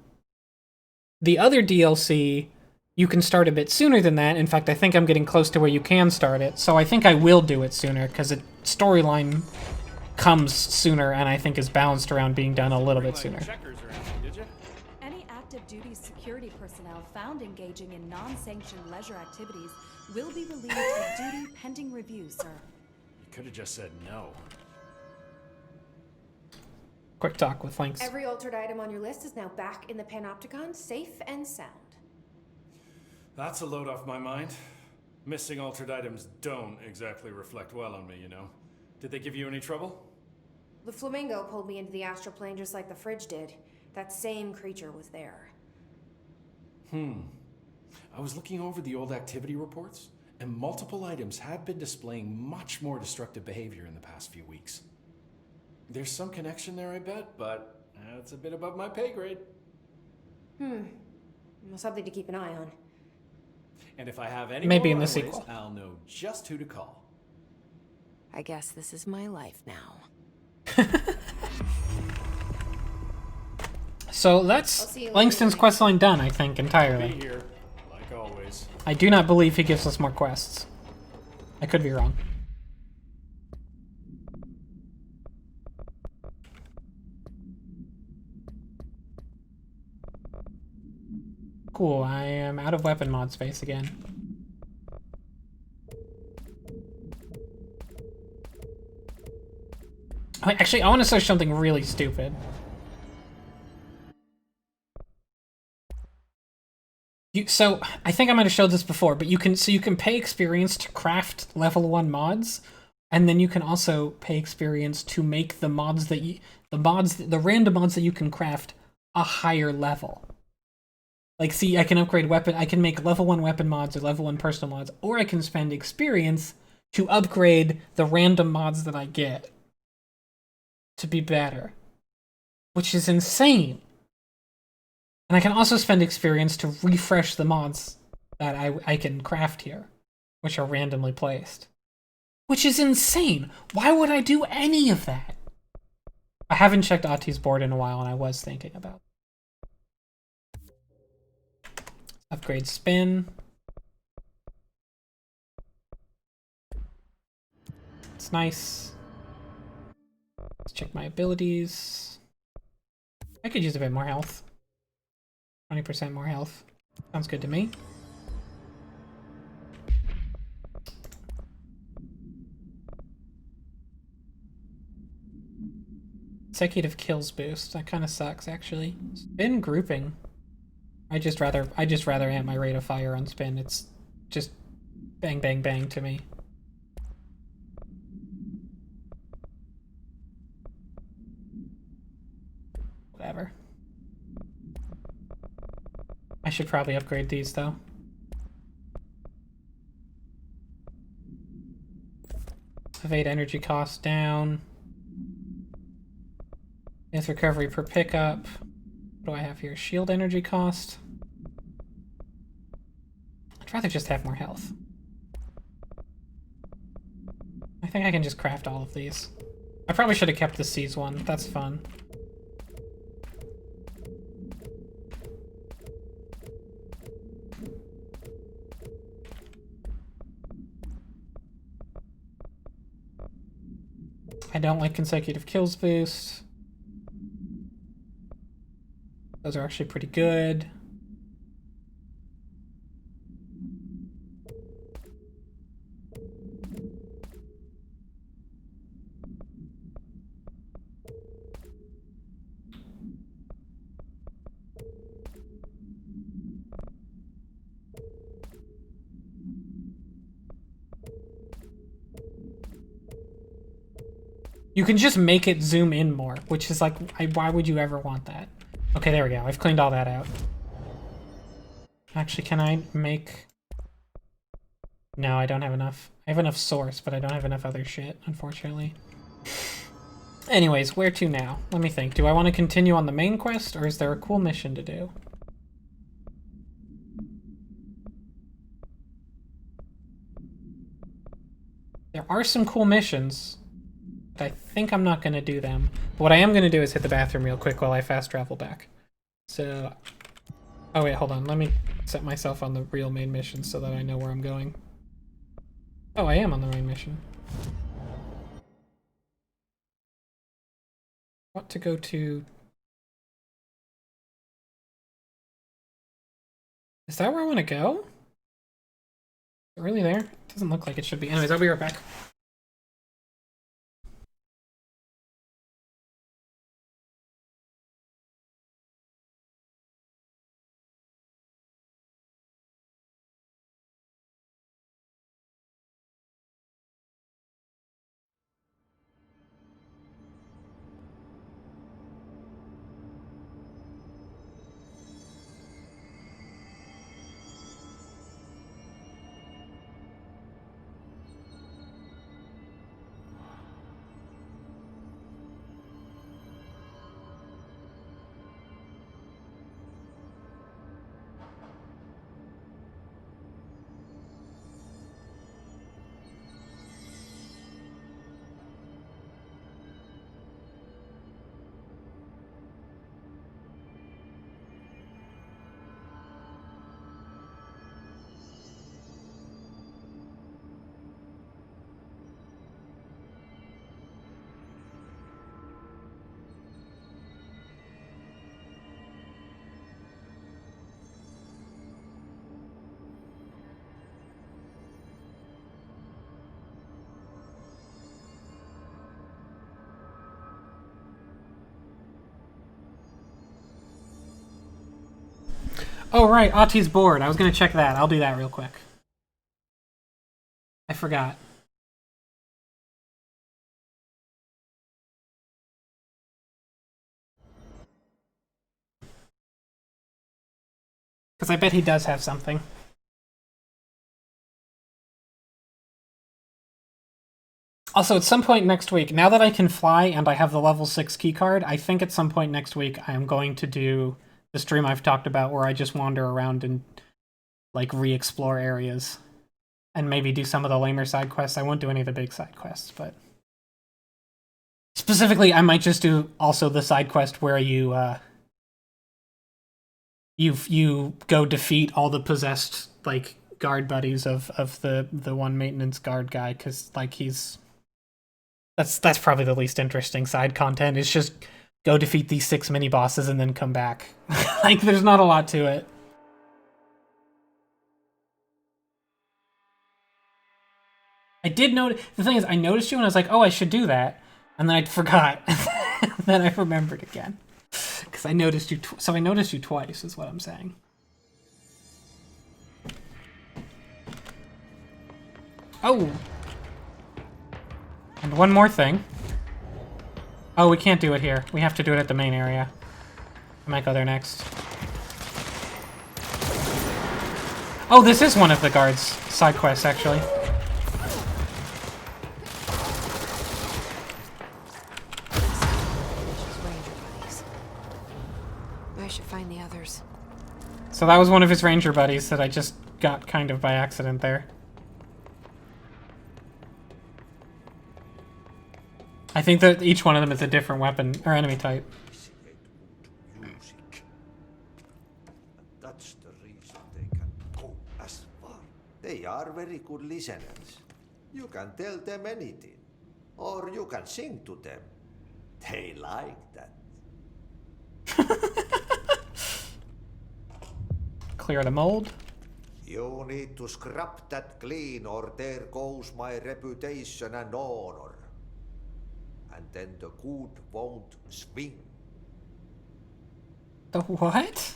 other DLC, you can start a bit sooner than that. In fact, I think I'm getting close to where you can start it. So I think I will do it sooner, because the storyline comes sooner and I think is balanced around being done a little bit sooner. Any active duty security personnel found engaging in non-sanctioned leisure activities will be relieved of duty pending review, sir. You could have just said no. Quick talk with links. Every altered item on your list is now back in the Panopticon, safe and sound. That's a load off my mind. Missing altered items don't exactly reflect well on me, you know. Did they give you any trouble? The flamingo pulled me into the astral plane just like the fridge did. That same creature was there. I was looking over the old activity reports, and multiple items have been displaying much more destructive behavior in the past few weeks. There's some connection there, I bet, but it's a bit above my pay grade. Well, something to keep an eye on. And if I have any Maybe more in the runaways, sequel. I'll know just who to call. I guess this is my life now. So that's Langston's questline done, I think, entirely. Be here, like always. I do not believe he gives us more quests. I could be wrong. Cool, I am out of weapon mod space again. Wait, actually, I want to search something really stupid. So, I think I might have showed this before, but you can pay experience to craft level 1 mods, and then you can also pay experience to make the mods that the random mods that you can craft a higher level. Like, see, I can upgrade weapon, I can make level 1 weapon mods or level 1 personal mods, or I can spend experience to upgrade the random mods that I get to be better. Which is insane. And I can also spend experience to refresh the mods that I can craft here, which are randomly placed. Which is insane! Why would I do any of that? I haven't checked Ati's board in a while, and I was thinking about it. Upgrade spin. It's nice. Let's check my abilities. I could use a bit more health. 20% more health. Sounds good to me. Consecutive kills boost. That kind of sucks, actually. Spin grouping. I just rather amp my rate of fire on spin. It's just bang, bang, bang to me. Whatever. I should probably upgrade these, though. Evade energy cost down. Death recovery per pickup. What do I have here? Shield energy cost. I'd rather just have more health. I think I can just craft all of these. I probably should have kept the Seas one. That's fun. I don't like consecutive kills boost. Those are actually pretty good. You can just make it zoom in more, which is like, why would you ever want that? Okay, there we go. I've cleaned all that out. Actually, can I make... No, I don't have enough. I have enough source, but I don't have enough other shit, unfortunately. Anyways, where to now? Let me think. Do I want to continue on the main quest, or is there a cool mission to do? There are some cool missions. I think I'm not going to do them. But what I am going to do is hit the bathroom real quick while I fast travel back. So... Oh wait, hold on. Let me set myself on the real main mission so that I know where I'm going. Oh, I am on the main mission. What to go to... Is that where I want to go? Is it really there? It doesn't look like it should be. Anyways, I'll be right back. Oh, right. Auti's board. I was going to check that. I'll do that real quick. I forgot. Because I bet he does have something. Also, at some point next week, now that I can fly and I have the level 6 keycard, I think at some point next week I am going to do the stream I've talked about where I just wander around and, like, re-explore areas. And maybe do some of the lamer side quests. I won't do any of the big side quests, but... Specifically, I might just do also the side quest where you, you go defeat all the possessed, like, guard buddies of the one maintenance guard guy, because, like, he's... That's probably the least interesting side content. It's just go defeat these 6 mini bosses and then come back. Like, there's not a lot to it. I did notice. The thing is, I noticed you and I was like, "Oh, I should do that," and then I forgot. Then I remembered again because I noticed you. So I noticed you twice, is what I'm saying. Oh. And one more thing. Oh, we can't do it here. We have to do it at the main area. I might go there next. Oh, this is one of the guards' side quests, actually. I should find the others. So that was one of his ranger buddies that I just got kind of by accident there. I think that each one of them is a different weapon or enemy type. Music. That's the reason they can go as far. They are very good listeners. You can tell them anything, or you can sing to them. They like that. Clear the mold. You need to scrap that clean, or there goes my reputation and honor. And then the good won't swing. The what?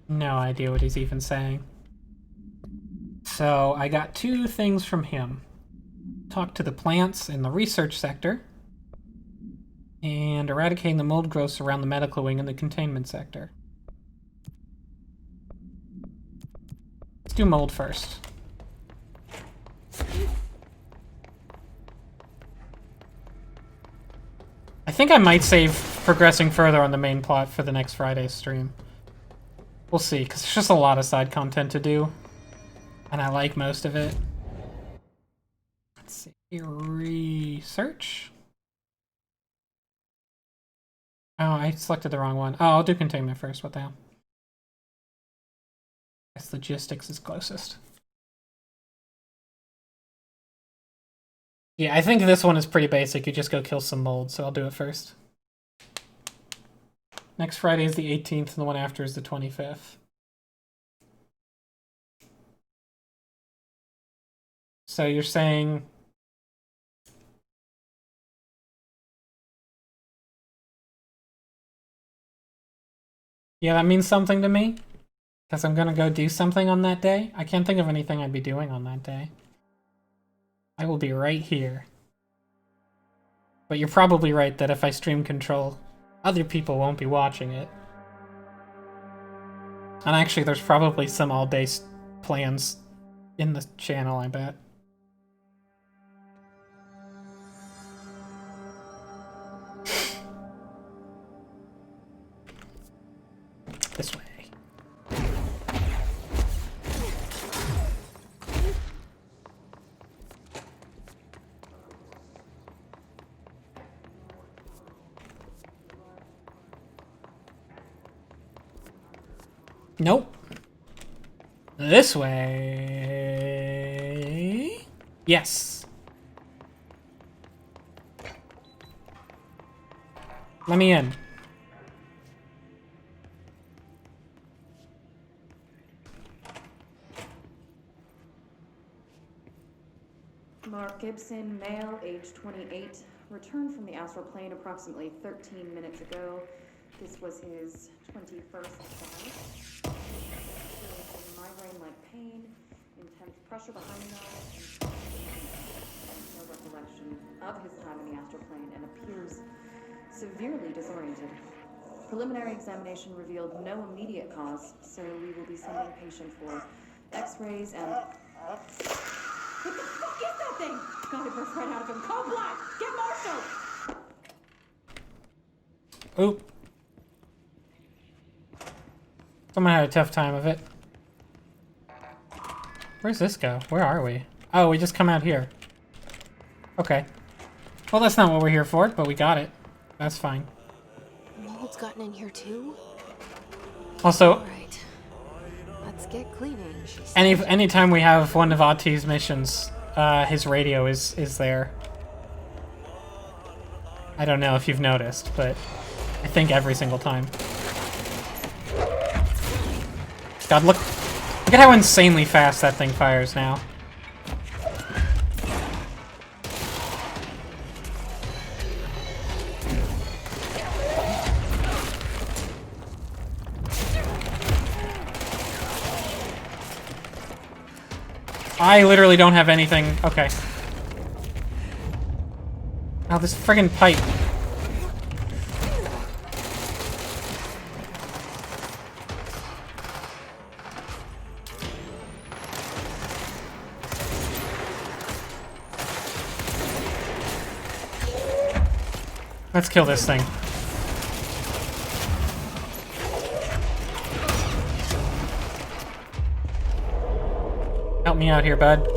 No idea what he's even saying. So I got 2 things from him. Talk to the plants in the research sector. And eradicating the mold growths around the medical wing in the containment sector. Let's do mold first. I think I might save progressing further on the main plot for the next Friday's stream. We'll see, because there's just a lot of side content to do. And I like most of it. Let's see. Research. Oh, I selected the wrong one. Oh, I'll do containment first. What the hell? I guess logistics is closest. Yeah, I think this one is pretty basic. You just go kill some mold, so I'll do it first. Next Friday is the 18th, and the one after is the 25th. So you're saying... Yeah, that means something to me. Because I'm gonna go do something on that day. I can't think of anything I'd be doing on that day. I will be right here. But you're probably right that if I stream Control, other people won't be watching it. And actually, there's probably some all-day plans in the channel, I bet. This way. Nope. This way. Yes. Let me in. Mark Gibson, male, age 28, returned from the astral plane approximately 13 minutes ago. This was his 21st flight. airplane-like pain, intense pressure behind the eyes, and no recollection of his time in the astral plane and appears severely disoriented. Preliminary examination revealed no immediate cause, so we will be sending patient for x-rays and... What the fuck is that thing? God, it burst right out of him. Call Black! Get Marshall! Oop. Someone had a tough time of it. Where's this go? Where are we? Oh, we just come out here. Okay. Well, that's not what we're here for, but we got it. That's fine. Mold's gotten in here too? Also, Alright. Let's get cleaning, she said. anytime we have one of Ati's missions, his radio is there. I don't know if you've noticed, but I think every single time. God, look at how insanely fast that thing fires now. I literally don't have anything. Okay. Oh, this friggin' pipe. Let's kill this thing. Help me out here, bud.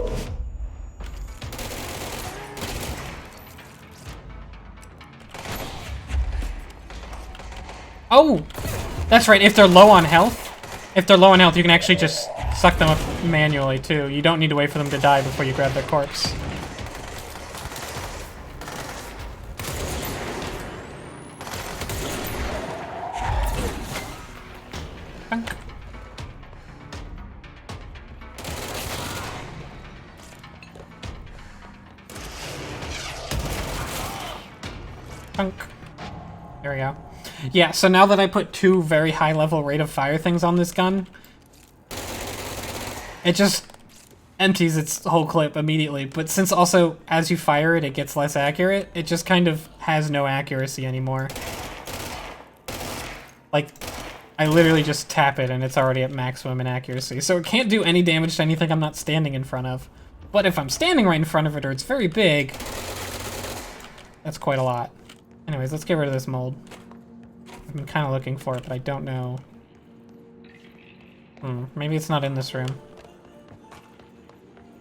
Oh! That's right, if they're low on health, you can actually just suck them up manually, too. You don't need to wait for them to die before you grab their corpse. There we go. Yeah, so now that I put 2 very high level rate of fire things on this gun, it just empties its whole clip immediately. But since also, as you fire it, it gets less accurate, it just kind of has no accuracy anymore. Like, I literally just tap it and it's already at maximum inaccuracy. So it can't do any damage to anything I'm not standing in front of. But if I'm standing right in front of it or it's very big, that's quite a lot. Anyways, let's get rid of this mold. I've been kind of looking for it, but I don't know. Maybe it's not in this room.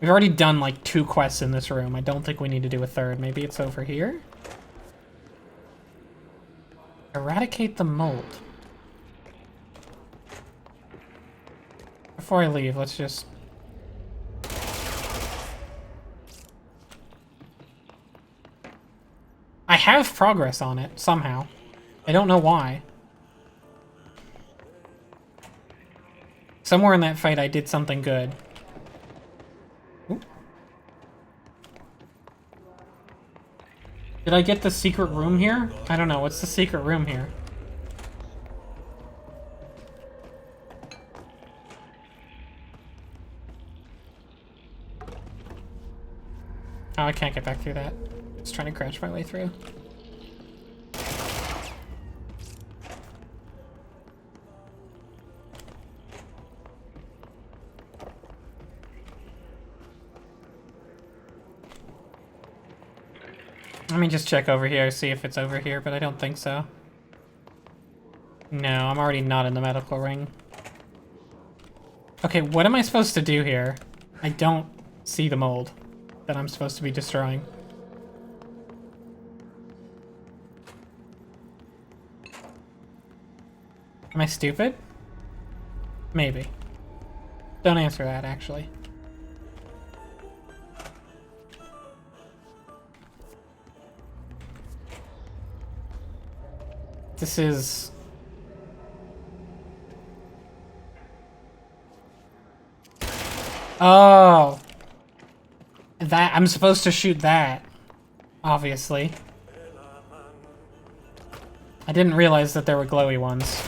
We've already done like 2 quests in this room. I don't think we need to do a 3rd. Maybe it's over here? Eradicate the mold. Before I leave, let's just... I have progress on it, somehow. I don't know why. Somewhere in that fight I did something good. Ooh. Did I get the secret room here? I don't know, what's the secret room here? Oh, I can't get back through that. Just trying to crouch my way through. Let me just check over here, see if it's over here, but I don't think so. No, I'm already not in the medical ring. Okay, what am I supposed to do here? I don't see the mold that I'm supposed to be destroying. Am I stupid? Maybe. Don't answer that, actually. This is... Oh! That, I'm supposed to shoot that. Obviously. I didn't realize that there were glowy ones.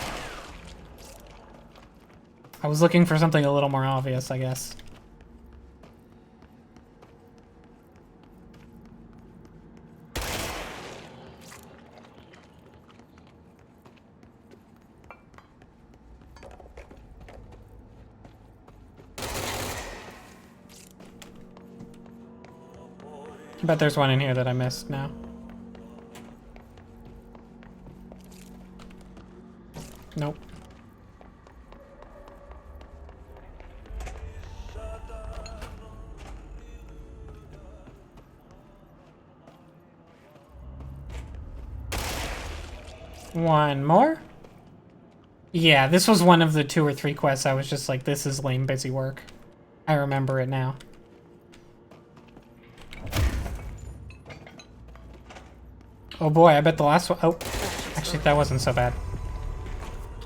I was looking for something a little more obvious, I guess. I bet there's one in here that I missed now. Nope. One more? Yeah, this was one of the 2 or 3 quests I was just like, this is lame busy work. I remember it now. Oh boy, I bet the last one... Oh, actually, that wasn't so bad.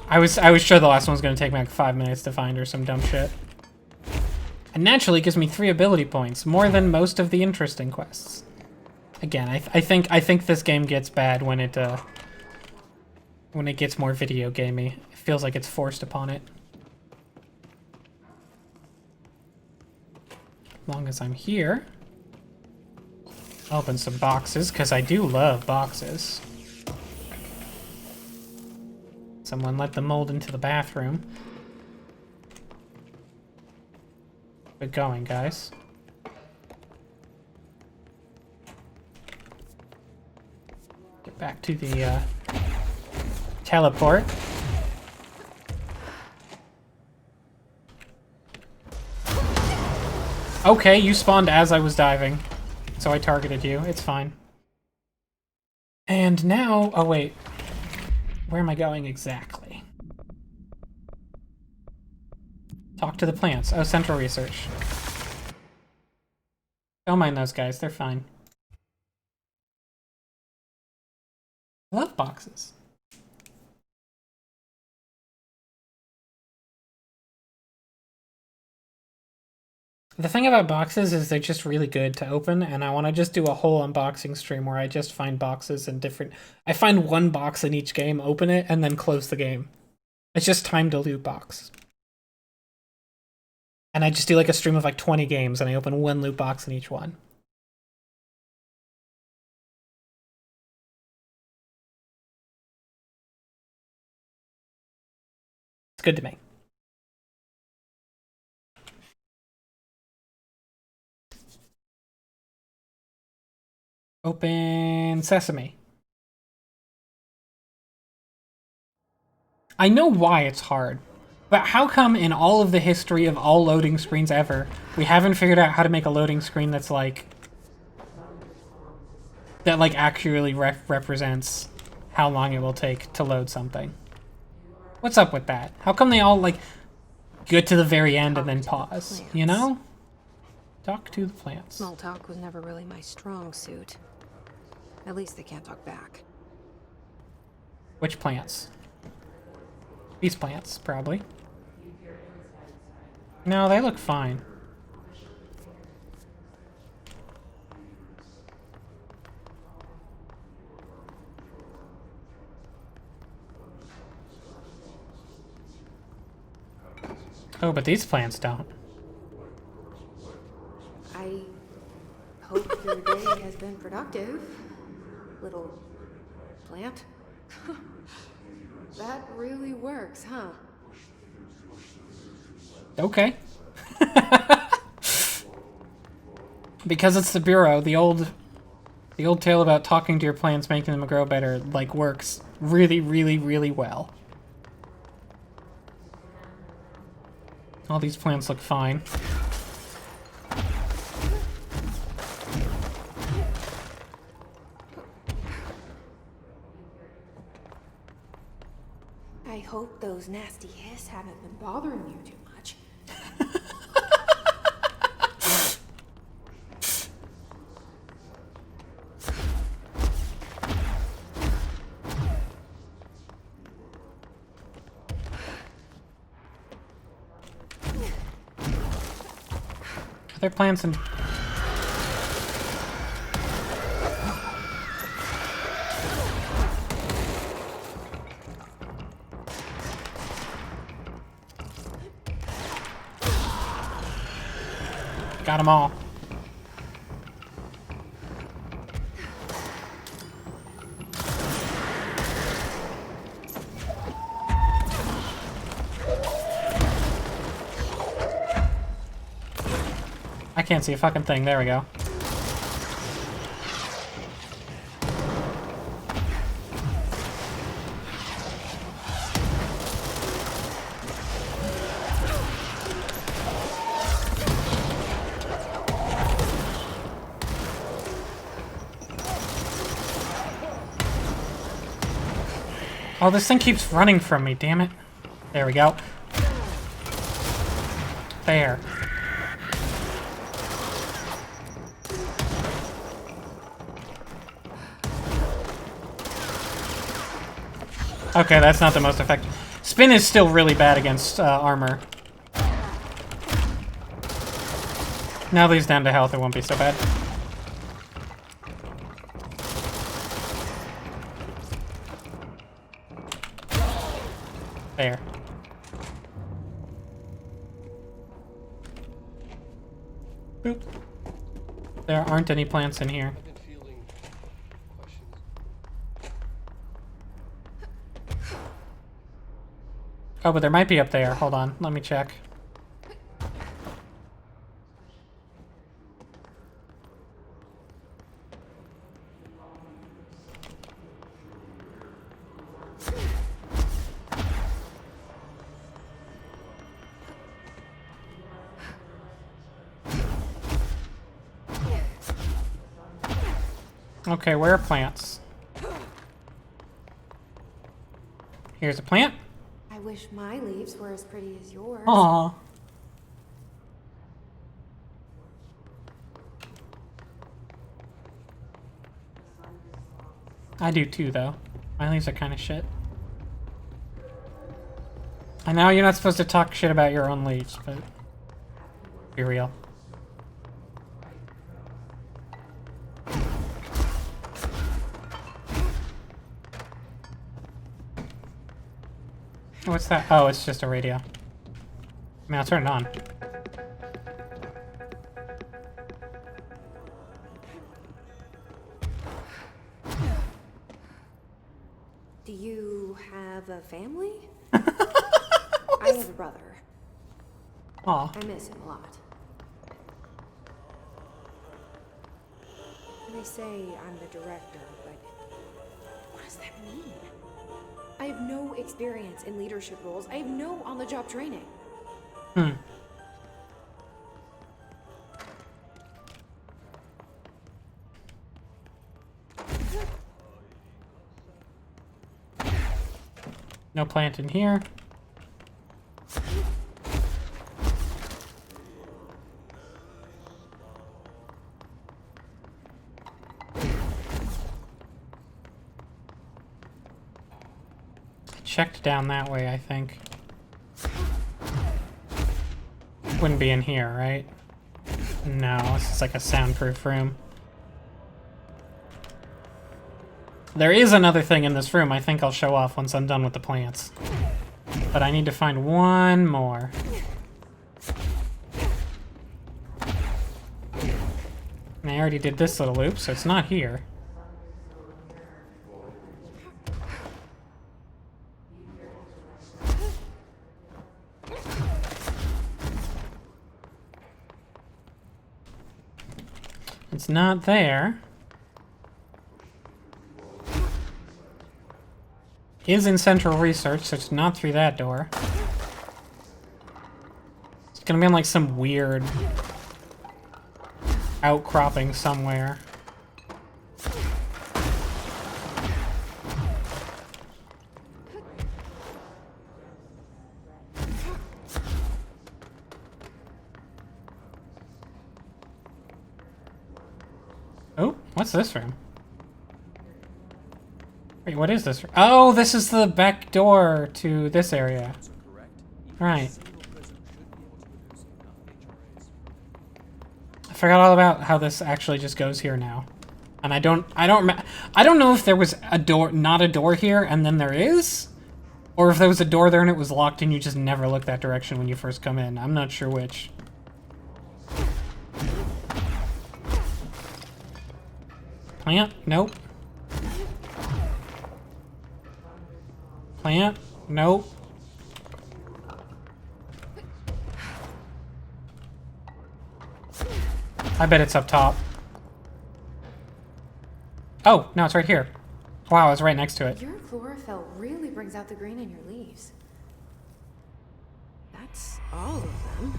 I was sure the last one was going to take me like 5 minutes to find or some dumb shit. And naturally, it gives me 3 ability points, more than most of the interesting quests. Again, I think this game gets bad when it gets more video gamey. It feels like it's forced upon it. As long as I'm here. Open some boxes, because I do love boxes. Someone let the mold into the bathroom. Good going, guys. Get back to the teleport. Okay, you spawned as I was diving. So I targeted you. It's fine. And now... Oh, wait. Where am I going exactly? Talk to the plants. Oh, central research. Don't mind those guys. They're fine. I love boxes. The thing about boxes is they're just really good to open, and I want to just do a whole unboxing stream where I just find boxes in different... I find one box in each game, open it, and then close the game. It's just time to loot box. And I just do like a stream of like 20 games, and I open one loot box in each one. It's good to me. Open Sesame. I know why it's hard, but how come in all of the history of all loading screens ever, we haven't figured out how to make a loading screen that's like... that like accurately represents how long it will take to load something? What's up with that? How come they all like get to the very end and then pause, you know? Talk to the plants. Small talk was never really my strong suit. At least they can't talk back. Which plants? These plants, probably. No, they look fine. Oh, but these plants don't. I hope your day has been productive, little plant. That really works, huh? Okay. Because it's the Bureau, the old tale about talking to your plants, making them grow better, like, works really, really, really well. All these plants look fine. I hope those nasty hiss haven't been bothering you too much. Are there plants in... Got them all. I can't see a fucking thing. There we go. Oh, this thing keeps running from me, damn it. There we go. There. Okay, that's not the most effective. Spin is still really bad against armor. Now that he's down to health, it won't be so bad. There. Boop. There aren't any plants in here. Oh, but there might be up there. Hold on, let me check. Okay, where are plants? Here's a plant. I wish my leaves were as pretty as yours. Aww. I do too, though. My leaves are kind of shit. I know you're not supposed to talk shit about your own leaves, but be real. What's that? Oh, it's just a radio. I mean, I'll turn it on. Do you have a family? I have a brother. Aw. I miss him a lot. They say I'm the director, but what does that mean? I have no experience in leadership roles. I have no on-the-job training. No plant in here. Checked down that way, I think. Wouldn't be in here, right? No, this is like a soundproof room. There is another thing in this room I think I'll show off once I'm done with the plants. But I need to find one more. And I already did this little loop, so it's not here. It's not there. Is in central research, so it's not through that door. It's gonna be in like some weird outcropping somewhere. Oh, what's this room? Wait, what is this? Oh, this is the back door to this area. Right. I forgot all about how this actually just goes here now. And I don't know if there was a door, not a door here, and then there is, or if there was a door there and it was locked and you just never look that direction when you first come in. I'm not sure which. Plant? Nope. Plant? Nope. I bet it's up top. Oh, no, it's right here. Wow, I was right next to it. Your chlorophyll really brings out the green in your leaves. That's all of them.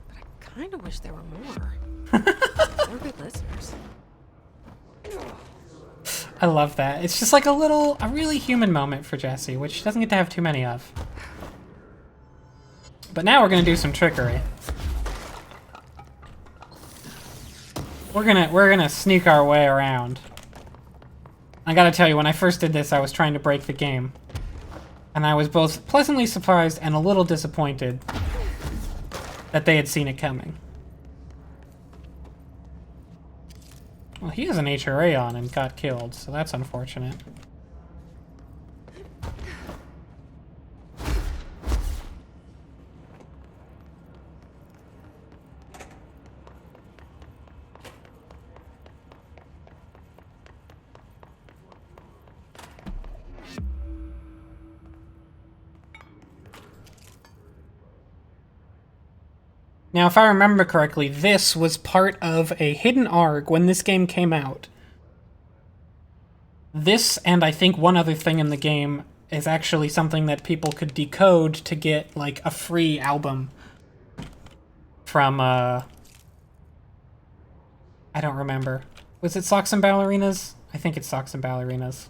But I kind of wish there were more. They're good listeners. I love that. It's just like a really human moment for Jesse, which she doesn't get to have too many of. But now we're gonna do some trickery. We're gonna sneak our way around. I gotta tell you, when I first did this, I was trying to break the game. And I was both pleasantly surprised and a little disappointed that they had seen it coming. Well, he has an HRA on and got killed, so that's unfortunate. Now, if I remember correctly, this was part of a hidden ARG when this game came out. This, and I think one other thing in the game, is actually something that people could decode to get, like, a free album from, I don't remember. Was it Socks and Ballerinas? I think it's Socks and Ballerinas.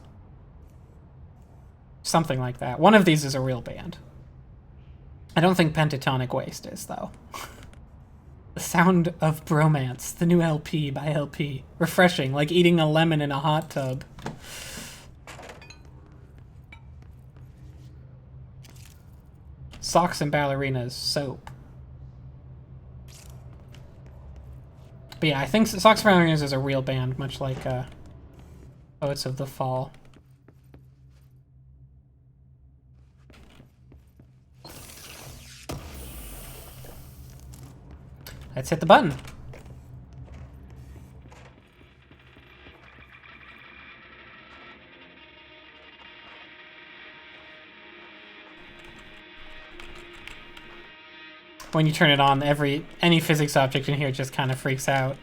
Something like that. One of these is a real band. I don't think Pentatonic Waste is, though. The Sound of Bromance, the new LP by LP. Refreshing, like eating a lemon in a hot tub. Socks and Ballerinas, soap. But yeah, I think Socks and Ballerinas is a real band, much like Poets of the Fall. Let's hit the button. When you turn it on, any physics object in here just kind of freaks out.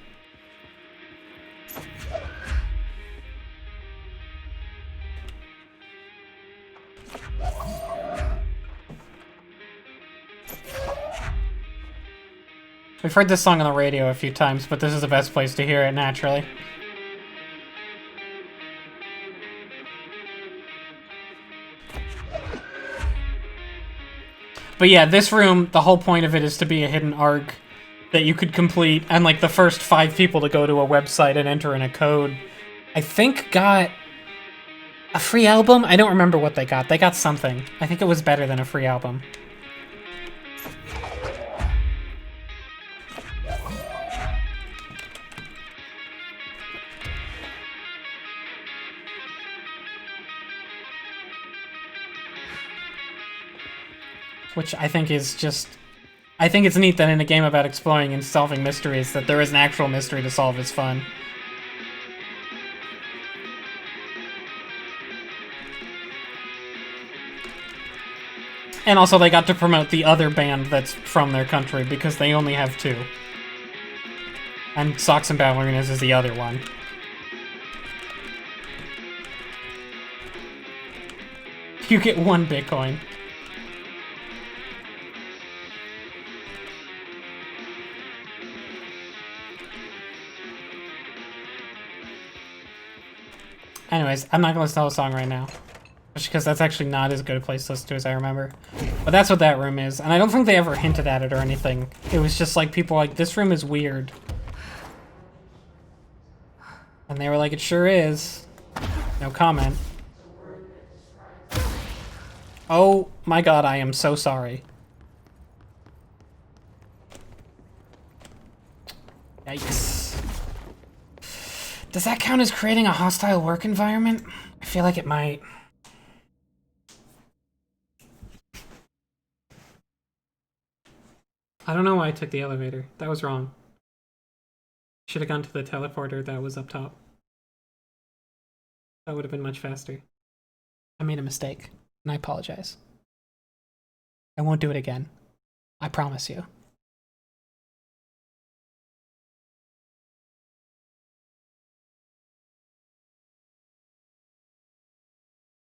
We've heard this song on the radio a few times, but this is the best place to hear it naturally. But yeah, this room, the whole point of it is to be a hidden ARG that you could complete, and like the first 5 people to go to a website and enter in a code, I think got a free album? I don't remember what they got. They got something. I think it was better than a free album. Which I think is just... I think it's neat that in a game about exploring and solving mysteries that there is an actual mystery to solve. It's fun. And also they got to promote the other band that's from their country because they only have 2. And Socks and Ballerinas is the other one. You get 1 Bitcoin. Anyways, I'm not gonna listen to the whole song right now. Just because that's actually not as good a place to listen to as I remember. But that's what that room is. And I don't think they ever hinted at it or anything. It was just like, people were like, this room is weird. And they were like, it sure is. No comment. Oh my god, I am so sorry. Yikes. Does that count as creating a hostile work environment? I feel like it might. I don't know why I took the elevator. That was wrong. Should have gone to the teleporter that was up top. That would have been much faster. I made a mistake, and I apologize. I won't do it again. I promise you.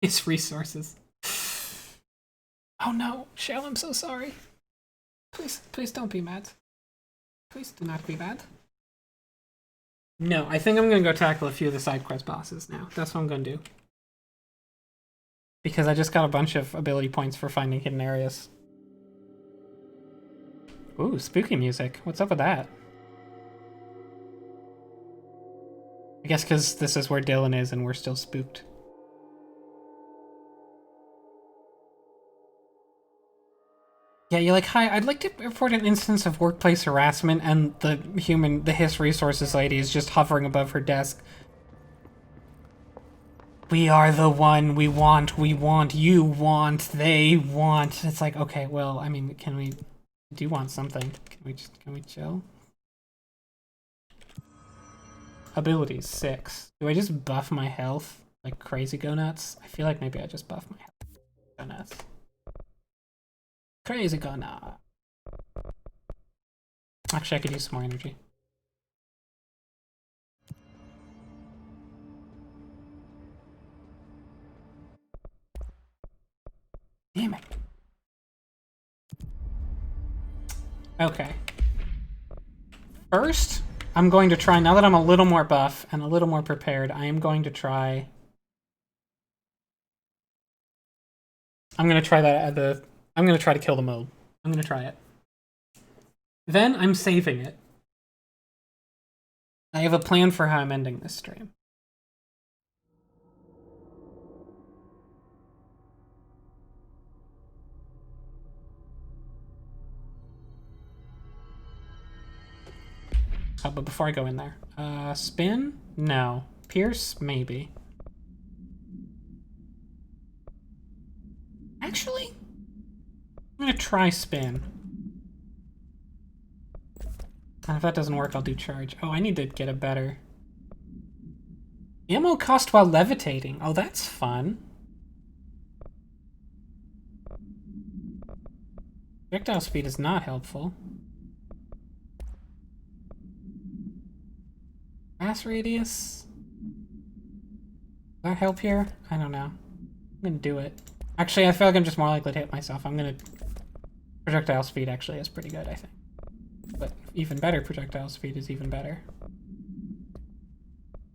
It's resources. Oh no, Shell, I'm so sorry. Please don't be mad. Please do not be mad. No, I think I'm gonna go tackle a few of the side quest bosses now. That's what I'm gonna do. Because I just got a bunch of ability points for finding hidden areas. Ooh, spooky music. What's up with that? I guess because this is where Dylan is and we're still spooked. Yeah, you're like, hi, I'd like to report an instance of workplace harassment, and the HIS resources lady is just hovering above her desk. We are the one we want, you want, they want. It's like, okay, well, I mean, can we do want something? Can we chill? Abilities, 6. Do I just buff my health like crazy go nuts? I feel like maybe I just buff my health. Go nuts. Crazy go nuts. Actually, I could use some more energy. Damn it. Okay. First, I'm going to try, now that I'm a little more buff and a little more prepared, I am going to try... I'm going to try that at the... I'm going to try to kill the mode. I'm going to try it. Then I'm saving it. I have a plan for how I'm ending this stream. Oh, but before I go in there, spin? No. Pierce? Maybe. Actually, I'm gonna try spin. And if that doesn't work, I'll do charge. Oh, I need to get a better... Ammo cost while levitating. Oh, that's fun. Projectile speed is not helpful. Mass radius? Will that help here? I don't know. I'm gonna do it. Actually, I feel like I'm just more likely to hit myself. I'm gonna... Projectile speed actually is pretty good, I think. But even better projectile speed is even better.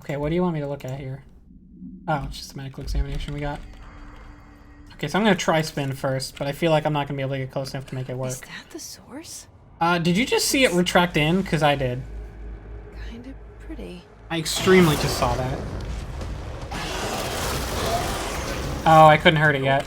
Okay, what do you want me to look at here? Oh, it's just a medical examination we got. Okay, so I'm gonna try spin first, but I feel like I'm not gonna be able to get close enough to make it work. Is that the source? Did you just see it retract in? Because I did. Kinda pretty. I extremely just saw that. Oh, I couldn't hurt it yet.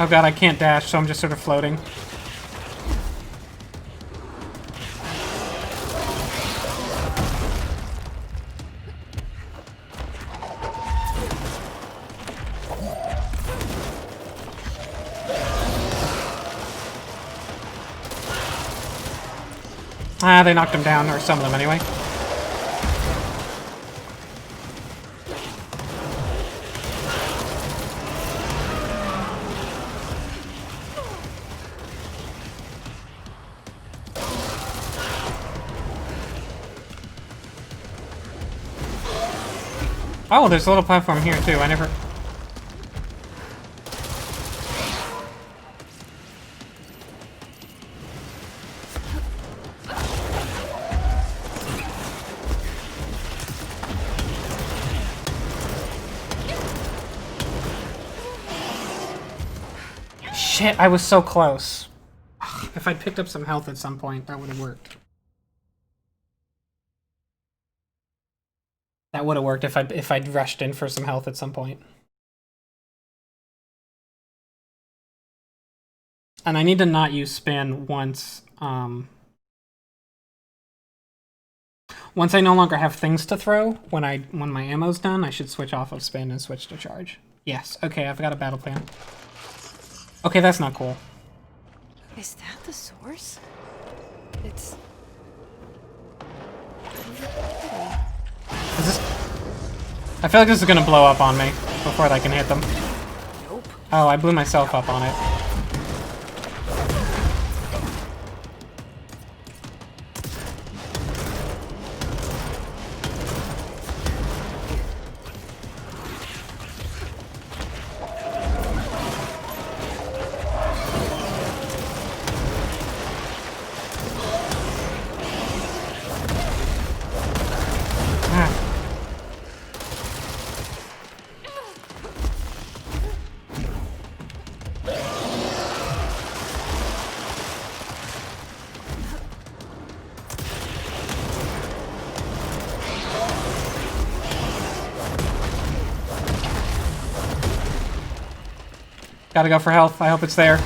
Oh god, I can't dash, so I'm just sort of floating. Ah, they knocked him down, or some of them anyway. Oh, there's a little platform here too. I never... Shit, I was so close. Ugh, if I'd picked up some health at some point, that would have worked. That would have worked if I'd rushed in for some health at some point. And I need to not use spin once, Once I no longer have things to throw, when my ammo's done, I should switch off of spin and switch to charge. Yes. Okay, I've got a battle plan. Okay, that's not cool. Is that the source? It's... Is this... I feel like this is gonna blow up on me before I can hit them. Nope. Oh, I blew myself up on it. Gotta go for health. I hope it's there.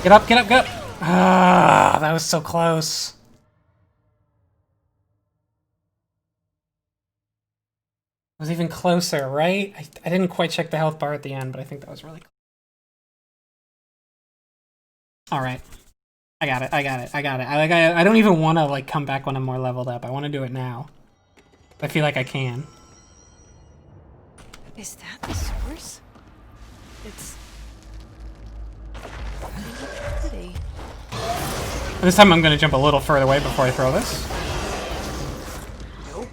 Get up, get up, get up! Ah, that was so close. It was even closer, right? I didn't quite check the health bar at the end, but I think that was really close. Alright. I got it, I got it, I got it. I don't even want to like come back when I'm more leveled up. I want to do it now. I feel like I can. Is that the source? It's... pretty. This time I'm gonna jump a little further away before I throw this. Nope.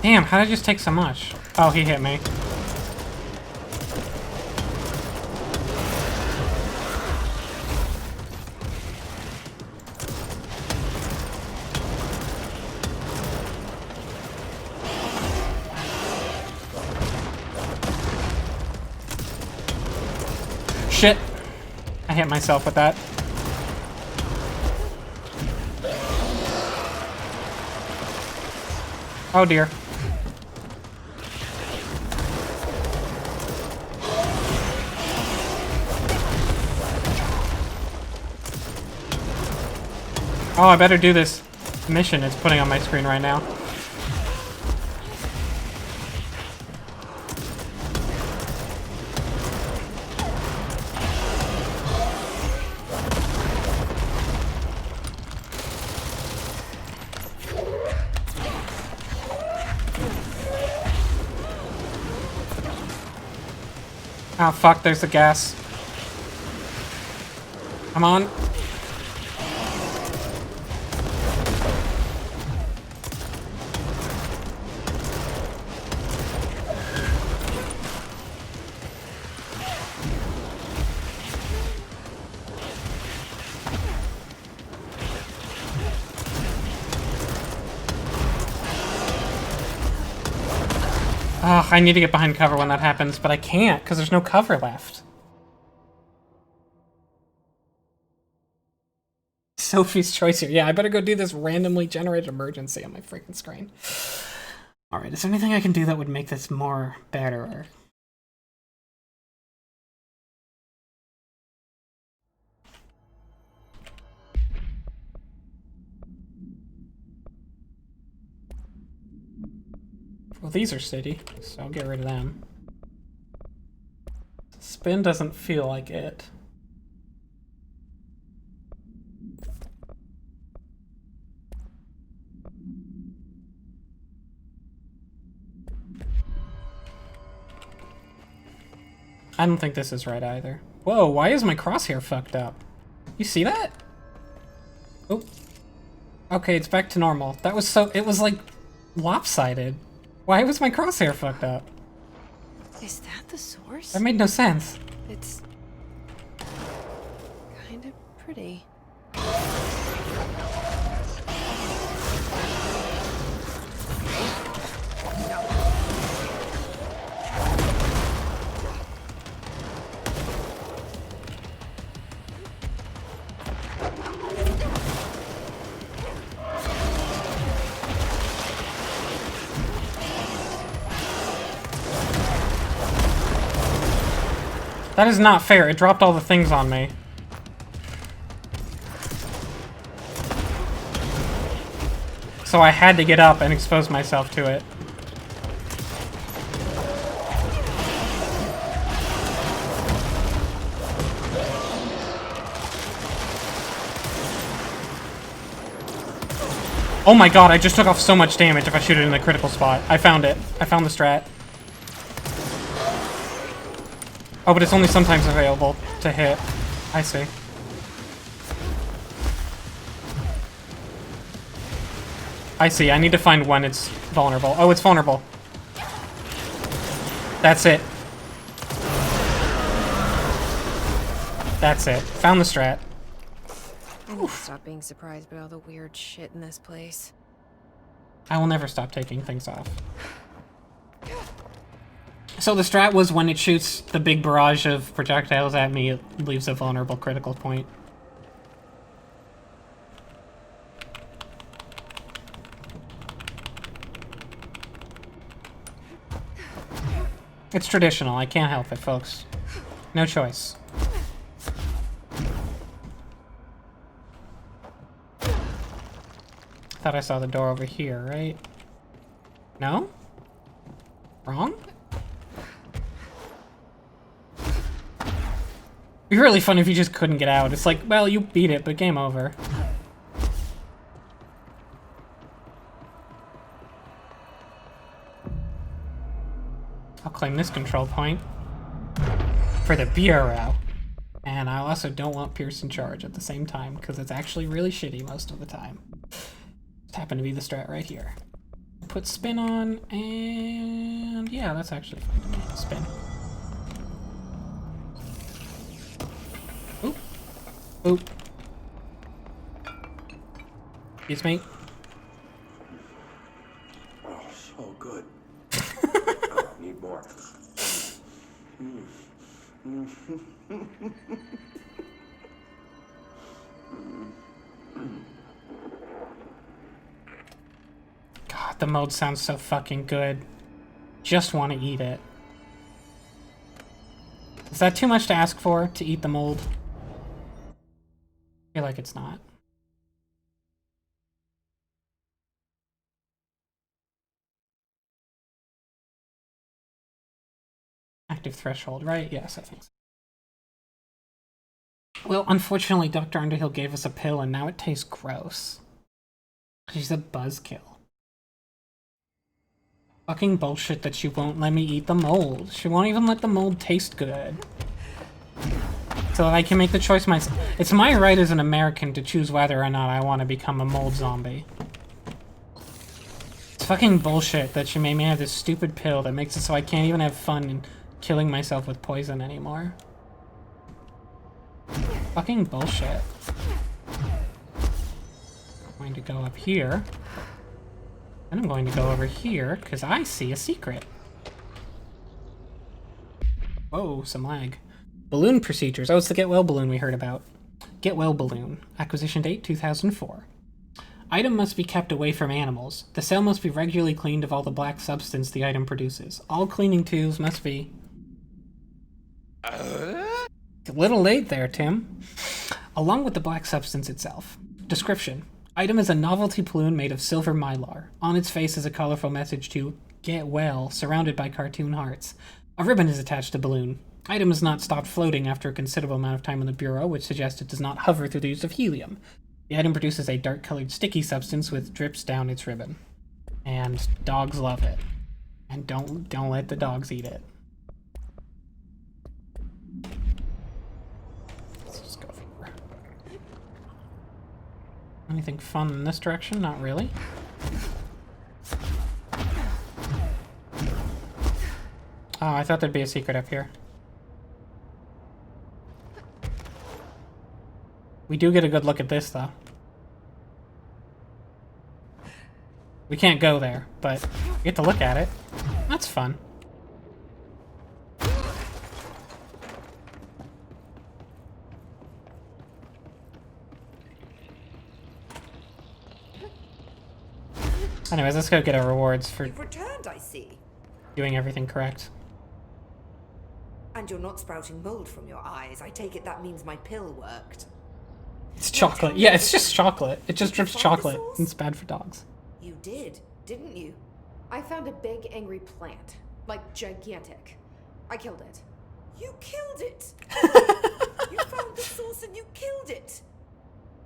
Damn, how did I just take so much? Oh, he hit me. Shit. I hit myself with that. Oh dear. Oh, I better do this mission it's putting on my screen right now. Oh fuck, there's the gas. Come on. Ugh, I need to get behind cover when that happens, but I can't because there's no cover left. Sophie's choice here. Yeah, I better go do this randomly generated emergency on my freaking screen. Alright, is there anything I can do that would make this more better? Well, these are city, so I'll get rid of them. Spin doesn't feel like it. I don't think this is right either. Whoa, why is my crosshair fucked up? You see that? Oh. Okay, it's back to normal. That was so... It was, like, lopsided. Why was my crosshair fucked up? Is that the source? That made no sense. It's... kind of pretty. That is not fair. It dropped all the things on me. So I had to get up and expose myself to it. Oh my god, I just took off so much damage if I shoot it in the critical spot. I found it. I found the strat. Oh, but it's only sometimes available to hit. I see. I see. I need to find when it's vulnerable. Oh, it's vulnerable. That's it. That's it. Found the strat. I need to stop being surprised by all the weird shit in this place. I will never stop taking things off. So the strat was when it shoots the big barrage of projectiles at me, it leaves a vulnerable critical point. It's traditional. I can't help it, folks. No choice. Thought I saw the door over here, right? No? Wrong? It'd be really fun if you just couldn't get out. It's like, well, you beat it, but game over. I'll claim this control point for the Bureau. And I also don't want Pierce in charge at the same time, because it's actually really shitty most of the time. Just happened to be the strat right here. Put spin on, and yeah, that's actually fine to me. Spin. Oop. Oop. Excuse me. Oh, so good. Oh, need more. God, the mode sounds so fucking good. Just want to eat it. Is that too much to ask for, to eat the mold? I feel like it's not. Active threshold, right? Yes, I think so. Well, unfortunately, Dr. Underhill gave us a pill and now it tastes gross. She's a buzzkill. Fucking bullshit that she won't let me eat the mold. She won't even let the mold taste good. So that I can make the choice myself. It's my right as an American to choose whether or not I want to become a mold zombie. It's fucking bullshit that she made me have this stupid pill that makes it so I can't even have fun in killing myself with poison anymore. Fucking bullshit. I'm going to go up here. And I'm going to go over here, because I see a secret. Whoa, some lag. Balloon procedures. Oh, it's the Get Well balloon we heard about. Get Well balloon. Acquisition date 2004. Item must be kept away from animals. The cell must be regularly cleaned of all the black substance the item produces. All cleaning tools must be... A little late there, Tim. Along with the black substance itself. Description. Item is a novelty balloon made of silver mylar. On its face is a colorful message to get well, surrounded by cartoon hearts. A ribbon is attached to balloon. Item has not stopped floating after a considerable amount of time on the bureau, which suggests it does not hover through the use of helium. The item produces a dark-colored sticky substance which drips down its ribbon. And dogs love it. And don't let the dogs eat it. Let's just go for... Anything fun in this direction? Not really. Oh, I thought there'd be a secret up here. We do get a good look at this, though. We can't go there, but we get to look at it. That's fun. Anyways, let's go get our rewards for You've returned, I see. doing everything correct. And you're not sprouting mold from your eyes. I take it that means my pill worked. It's chocolate. Yeah, it's just chocolate. It just drips chocolate. It's bad for dogs. You did, didn't you? I found a big angry plant. Like, gigantic. I killed it. You killed it! You found the source and you killed it!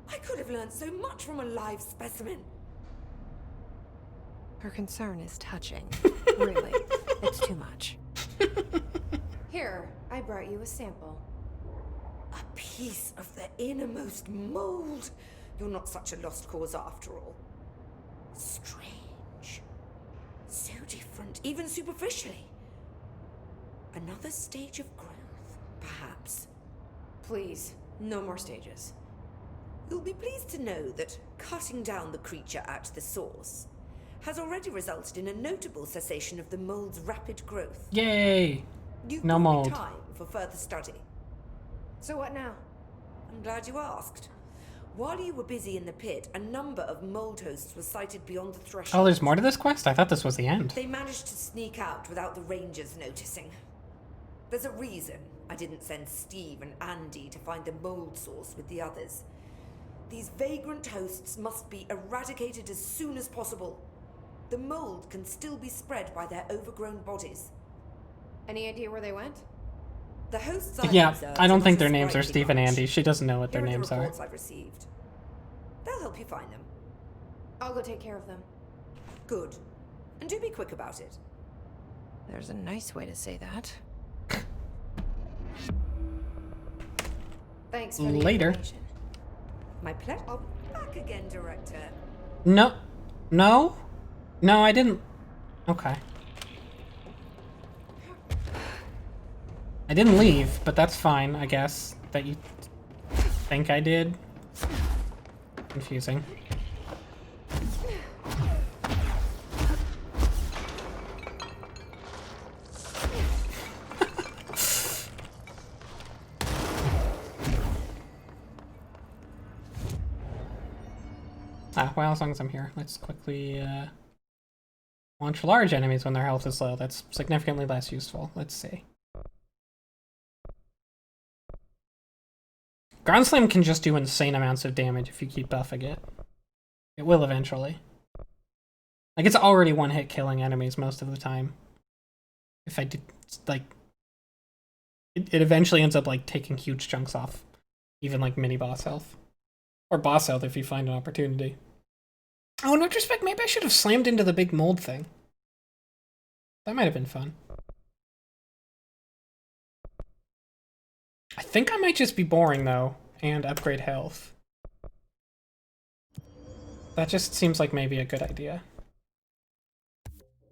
I could have learned so much from a live specimen. Her concern is touching. Really, it's too much. Here, I brought you a sample. A piece of the innermost mold. You're not such a lost cause after all. Strange. So different, even superficially. Another stage of growth, perhaps. Please, no more stages. You'll be pleased to know that cutting down the creature at the source has already resulted in a notable cessation of the mold's rapid growth. Yay! You've No bought me mold. time for further study. So what now? I'm glad you asked. While you were busy in the pit, a number of mold hosts were sighted beyond the threshold. Oh, there's more to this quest? I thought this was the end. They managed to sneak out without the rangers noticing. There's a reason I didn't send Steve and Andy to find the mold source with the others. These vagrant hosts must be eradicated as soon as possible. The mold can still be spread by their overgrown bodies. Any idea where they went? The hosts I've Yeah, observed I don't are think not their a names are sprightly Steve and bunch. Andy. She doesn't know what their Here are names the are. reports I've received. They'll help you find them. I'll go take care of them. Good. And do be quick about it. There's a nice way to say that. Thanks for the Later. information. My pleasure. I'll be back again, Director. No. No? No, I didn't. Okay. I didn't leave, but that's fine, I guess. That you think I did. Confusing. Well, as long as I'm here, let's quickly launch large enemies when their health is low. That's significantly less useful. Let's see. Ground Slam can just do insane amounts of damage if you keep buffing it. It will eventually. Like, it's already one-hit killing enemies most of the time. If I did, like... It eventually ends up, like, taking huge chunks off. Even, like, mini-boss health. Or boss health if you find an opportunity. Oh, in retrospect, maybe I should have slammed into the big mold thing. That might have been fun. I think I might just be boring, though, and upgrade health. That just seems like maybe a good idea.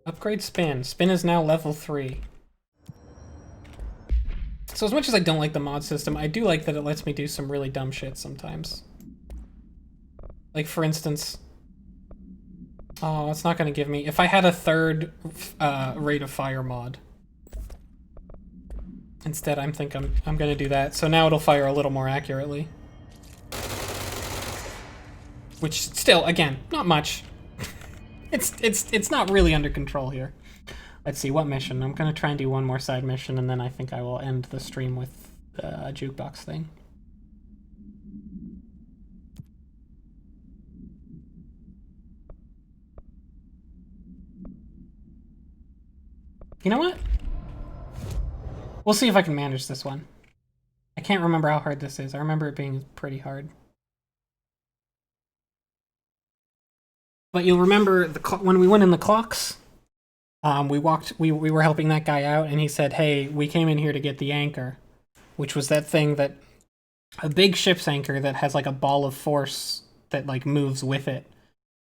Upgrade Spin. Spin is now level 3. So as much as I don't like the mod system, I do like that it lets me do some really dumb shit sometimes. Like, for instance... Oh, it's not going to give me... If I had a third rate of fire mod. Instead, I'm going to do that. So now it'll fire a little more accurately. Which, still, again, not much. It's not really under control here. Let's see, what mission? I'm going to try and do one more side mission, and then I think I will end the stream with a jukebox thing. You know what? We'll see if I can manage this one. I can't remember how hard this is. I remember it being pretty hard. But you'll remember when we went in the clocks, we were helping that guy out, and he said, hey, we came in here to get the anchor, which was that thing that, a big ship's anchor that has like a ball of force that like moves with it.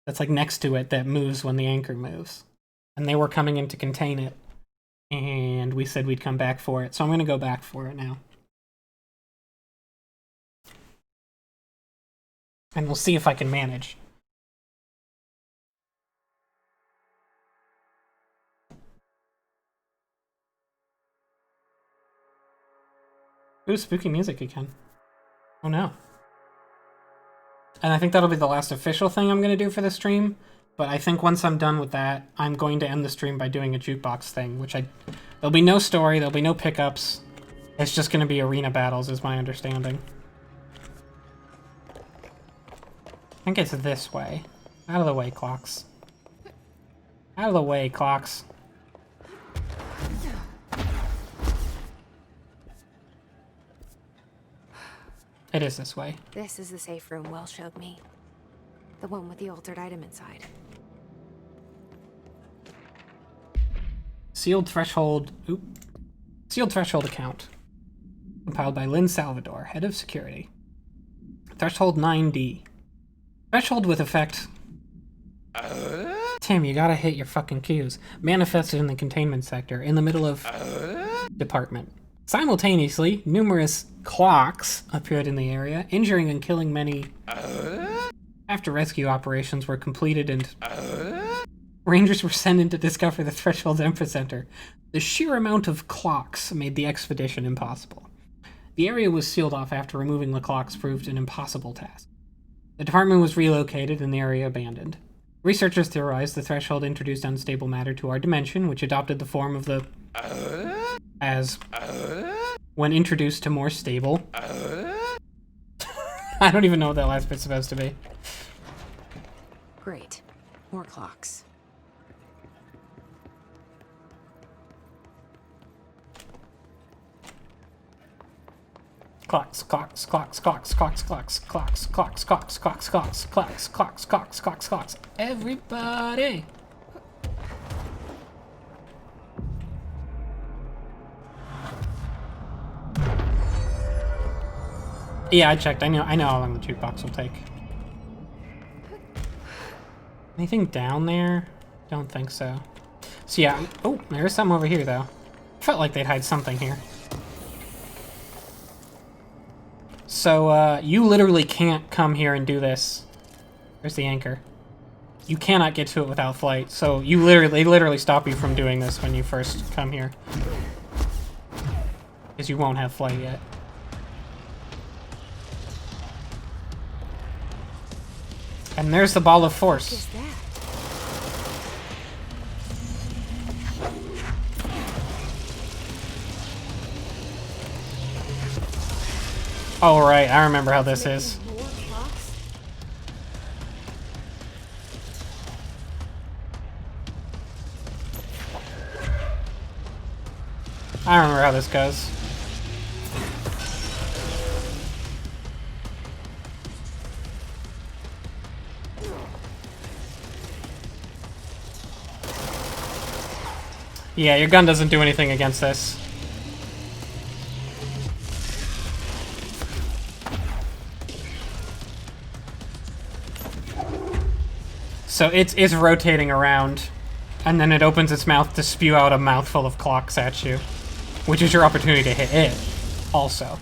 That's like next to it that moves when the anchor moves. And they were coming in to contain it. And we said we'd come back for it. So I'm going to go back for it now. And we'll see if I can manage. Ooh, spooky music again. Oh no. And I think that'll be the last official thing I'm going to do for the stream. But I think once I'm done with that, I'm going to end the stream by doing a jukebox thing, which there'll be no story, there'll be no pickups. It's just going to be arena battles, is my understanding. I think it's this way. Out of the way, clocks. Out of the way, clocks. It is this way. This is the safe room Will showed me. The one with the altered item inside. Sealed threshold account. Compiled by Lynn Salvador, head of security. Threshold 9D. Threshold with effect. Tim, you gotta hit your fucking cues. Manifested in the containment sector, in the middle of department. Simultaneously, numerous clocks appeared in the area, injuring and killing many. After rescue operations were completed and Rangers were sent in to discover the Threshold's epicenter, the sheer amount of clocks made the expedition impossible. The area was sealed off after removing the clocks proved an impossible task. The department was relocated and the area abandoned. Researchers theorized the Threshold introduced unstable matter to our dimension, which adopted the form of the when introduced to more stable. I don't even know what that last bit's supposed to be. Great. More clocks. Clocks, clocks, clocks, clocks, clocks, clocks, clocks, clocks, clocks, clocks, clocks, clocks, clocks, clocks, clocks, clocks. Everybody! Yeah, I checked. I know how long the jukebox will take. Anything down there? Don't think so. So yeah, oh, there's some over here though. Felt like they'd hide something here. So, you literally can't come here and do this. There's the anchor. You cannot get to it without flight, so they literally stop you from doing this when you first come here. Because you won't have flight yet. And there's the ball of force. What is that? Oh, right. I remember how this is. I remember how this goes. Yeah, your gun doesn't do anything against this. So it's rotating around, and then it opens its mouth to spew out a mouthful of clocks at you, which is your opportunity to hit it, also.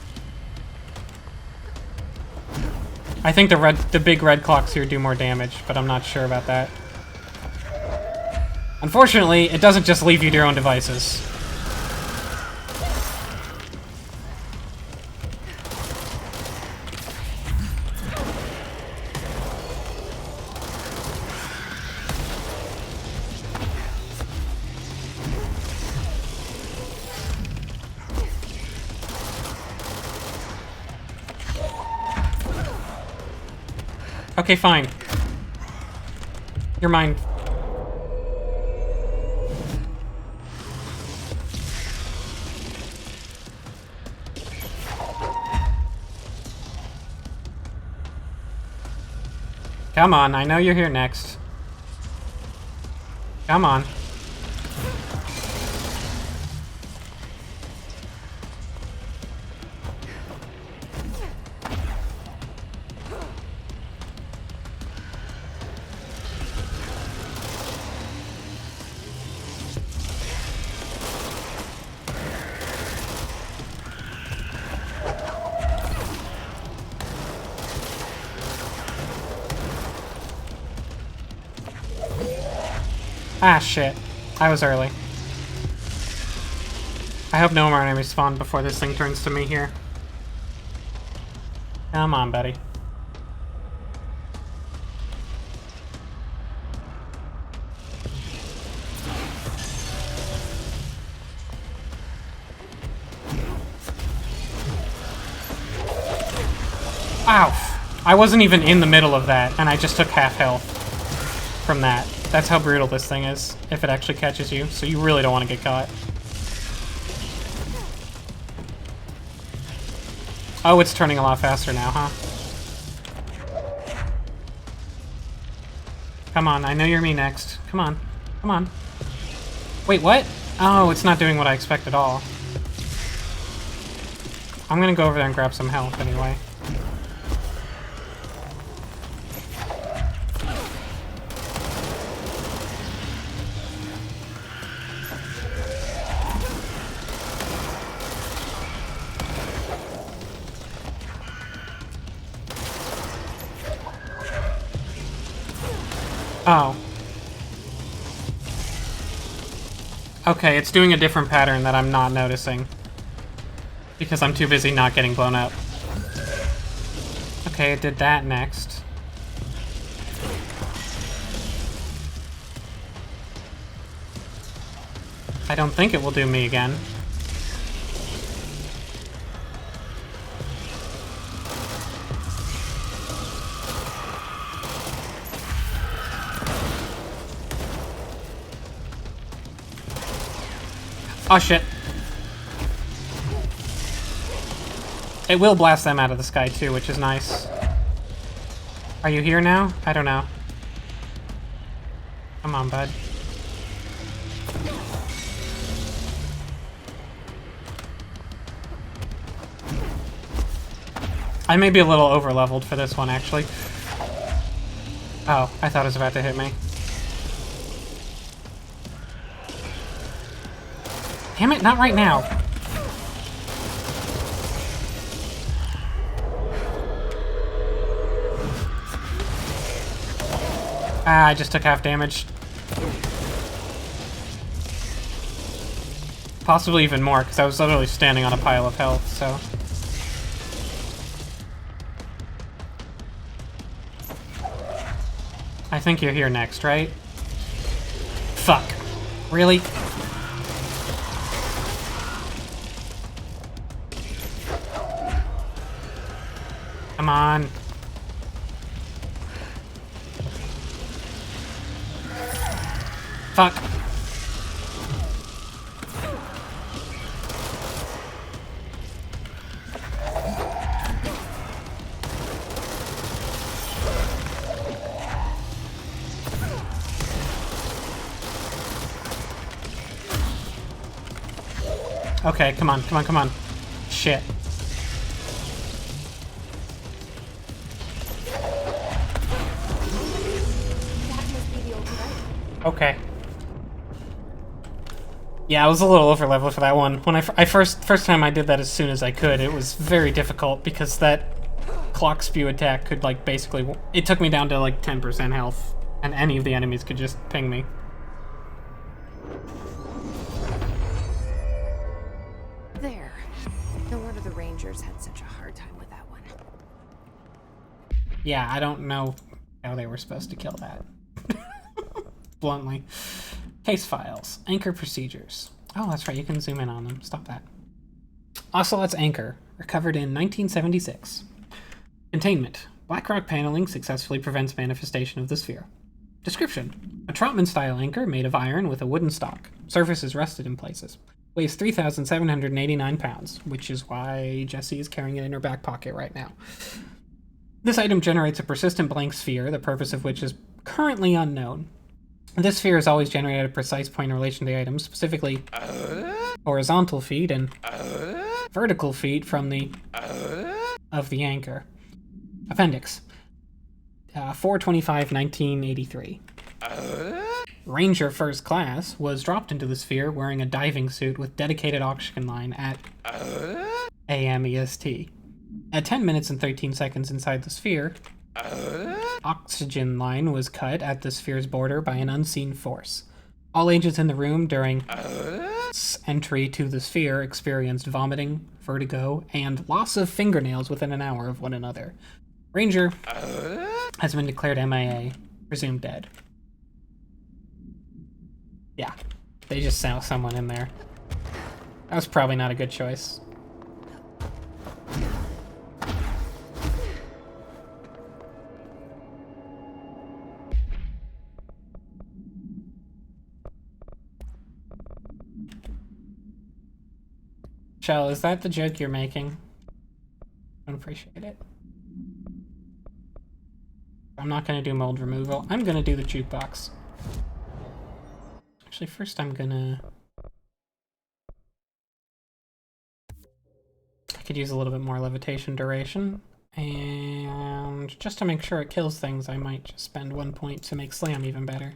I think the big red clocks here do more damage, but I'm not sure about that. Unfortunately, it doesn't just leave you to your own devices. Okay, fine. You're mine. Come on, I know you're here next. Come on. Ah, shit. I was early. I hope no more enemies spawn before this thing turns to me here. Come on, buddy. Ow! I wasn't even in the middle of that, and I just took half health from that. That's how brutal this thing is, if it actually catches you, so you really don't want to get caught. Oh, it's turning a lot faster now, huh? Come on, I know you're me next. Come on. Come on. Wait, what? Oh, it's not doing what I expect at all. I'm gonna go over there and grab some health anyway. Oh. Okay, it's doing a different pattern that I'm not noticing. Because I'm too busy not getting blown up. Okay, it did that next. I don't think it will do me again. Oh shit. It will blast them out of the sky too, which is nice. Are you here now? I don't know. Come on, bud. I may be a little over-leveled for this one, actually. Oh, I thought it was about to hit me. Damn it, not right now. Ah, I just took half damage. Possibly even more, because I was literally standing on a pile of health, so... I think you're here next, right? Fuck. Really? Come on. Fuck. Okay, come on, come on, come on. Shit. Okay. Yeah, I was a little over leveled for that one. When I first time I did that as soon as I could, it was very difficult because that clock spew attack could like basically, it took me down to like 10% health, and any of the enemies could just ping me. There. No wonder the Rangers had such a hard time with that one. Yeah, I don't know how they were supposed to kill that. Bluntly. Case files. Anchor procedures. Oh, that's right, you can zoom in on them. Stop that. Ocelot's anchor. Recovered in 1976. Containment. Blackrock paneling successfully prevents manifestation of the sphere. Description. A Trotman-style anchor made of iron with a wooden stock. Surface is rusted in places. Weighs 3,789 pounds, which is why Jessie is carrying it in her back pocket right now. This item generates a persistent blank sphere, the purpose of which is currently unknown. This sphere is always generated at a precise point in relation to the item, specifically horizontal feet and vertical feet from the of the anchor. Appendix 4/25/1983. Ranger First Class was dropped into the sphere wearing a diving suit with dedicated oxygen line at AM EST. At 10 minutes and 13 seconds inside the sphere, oxygen line was cut at the sphere's border by an unseen force. All agents in the room during entry to the sphere experienced vomiting, vertigo, and loss of fingernails within an hour of one another. Ranger has been declared MIA, presumed dead. Yeah, they just sent someone in there. That was probably not a good choice. Shell, is that the joke you're making? I don't appreciate it. I'm not gonna do mold removal. I'm gonna do the jukebox. Actually, first I'm gonna... I could use a little bit more levitation duration. And just to make sure it kills things, I might just spend 1 point to make slam even better.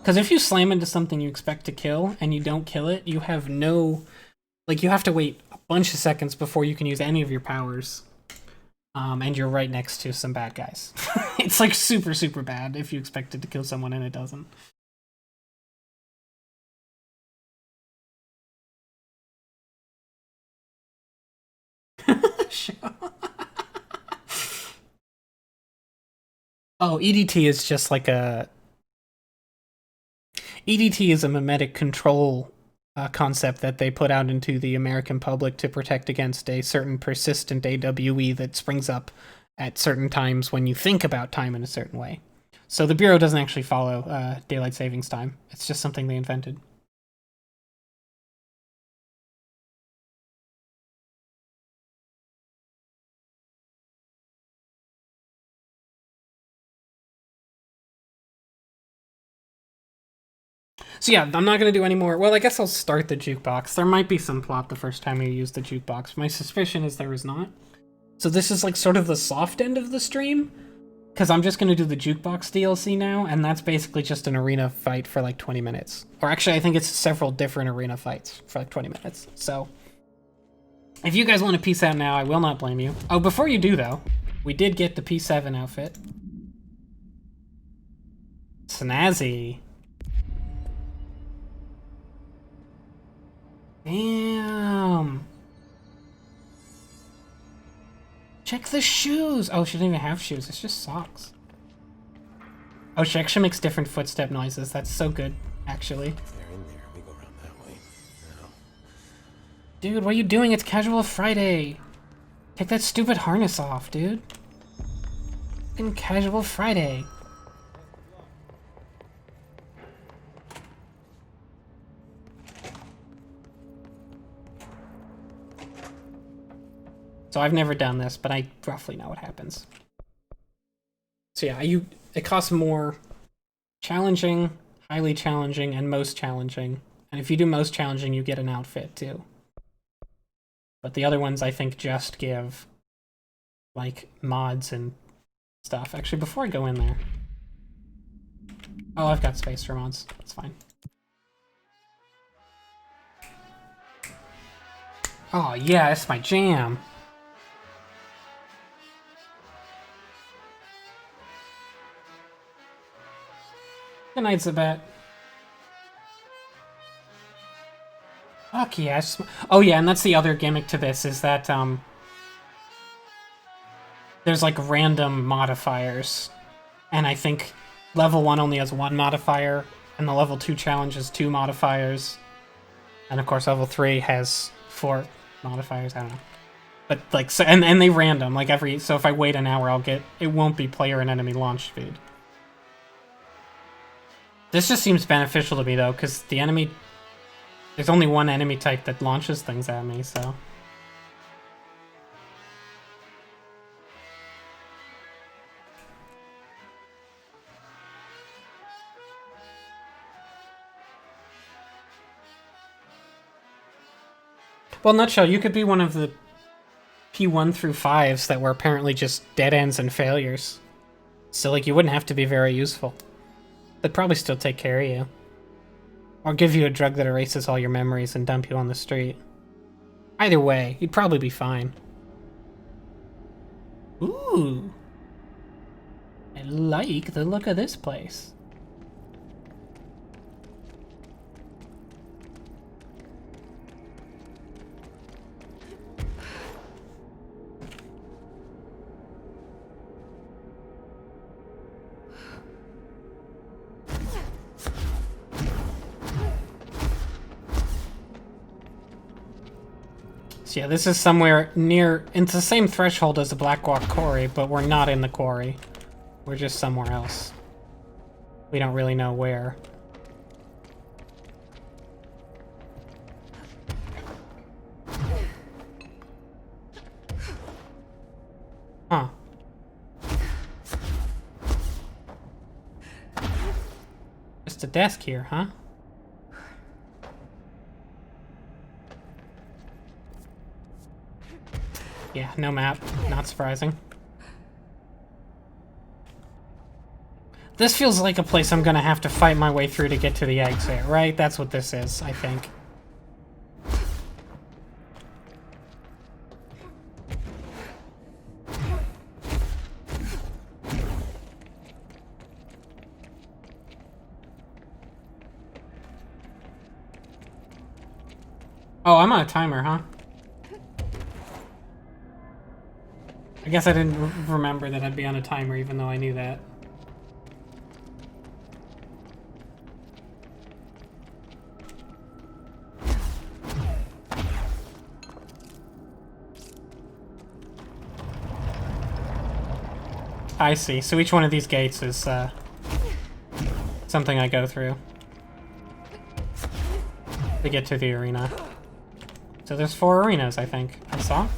Because if you slam into something you expect to kill, and you don't kill it, you have no... Like, you have to wait a bunch of seconds before you can use any of your powers. And you're right next to some bad guys. It's like super, super bad if you expect it to kill someone and it doesn't. Oh, EDT is just like a... EDT is a mimetic control concept that they put out into the American public to protect against a certain persistent AWE that springs up at certain times when you think about time in a certain way. So the Bureau doesn't actually follow daylight savings time. It's just something they invented. So yeah, I'm not going to do any more. Well, I guess I'll start the jukebox. There might be some plot the first time you use the jukebox. My suspicion is there is not. So this is like sort of the soft end of the stream, because I'm just going to do the jukebox DLC now, and that's basically just an arena fight for like 20 minutes. Or actually, I think it's several different arena fights for like 20 minutes. So if you guys want to peace out now, I will not blame you. Oh, before you do though, we did get the P7 outfit. Snazzy. Damn. Check the shoes. Oh, she doesn't even have shoes. It's just socks. Oh, she actually makes different footstep noises. That's so good, actually. They're in there. We go around that way. No. Dude, what are you doing? It's Casual Friday. Take that stupid harness off, dude. Fucking Casual Friday. So I've never done this, but I roughly know what happens. So yeah, it costs more challenging, highly challenging, and most challenging. And if you do most challenging, you get an outfit too. But the other ones I think just give like mods and stuff. Actually, before I go in there. Oh, I've got space for mods. That's fine. Oh yeah, that's my jam. Good night, Zabet. Fuck yes. Oh yeah, and that's the other gimmick to this, is that, there's like random modifiers. And I think level 1 only has 1 modifier, and the level 2 challenge has 2 modifiers. And of course level 3 has 4 modifiers, I don't know. But like, so, and they random, like so if I wait an hour, it won't be player and enemy launch speed. This just seems beneficial to me, though, because there's only one enemy type that launches things at me, so... Well, nutshell, you could be one of the P1 through 5s that were apparently just dead ends and failures. So, like, you wouldn't have to be very useful. They'd probably still take care of you. Or give you a drug that erases all your memories and dump you on the street. Either way, you'd probably be fine. Ooh. I like the look of this place. So yeah, this is somewhere near... It's the same threshold as the Blackwalk Quarry, but we're not in the quarry. We're just somewhere else. We don't really know where. Huh. Just a desk here, huh? Yeah, no map. Not surprising. This feels like a place I'm gonna have to fight my way through to get to the exit, right? That's what this is, I think. Oh, I'm on a timer, huh? I guess I didn't remember that I'd be on a timer, even though I knew that. I see. So each one of these gates is something I go through to get to the arena. So there's 4 arenas, I think. I saw.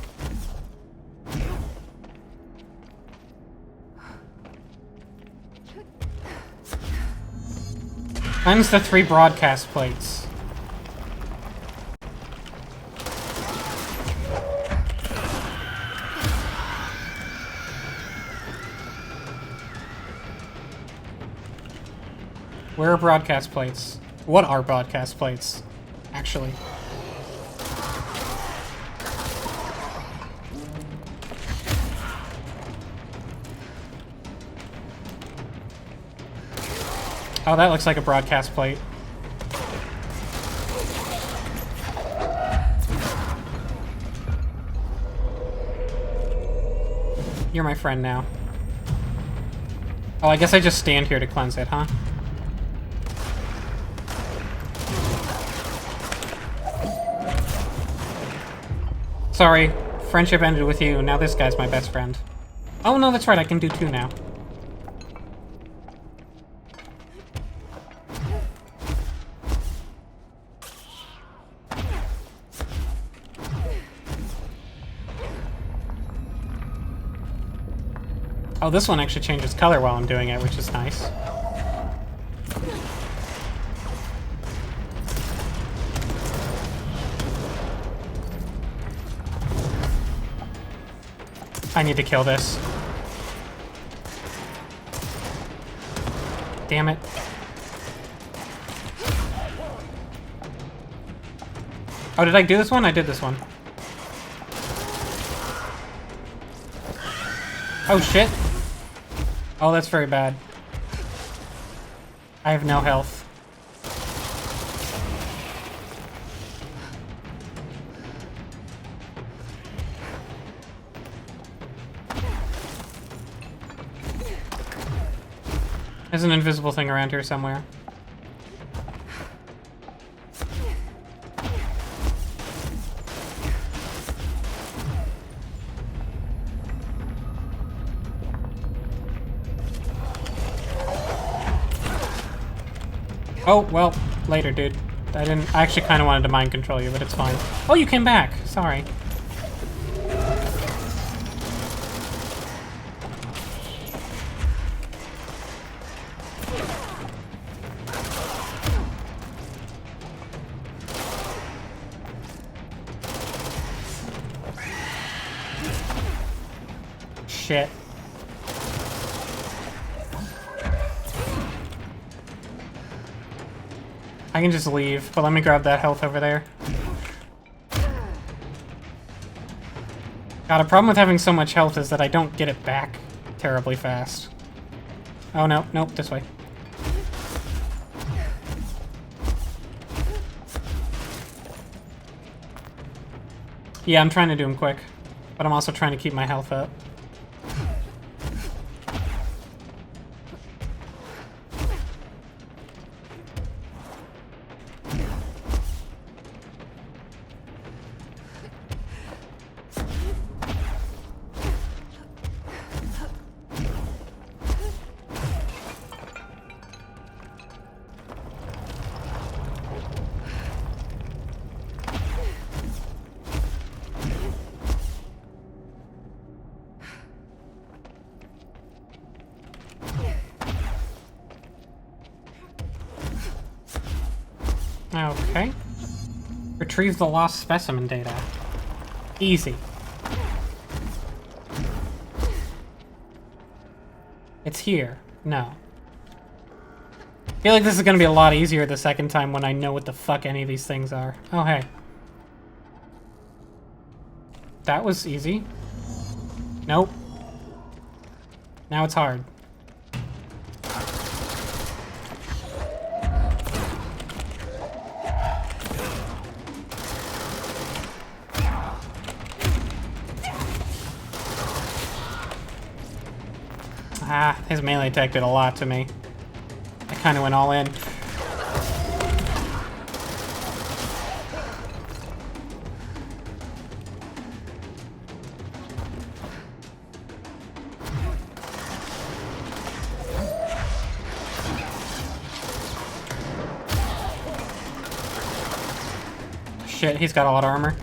Times the 3 broadcast plates. Where are broadcast plates? What are broadcast plates, actually? Oh, that looks like a broadcast plate. You're my friend now. Oh, I guess I just stand here to cleanse it, huh? Sorry, friendship ended with you, now this guy's my best friend. Oh no, that's right, I can do 2 now. Oh, this one actually changes color while I'm doing it, which is nice. I need to kill this. Damn it. Oh, did I do this one? I did this one. Oh, shit. Oh, that's very bad. I have no health. There's an invisible thing around here somewhere. Oh, well, later, dude. I actually kind of wanted to mind control you, but it's fine. Oh, you came back. Sorry. shit. I can just leave, but let me grab that health over there. God, a problem with having so much health is that I don't get it back terribly fast. Oh no, nope, this way. Yeah, I'm trying to do them quick, but I'm also trying to keep my health up. Okay. Retrieve the lost specimen data. Easy. It's here. No. I feel like this is gonna be a lot easier the second time when I know what the fuck any of these things are. Oh, hey. That was easy. Nope. Now it's hard. Ah, his melee attack did a lot to me. I kind of went all in. Shit, he's got a lot of armor.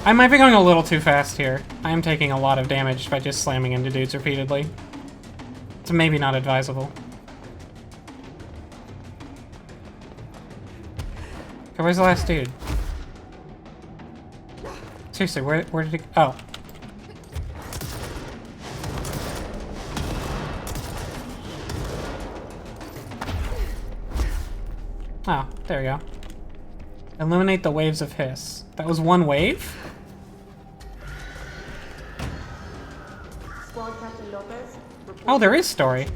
I might be going a little too fast here. I am taking a lot of damage by just slamming into dudes repeatedly. It's maybe not advisable. Okay, where's the last dude? Seriously, where did he go? Oh. Oh, there we go. Eliminate the waves of hiss. That was one wave? Oh, there is story.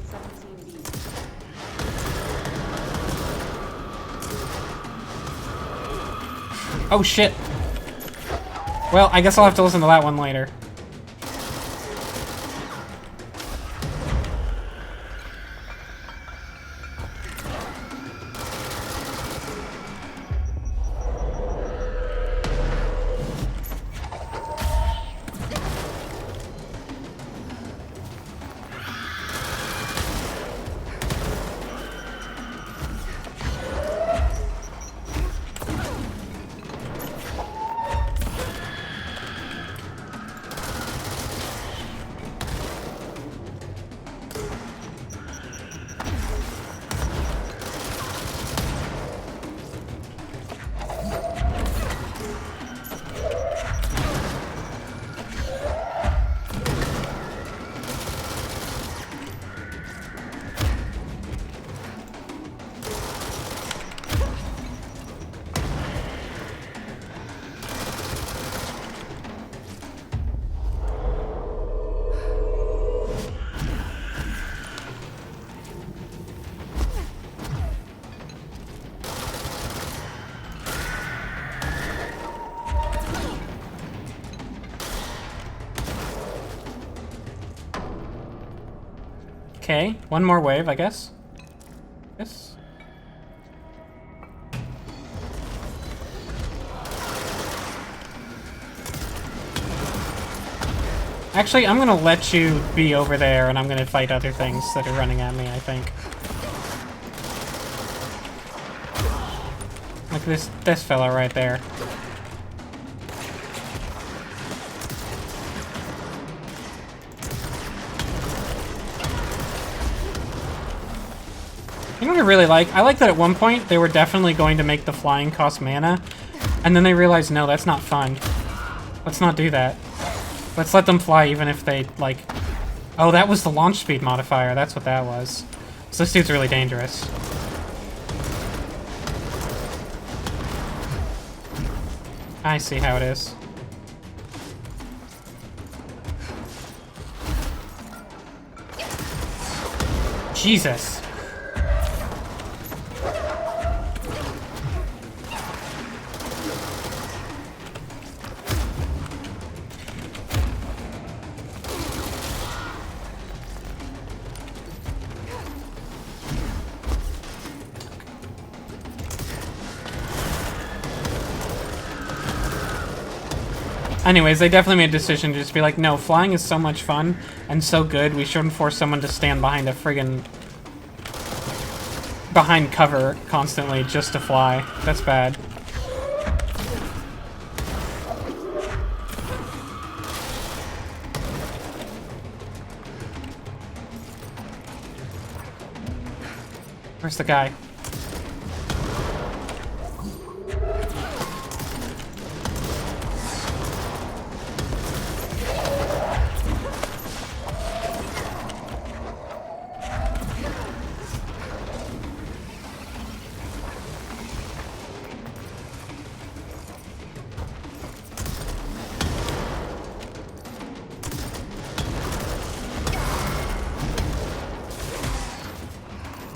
Oh shit. Well, I guess I'll have to listen to that one later. Okay, one more wave, I guess. Yes. Actually, I'm gonna let you be over there, and I'm gonna fight other things that are running at me, I think. this fella right there. You know what I really like? I like that at one point they were definitely going to make the flying cost mana, and then they realized, no, that's not fun. Let's not do that. Let's let them fly even if they, like... Oh, that was the launch speed modifier. That's what that was. So this dude's really dangerous. I see how it is. Jesus. Anyways, they definitely made a decision to just be like, no, flying is so much fun and so good, we shouldn't force someone to stand behind a friggin... behind cover constantly just to fly. That's bad. Where's the guy?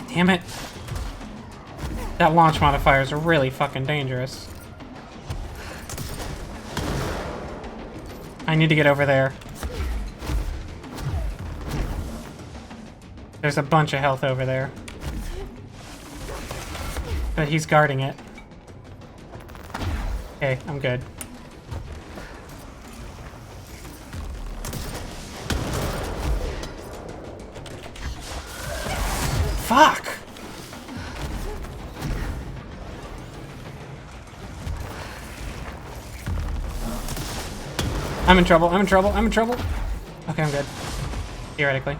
Damn it. That launch modifiers are really fucking dangerous. I need to get over there. There's a bunch of health over there. But he's guarding it. Okay, I'm good. Fuck! I'm in trouble, I'm in trouble, I'm in trouble! Okay, I'm good. Theoretically.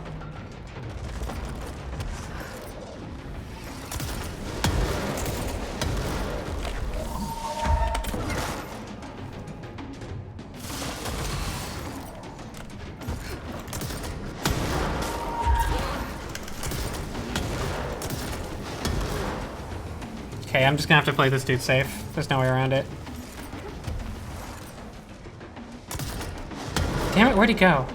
Okay, I'm just gonna have to play this dude safe. There's no way around it. Damn it, where'd he go?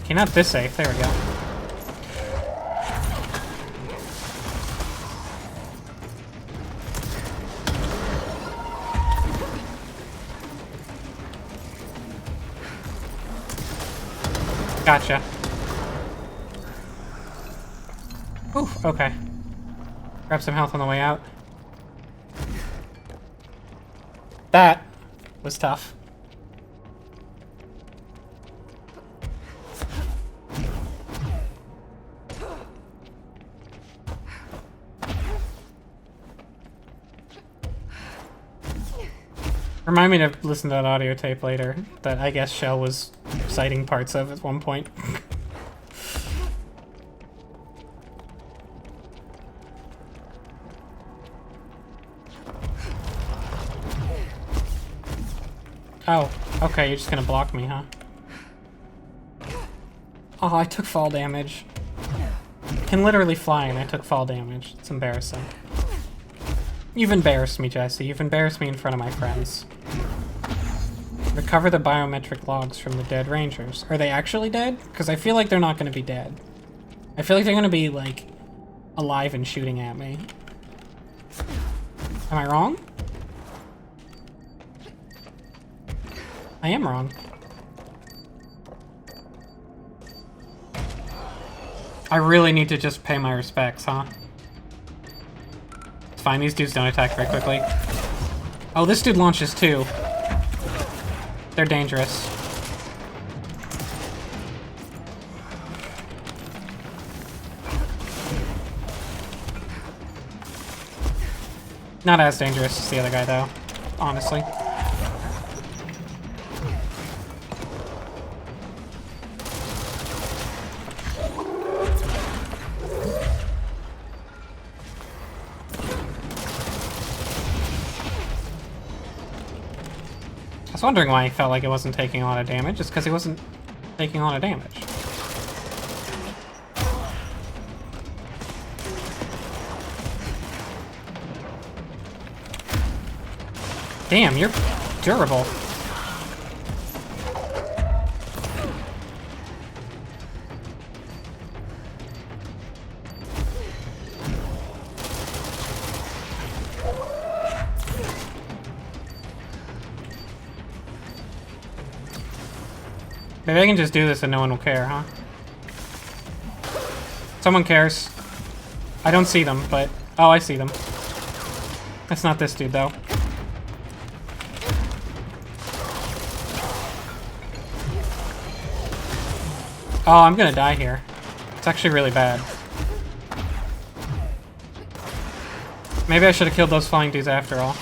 Okay, not this safe. There we go. Gotcha. Oof, okay. Grab some health on the way out. That was tough. Remind me to listen to that audio tape later that I guess Shell was citing parts of at one point. Oh, okay, you're just gonna block me, huh? Oh, I took fall damage. I can literally fly and I took fall damage. It's embarrassing. You've embarrassed me, Jesse. You've embarrassed me in front of my friends. Recover the biometric logs from the dead rangers. Are they actually dead? Because I feel like they're not going to be dead. I feel like they're going to be, like, alive and shooting at me. Am I wrong? I am wrong. I really need to just pay my respects, huh? It's fine, these dudes don't attack very quickly. Oh, this dude launches too. They're dangerous. Not as dangerous as the other guy, though, honestly. I was wondering why he felt like it wasn't taking a lot of damage. It's because he wasn't taking a lot of damage. Damn, you're durable. Maybe I can just do this and no one will care, huh? Someone cares. I don't see them, but... Oh, I see them. That's not this dude, though. Oh, I'm gonna die here. It's actually really bad. Maybe I should have killed those flying dudes after all.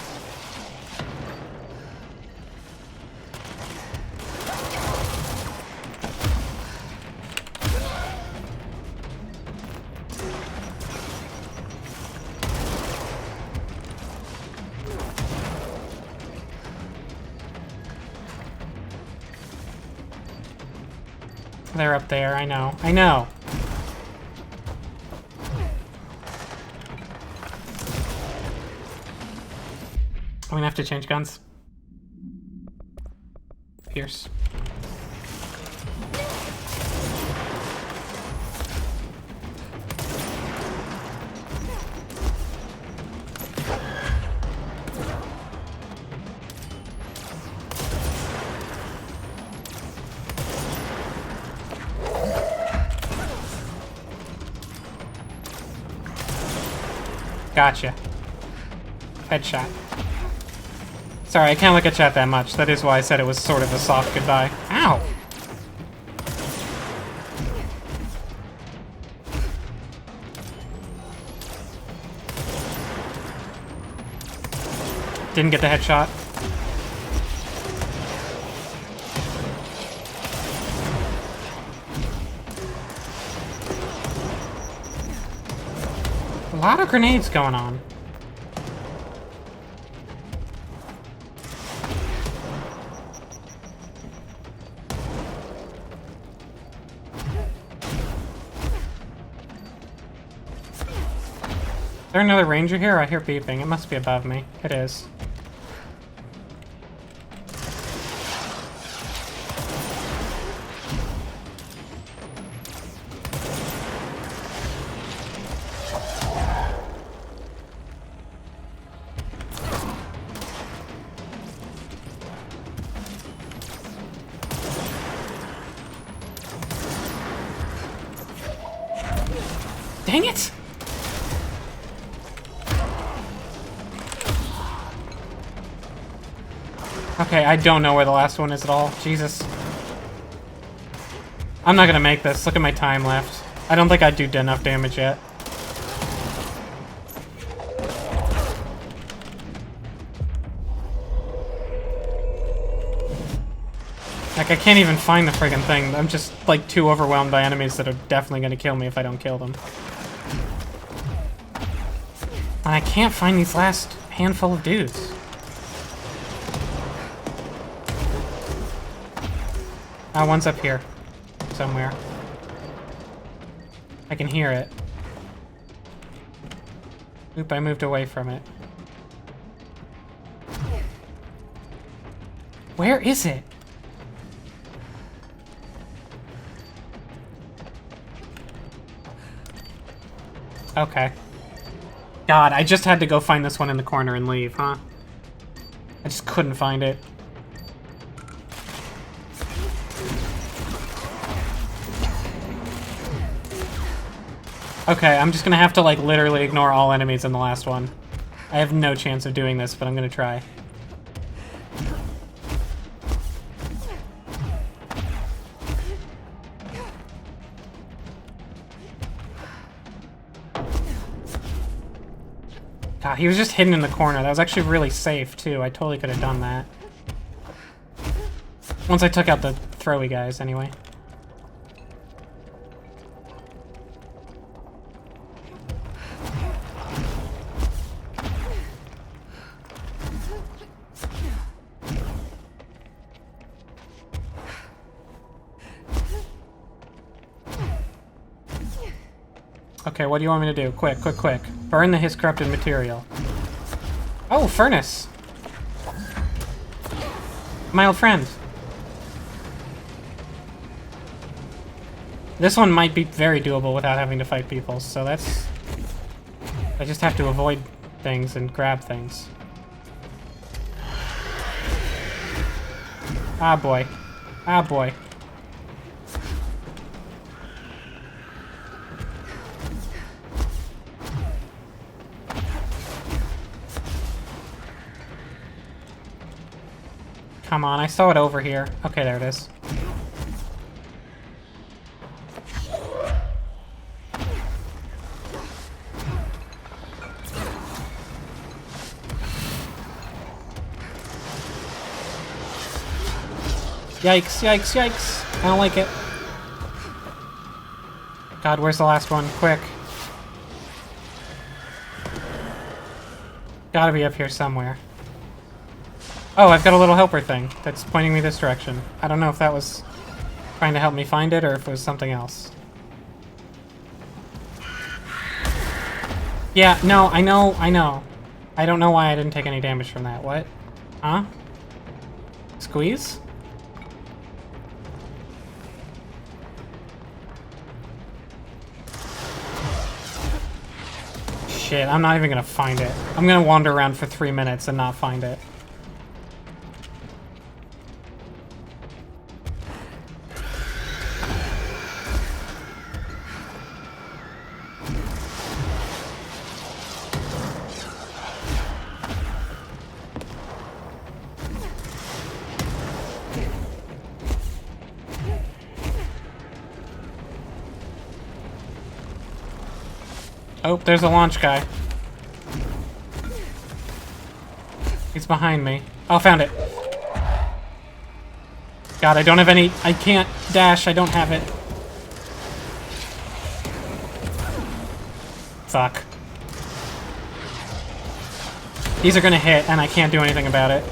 They're up there, I know. I know! I'm gonna have to change guns. Pierce. Gotcha. Headshot. Sorry, I can't look at chat that much. That is why I said it was sort of a soft goodbye. Ow! Didn't get the headshot. A lot of grenades going on. Is there another ranger here? I hear beeping. It must be above me. It is. Dang it! Okay, I don't know where the last one is at all. Jesus. I'm not gonna make this. Look at my time left. I don't think I'd do enough damage yet. Like, I can't even find the friggin' thing. I'm just, like, too overwhelmed by enemies that are definitely gonna kill me if I don't kill them. And I can't find these last handful of dudes. Oh, one's up here. Somewhere. I can hear it. Oop, I moved away from it. Where is it? Okay. God, I just had to go find this one in the corner and leave, huh? I just couldn't find it. Okay, I'm just gonna have to, like, literally ignore all enemies in the last one. I have no chance of doing this, but I'm gonna try. God, Ah, he was just hidden in the corner. That was actually really safe, too. I totally could have done that. Once I took out the throwy guys, anyway. Okay, what do you want me to do? Quick, quick, quick. Burn the his corrupted material. Oh, furnace! My old friend. This one might be very doable without having to fight people, so that's... I just have to avoid things and grab things. Ah, boy. Ah, boy. Come on, I saw it over here. Okay, there it is. Yikes, yikes, yikes. I don't like it. God, where's the last one? Quick. Gotta be up here somewhere. Oh, I've got a little helper thing that's pointing me this direction. I don't know if that was trying to help me find it or if it was something else. Yeah, no, I know. I don't know why I didn't take any damage from that. What? Huh? Squeeze? Shit, I'm not even gonna find it. I'm gonna wander around for 3 minutes and not find it. Oh, there's a launch guy. He's behind me. Oh, found it. God, I don't have any... I can't dash. I don't have it. Fuck. These are gonna hit, and I can't do anything about it.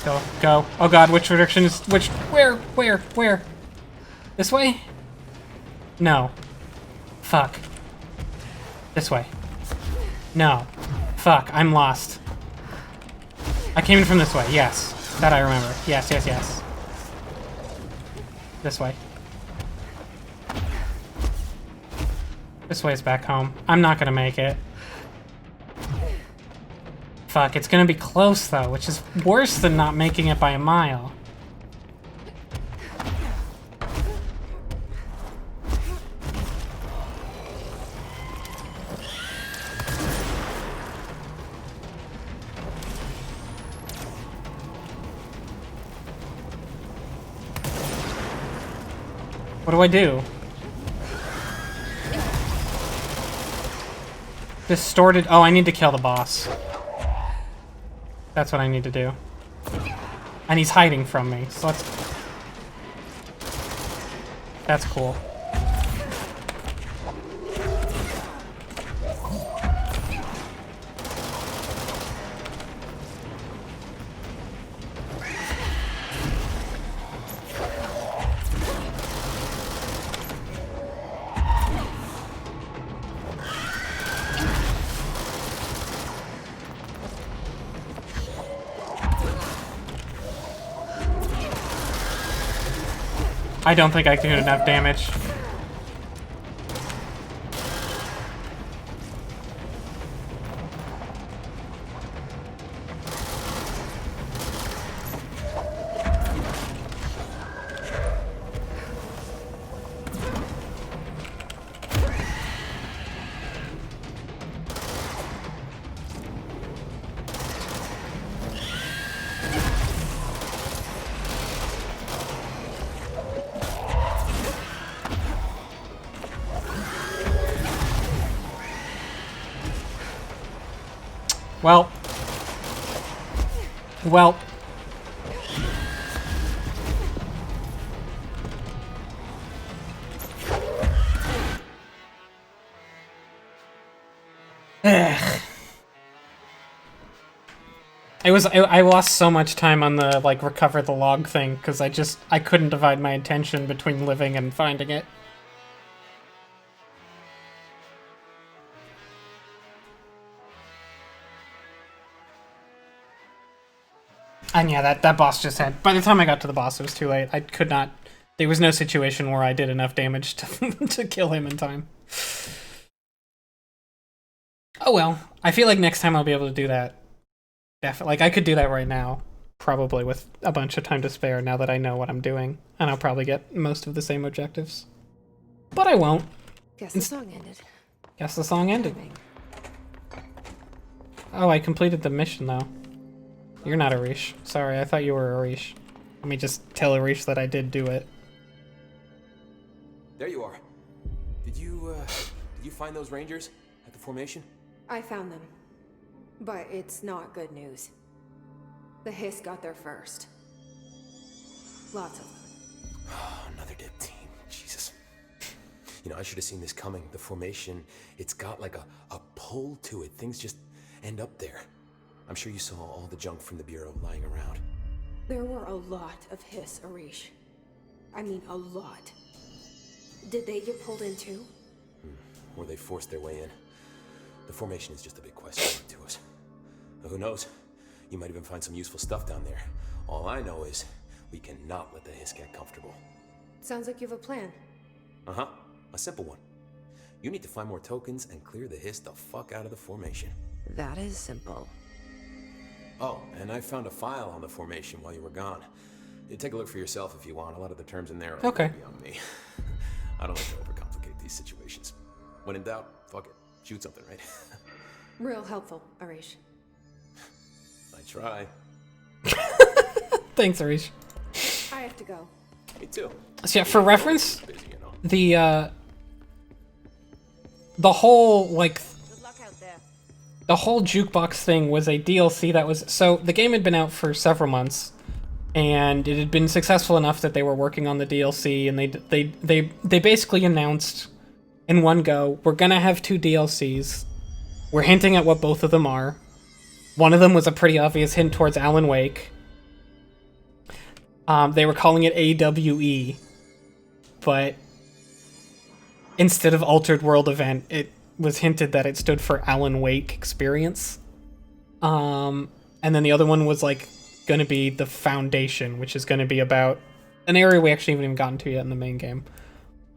Go, go. Oh god, which direction is... which... where? This way? No. Fuck. This way. No. Fuck, I'm lost. I came in from this way, yes. That I remember. Yes, yes, yes. This way. This way is back home. I'm not gonna make it. Fuck, it's gonna be close though, which is worse than not making it by a mile. What do I do? Distorted... Oh, I need to kill the boss. That's what I need to do. And he's hiding from me, so let's... That's cool. I don't think I can do enough damage. Well. Well. Ugh. I lost so much time on the, like, recover the log thing, because I couldn't divide my attention between living and finding it. And yeah, that boss just had... By the time I got to the boss, it was too late. I could not... There was no situation where I did enough damage to, to kill him in time. Oh well. I feel like next time I'll be able to do that. Definitely. Like, I could do that right now. Probably with a bunch of time to spare now that I know what I'm doing. And I'll probably get most of the same objectives. But I won't. Guess the song ended. Guess the song ended. Oh, I completed the mission, though. You're not Arish. Sorry, I thought you were Arish. Let me just tell Arish that I did do it. There you are. Did you find those rangers at the formation? I found them. But it's not good news. The Hiss got there first. Lots of them. Another dead team. Jesus. You know, I should have seen this coming. The formation, it's got like a pull to it. Things just end up there. I'm sure you saw all the junk from the Bureau lying around. There were a lot of Hiss, Arish. I mean, a lot. Did they get pulled in too? Or they forced their way in. The formation is just a big question to us. Who knows? You might even find some useful stuff down there. All I know is we cannot let the Hiss get comfortable. Sounds like you have a plan. Uh-huh. A simple one. You need to find more tokens and clear the Hiss the fuck out of the formation. That is simple. Oh, and I found a file on the formation while you were gone. You take a look for yourself if you want. A lot of the terms in there are okay. Beyond me. I don't like to overcomplicate these situations. When in doubt, fuck it. Shoot something, right? Real helpful, Arish. I try. Thanks, Arish. I have to go. Me too. So yeah, for reference, the whole, like, the whole jukebox thing was a DLC that was... So, the game had been out for several months, and it had been successful enough that they were working on the DLC, and they basically announced in one go, we're gonna have 2 DLCs. We're hinting at what both of them are. One of them was a pretty obvious hint towards Alan Wake. They were calling it AWE, but instead of Altered World Event, it was hinted that it stood for Alan Wake Experience. And then the other one was, like, going to be The Foundation, which is going to be about an area we actually haven't even gotten to yet in the main game.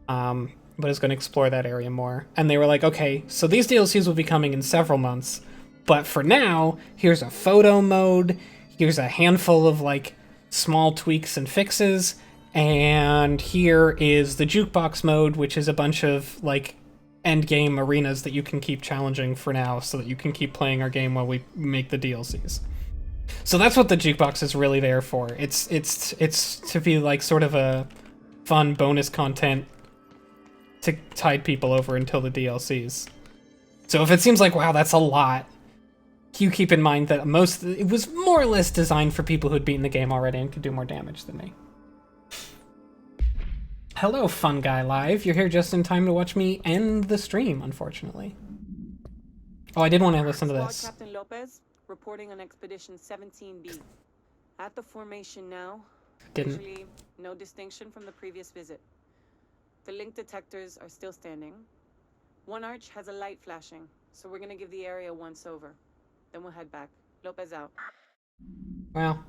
But it's going to explore that area more. And they were like, okay, so these DLCs will be coming in several months, but for now, here's a photo mode, here's a handful of, like, small tweaks and fixes, and here is the jukebox mode, which is a bunch of, like, endgame arenas that you can keep challenging for now so that you can keep playing our game while we make the DLCs. So that's what the jukebox is really there for. It's to be, like, sort of a fun bonus content to tide people over until the DLCs. So if it seems like, wow, that's a lot, you keep in mind that it was more or less designed for people who'd beaten the game already and could do more damage than me. Hello, Fun Guy Live. You're here just in time to watch me end the stream, unfortunately. Oh, I did want to listen to this. Captain Lopez, reporting on Expedition 17B. At the formation now. Didn't. Usually no distinction from the previous visit. The link detectors are still standing. One arch has a light flashing, so we're gonna give the area once over. Then we'll head back. Lopez out. Well,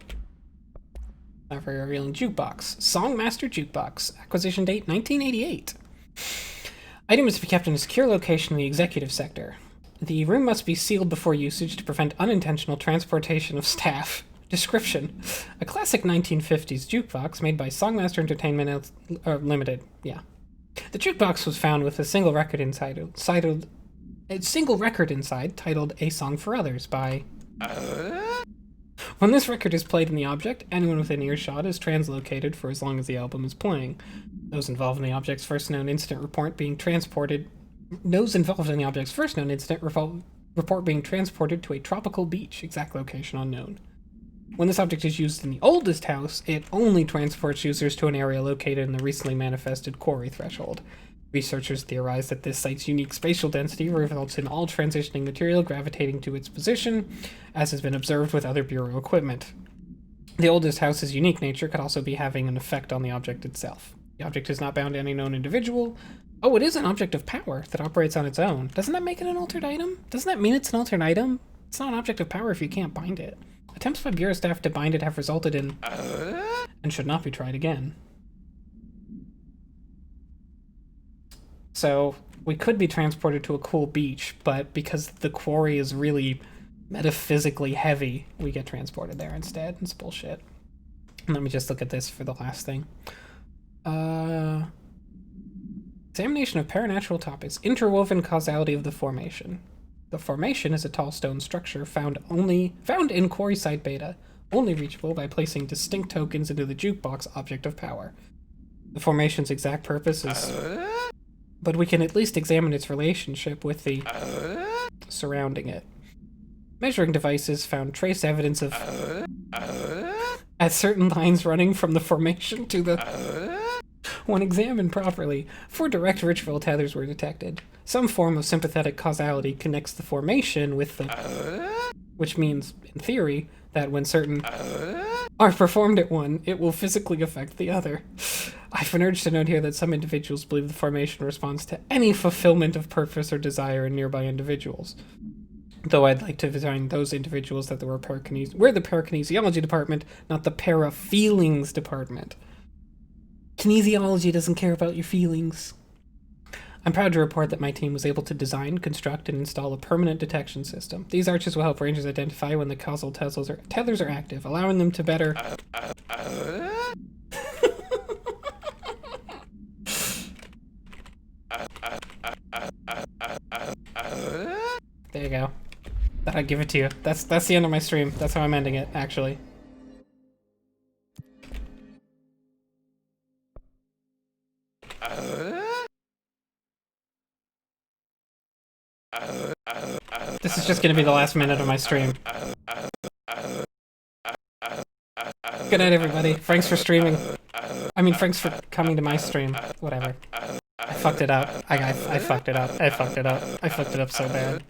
not very revealing. Jukebox. Songmaster Jukebox. Acquisition date 1988. Item is to be kept in a secure location in the executive sector. The room must be sealed before usage to prevent unintentional transportation of staff. Description. A classic 1950s jukebox made by Songmaster Entertainment Limited. Yeah. The jukebox was found with a single record inside titled A Song for Others by... When this record is played in the object, anyone within earshot is translocated for as long as the album is playing. Those involved in the object's first known incident report being transported... Those involved in the object's first known incident Report being transported to a tropical beach, exact location unknown. When this object is used in the oldest house, it only transports users to an area located in the recently manifested quarry threshold. Researchers theorize that this site's unique spatial density results in all transitioning material gravitating to its position, as has been observed with other Bureau equipment. The oldest house's unique nature could also be having an effect on the object itself. The object is not bound to any known individual. Oh, it is an object of power that operates on its own. Doesn't that make it an altered item? Doesn't that mean it's an altered item? It's not an object of power if you can't bind it. Attempts by Bureau staff to bind it have resulted in... and should not be tried again. So, we could be transported to a cool beach, but because the quarry is really metaphysically heavy, we get transported there instead. It's bullshit. Let me just look at this for the last thing. Examination of paranatural topics. Interwoven causality of the formation. The formation is a tall stone structure found in quarry site beta, only reachable by placing distinct tokens into the jukebox object of power. The formation's exact purpose is... but we can at least examine its relationship with the surrounding it. Measuring devices found trace evidence of at certain lines running from the formation to the... When examined properly, 4 direct ritual tethers were detected. Some form of sympathetic causality connects the formation with the... which means, in theory, that when certain are performed at one, it will physically affect the other. I've an urge to note here that some individuals believe the formation responds to any fulfillment of purpose or desire in nearby individuals. Though I'd like to design those individuals that we're the parakinesiology department, not the para-feelings department. Kinesiology doesn't care about your feelings. I'm proud to report that my team was able to design, construct, and install a permanent detection system. These arches will help rangers identify when the causal tethers are active, allowing them to better... There you go. Thought I'd give it to you. That's the end of my stream. That's how I'm ending it, actually. This is just gonna be the last minute of my stream. Good night, everybody. Thanks for streaming. I mean, thanks for coming to my stream. Whatever. I fucked it up. I fucked it up. I fucked it up. I fucked it up so bad.